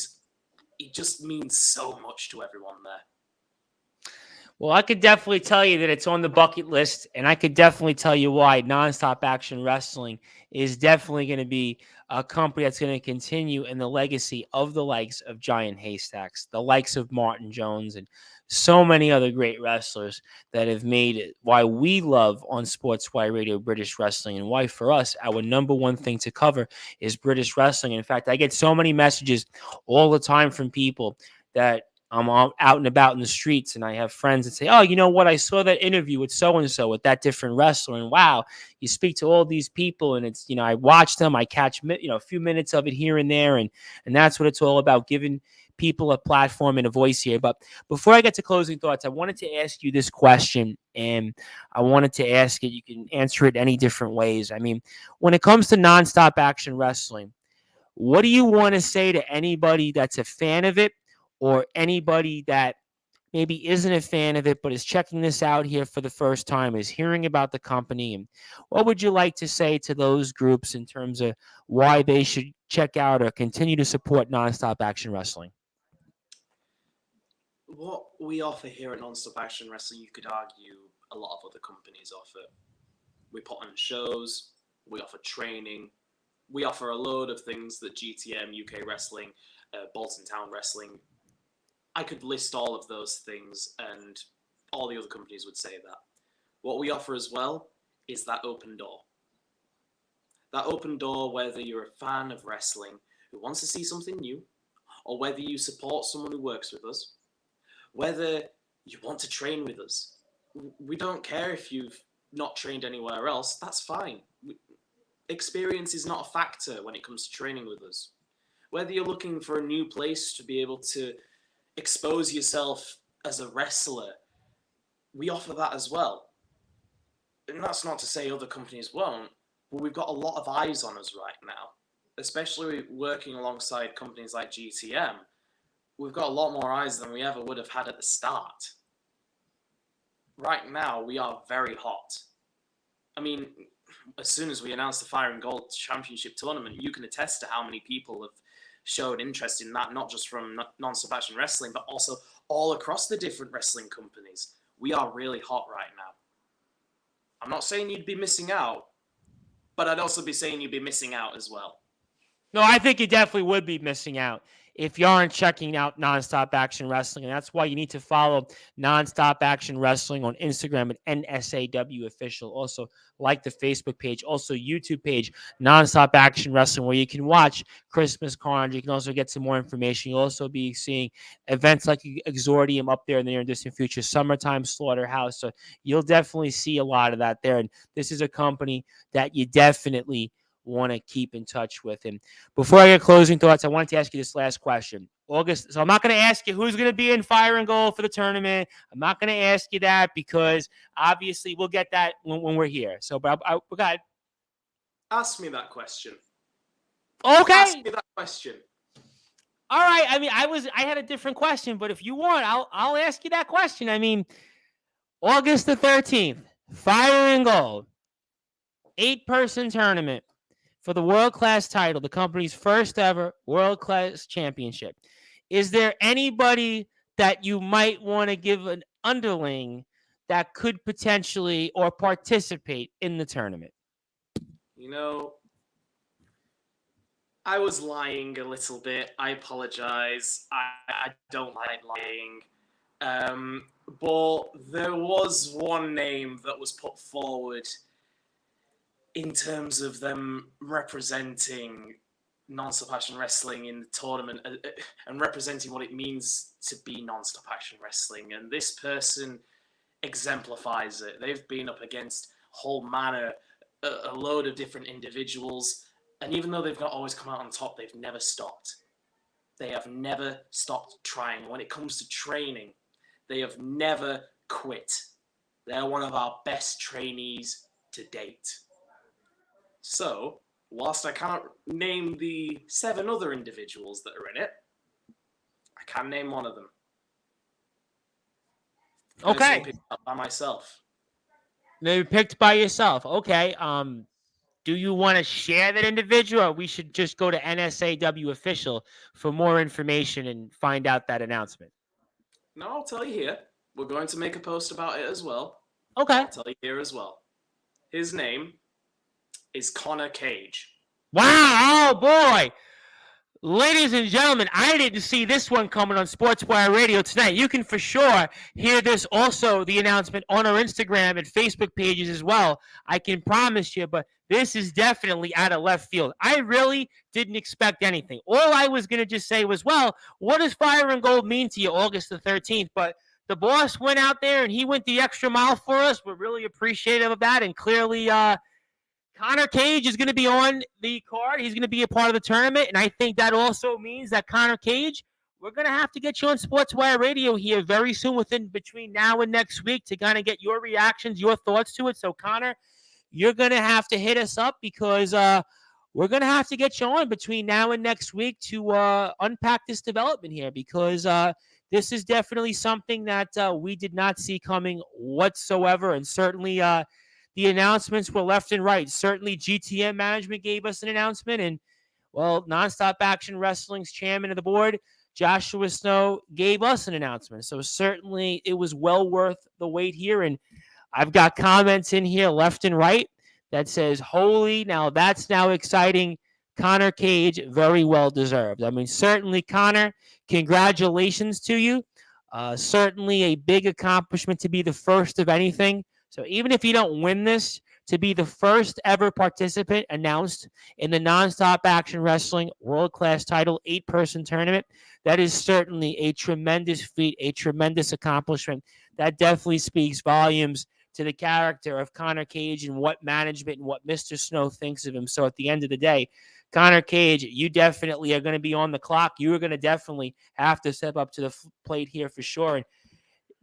it just means so much to everyone there. Well, I could definitely tell you that it's on the bucket list, and I could definitely tell you why Nonstop Action Wrestling is definitely going to be a company that's going to continue in the legacy of the likes of Giant Haystacks, the likes of Martin Jones, and so many other great wrestlers that have made it why we love on Sportswire Radio British Wrestling, and why for us, our number one thing to cover is British wrestling. In fact, I get so many messages all the time from people that I'm out and about in the streets, and I have friends that say, oh, you know what? I saw that interview with so-and-so with that different wrestler, and wow, you speak to all these people, and it's, I watch them, I catch, a few minutes of it here and there, and that's what it's all about, giving people a platform and a voice here. But before I get to closing thoughts, I wanted to ask you this question, and I wanted to ask it, you can answer it any different ways. I mean, when it comes to Nonstop Action Wrestling, what do you want to say to anybody that's a fan of it, or anybody that maybe isn't a fan of it but is checking this out here for the first time, is hearing about the company? And what would you like to say to those groups in terms of why they should check out or continue to support Nonstop Action Wrestling? What we offer here at Nonstop Action Wrestling, you could argue a lot of other companies offer. We put on shows, we offer training, we offer a load of things that GTM, UK Wrestling, Bolton Town Wrestling, I could list all of those things, and all the other companies would say that. What we offer as well is that open door. That open door, whether you're a fan of wrestling who wants to see something new, or whether you support someone who works with us, whether you want to train with us. We don't care if you've not trained anywhere else, that's fine. Experience is not a factor when it comes to training with us. Whether you're looking for a new place to be able to expose yourself as a wrestler, we offer that as well. And that's not to say other companies won't, but we've got a lot of eyes on us right now, especially working alongside companies like GTM. We've got a lot more eyes than we ever would have had at the start. Right now, we are very hot. I mean, as soon as we announced the Fire and Gold Championship tournament, you can attest to how many people have shown interest in that, not just from Non-Stop Action Wrestling, but also all across the different wrestling companies. We are really hot right now. I'm not saying you'd be missing out, but I'd also be saying you'd be missing out as well. No, I think you definitely would be missing out if you aren't checking out Nonstop Action Wrestling. And that's why you need to follow Nonstop Action Wrestling on Instagram at NSAW Official. Also, like the Facebook page. Also, YouTube page, Nonstop Action Wrestling, where you can watch Christmas Carnage. You can also get some more information. You'll also be seeing events like Exordium up there in the near and distant future, Summertime Slaughterhouse. So you'll definitely see a lot of that there. And this is a company that you definitely want to keep in touch with him. Before I get closing thoughts, I wanted to ask you this last question. August, so I'm not going to ask you who's going to be in Fire and Gold for the tournament. I'm not going to ask you that because obviously we'll get that when we're here. So, but I got. Ask me that question. Okay. Ask me that question. All right. I mean, I had a different question, but if you want, I'll ask you that question. I mean, August the 13th, Fire and Gold, 8-person tournament for the world-class title, the company's first ever world-class championship. Is there anybody that you might want to give an underling that could potentially or participate in the tournament? You know, I was lying a little bit. I apologize. I don't like lying. But there was one name that was put forward in terms of them representing Non-Stop Action Wrestling in the tournament and representing what it means to be Non-Stop Action Wrestling. And this person exemplifies it. They've been up against whole manner, a load of different individuals. And even though they've not always come out on top, they've never stopped. They have never stopped trying. When it comes to training, they have never quit. They're one of our best trainees to date. So, whilst I cannot name the 7 other individuals that are in it, I can name one of them. Okay. Picked up by myself. Maybe picked by yourself. Okay. Do you want to share that individual, or we should just go to NSAW Official for more information and find out that announcement? No, I'll tell you here. We're going to make a post about it as well. Okay. I'll tell you here as well. His name is Connor Cage. Wow. Oh, boy. Ladies and gentlemen, I didn't see this one coming on Sportswire Radio tonight. You can for sure hear this also, the announcement, on our Instagram and Facebook pages as well. I can promise you, but this is definitely out of left field. I really didn't expect anything. All I was going to just say was, well, what does Fire and Gold mean to you August the 13th? But the boss went out there and he went the extra mile for us. We're really appreciative of that. And clearly, Connor Cage is going to be on the card. He's going to be a part of the tournament. And I think that also means that Connor Cage, we're going to have to get you on Sportswire Radio here very soon between now and next week to kind of get your reactions, your thoughts to it. So, Connor, you're going to have to hit us up because we're going to have to get you on between now and next week to unpack this development here because this is definitely something that we did not see coming whatsoever. And certainly the announcements were left and right. Certainly GTM management gave us an announcement. And, well, Nonstop Action Wrestling's chairman of the board, Joshua Snow, gave us an announcement. So certainly it was well worth the wait here. And I've got comments in here left and right that says, holy, now that's now exciting. Connor Cage, very well deserved. I mean, certainly, Connor, congratulations to you. Certainly a big accomplishment to be the first of anything. So even if you don't win this, to be the first ever participant announced in the Nonstop Action Wrestling World-Class Title 8-person tournament, that is certainly a tremendous feat, a tremendous accomplishment. That definitely speaks volumes to the character of Connor Cage and what management and what Mr. Snow thinks of him. So at the end of the day, Connor Cage, you definitely are going to be on the clock. You are going to definitely have to step up to the plate here for sure. And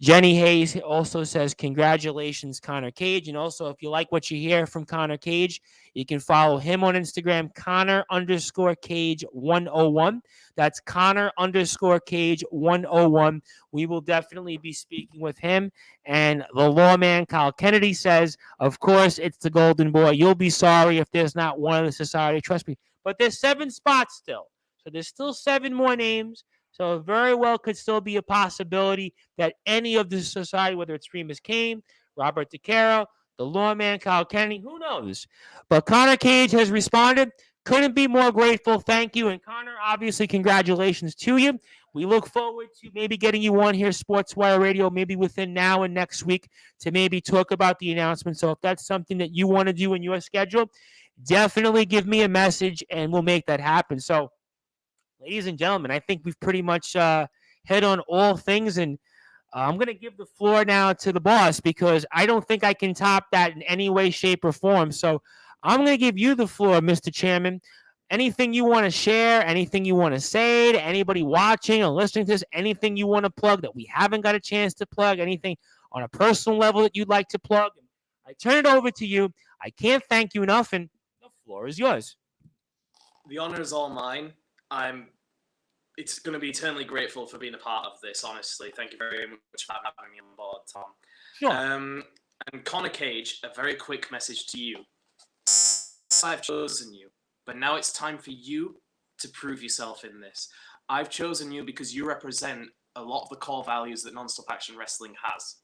Jenny Hayes also says, congratulations, Connor Cage. And also, if you like what you hear from Connor Cage, you can follow him on Instagram, Connor_Cage101. That's Connor_Cage101. We will definitely be speaking with him. And the lawman, Kyle Kennedy, says, of course, it's the Golden Boy. You'll be sorry if there's not one in the society. Trust me. But there's 7 spots still. So there's still 7 more names. So it very well could still be a possibility that any of the society, whether it's Remus Kane, Robert DeCaro, the lawman, Kyle Kennedy, who knows? But Connor Cage has responded. Couldn't be more grateful. Thank you. And Connor, obviously, congratulations to you. We look forward to maybe getting you on here, Sportswire Radio, maybe within now and next week to maybe talk about the announcement. So if that's something that you want to do in your schedule, definitely give me a message and we'll make that happen. So, ladies and gentlemen, I think we've pretty much hit on all things, and I'm going to give the floor now to the boss because I don't think I can top that in any way, shape, or form. So I'm going to give you the floor, Mr. Chairman. Anything you want to share, anything you want to say to anybody watching or listening to this, anything you want to plug that we haven't got a chance to plug, anything on a personal level that you'd like to plug, I turn it over to you. I can't thank you enough, and the floor is yours. The honor is all mine. It's going to be eternally grateful for being a part of this, honestly. Thank you very much for having me on board, Tom. Sure. And Connor Cage, a very quick message to you. I've chosen you, but now it's time for you to prove yourself in this. I've chosen you because you represent a lot of the core values that Non-Stop Action Wrestling has.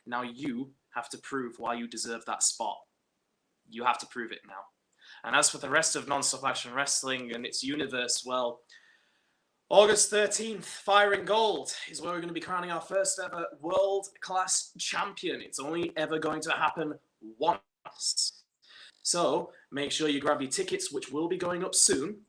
Now you have to prove why you deserve that spot. You have to prove it now. And as for the rest of Non-Stop Action Wrestling and its universe, well, August 13th, Fire and Gold is where we're going to be crowning our first ever world-class champion. It's only ever going to happen once. So make sure you grab your tickets, which will be going up soon.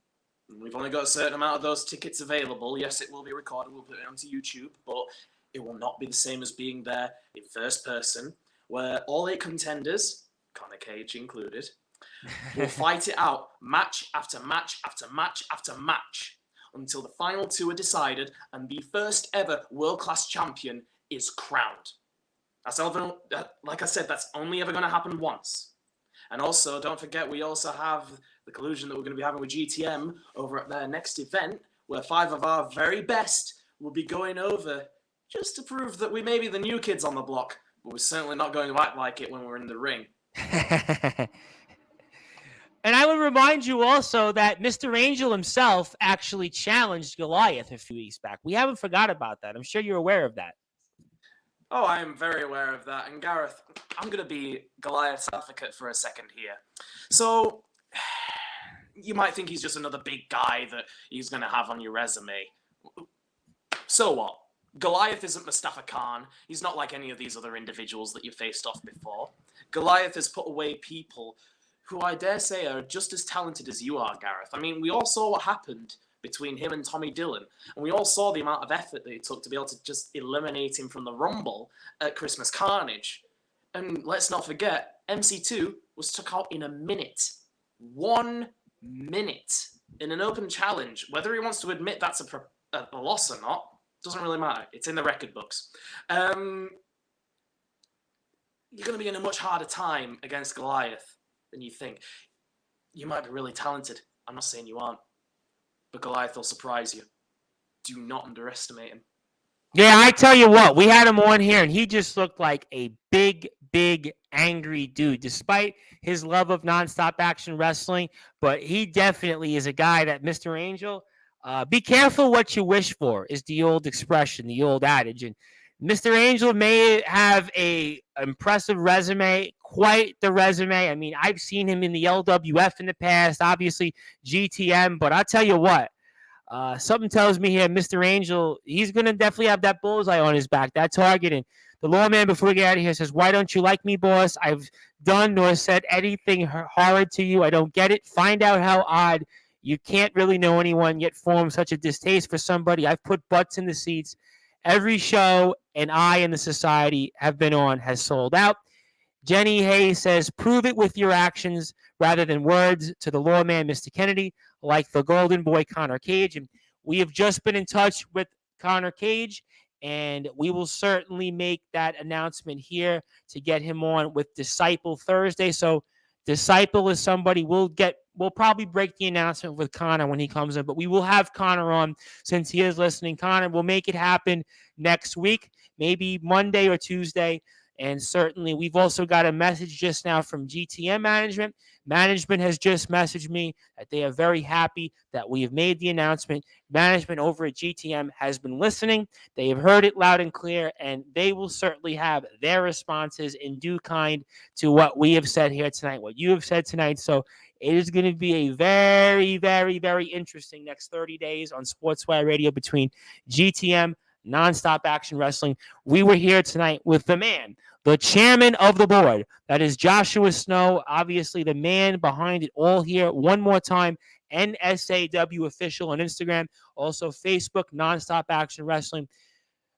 We've only got a certain amount of those tickets available. Yes, it will be recorded. We'll put it onto YouTube, but it will not be the same as being there in first person, where all 8 contenders, Connor Cage included, will fight it out match after match after match after match until the final 2 are decided and the first ever world-class champion is crowned. That's all, like I said, that's only ever going to happen once. And also, don't forget, we also have the collusion that we're going to be having with GTM over at their next event, where 5 of our very best will be going over just to prove that we may be the new kids on the block, but we're certainly not going to act like it when we're in the ring. And I would remind you also that Mr. Angel himself actually challenged Goliath a few weeks back. We haven't forgot about that. I'm sure you're aware of that. Oh, I am very aware of that. And Gareth, I'm going to be Goliath's advocate for a second here. So, you might think he's just another big guy that he's going to have on your resume. So what? Goliath isn't Mustafa Khan. He's not like any of these other individuals that you faced off before. Goliath has put away people who I dare say are just as talented as you are, Gareth. I mean, we all saw what happened between him and Tommy Dillon, and we all saw the amount of effort that it took to be able to just eliminate him from the Rumble at Christmas Carnage. And let's not forget, MC2 was took out in a minute. 1 minute in an open challenge. Whether he wants to admit that's a loss or not, doesn't really matter. It's in the record books. You're going to be in a much harder time against Goliath than you think. You might be really talented. I'm not saying you aren't. But Goliath will surprise you. Do not underestimate him. Yeah, I tell you what, we had him on here, and he just looked like a big, angry dude, despite his love of nonstop action wrestling. But he definitely is a guy that, Mr. Angel, be careful what you wish for, is the old expression, the old adage. And Mr. Angel may have a impressive resume, quite the resume. I mean, I've seen him in the LWF in the past, obviously GTM, but I'll tell you what, something tells me here, Mr. Angel, he's going to definitely have that bullseye on his back, that target. And the lawman, before we get out of here, says, why don't you like me, boss? I've done nor said anything horrid to you. I don't get it. Find out how odd. You can't really know anyone, yet form such a distaste for somebody. I've put butts in the seats. Every show and I in the society have been on has sold out. Jenny Hayes says, prove it with your actions rather than words to the lawman, Mr. Kennedy, like the golden boy, Connor Cage. And we have just been in touch with Connor Cage, and we will certainly make that announcement here to get him on with Disciple Thursday. So Disciple is somebody we'll probably break the announcement with Connor when he comes in, but we will have Connor on since he is listening. Connor, we'll make it happen next week, maybe Monday or Tuesday. And certainly, we've also got a message just now from GTM management. Management has just messaged me that they are very happy that we have made the announcement. Management over at GTM has been listening. They have heard it loud and clear, and they will certainly have their responses in due kind to what we have said here tonight, what you have said tonight. So it is going to be a very, very, very interesting next 30 days on Sportswire Radio between GTM, Nonstop Action Wrestling. We were here tonight with the man, the chairman of the board. That is Joshua Snow, obviously the man behind it all here. One more time, NSAW official on Instagram, also Facebook, Nonstop Action Wrestling.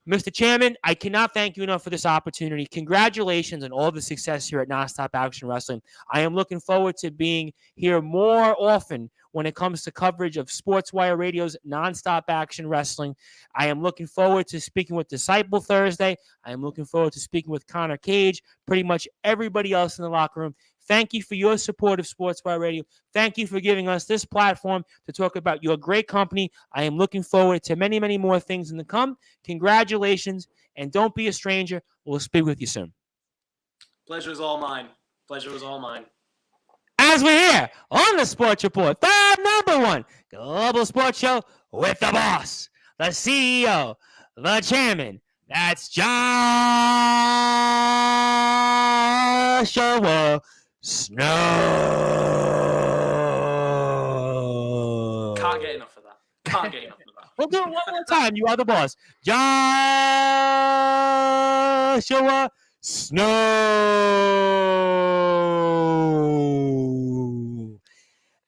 Mr. Chairman, I cannot thank you enough for this opportunity. Congratulations on all the success here at Nonstop Action Wrestling. I am looking forward to being here more often when it comes to coverage of Sportswire Radio's Nonstop Action Wrestling. I am looking forward to speaking with Disciple Thursday. I am looking forward to speaking with Connor Cage, pretty much everybody else in the locker room. Thank you for your support of Sportswire Radio. Thank you for giving us this platform to talk about your great company. I am looking forward to many, many more things in the come. Congratulations, and don't be a stranger. We'll speak with you soon. Pleasure is all mine. Pleasure is all mine. As we're here on the Sports Report, the number one global sports show with the boss, the CEO, the chairman. That's Joshua Snow. Can't get enough of that. Can't get enough of that. We'll do it one more time. You are the boss. Joshua Snow.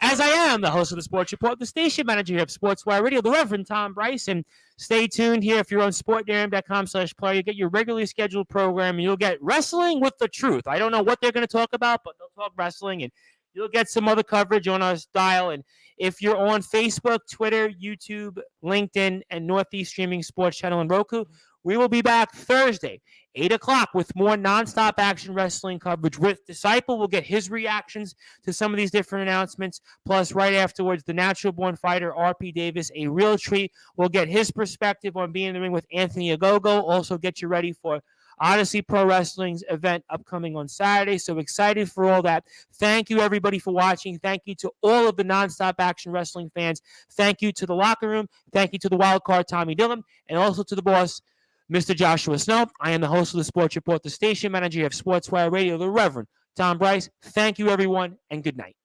As I am the host of the Sports Report, the station manager here of Sportswire Radio, the Reverend Tom Bryce. And stay tuned here. If you're on sportdam.com/player, you'll get your regularly scheduled program, and you'll get Wrestling with the Truth. I don't know what they're going to talk about, but they'll talk wrestling, and you'll get some other coverage on our style. And if you're on Facebook, Twitter, YouTube, LinkedIn, and Northeast Streaming Sports Channel and Roku, we will be back Thursday, 8 o'clock, with more Nonstop Action Wrestling coverage with Disciple. We'll get his reactions to some of these different announcements. Plus, right afterwards, the natural born fighter, RP Davis, a real treat. We'll get his perspective on being in the ring with Anthony Ogogo. Also, get you ready for Odyssey Pro Wrestling's event upcoming on Saturday. So excited for all that. Thank you, everybody, for watching. Thank you to all of the Nonstop Action Wrestling fans. Thank you to the locker room. Thank you to the wildcard, Tommy Dillon, and also to the boss, Mr. Joshua Snow. I am the host of the Sports Report, the station manager of Sportswire Radio, the Reverend Tom Bryce. Thank you, everyone, and good night.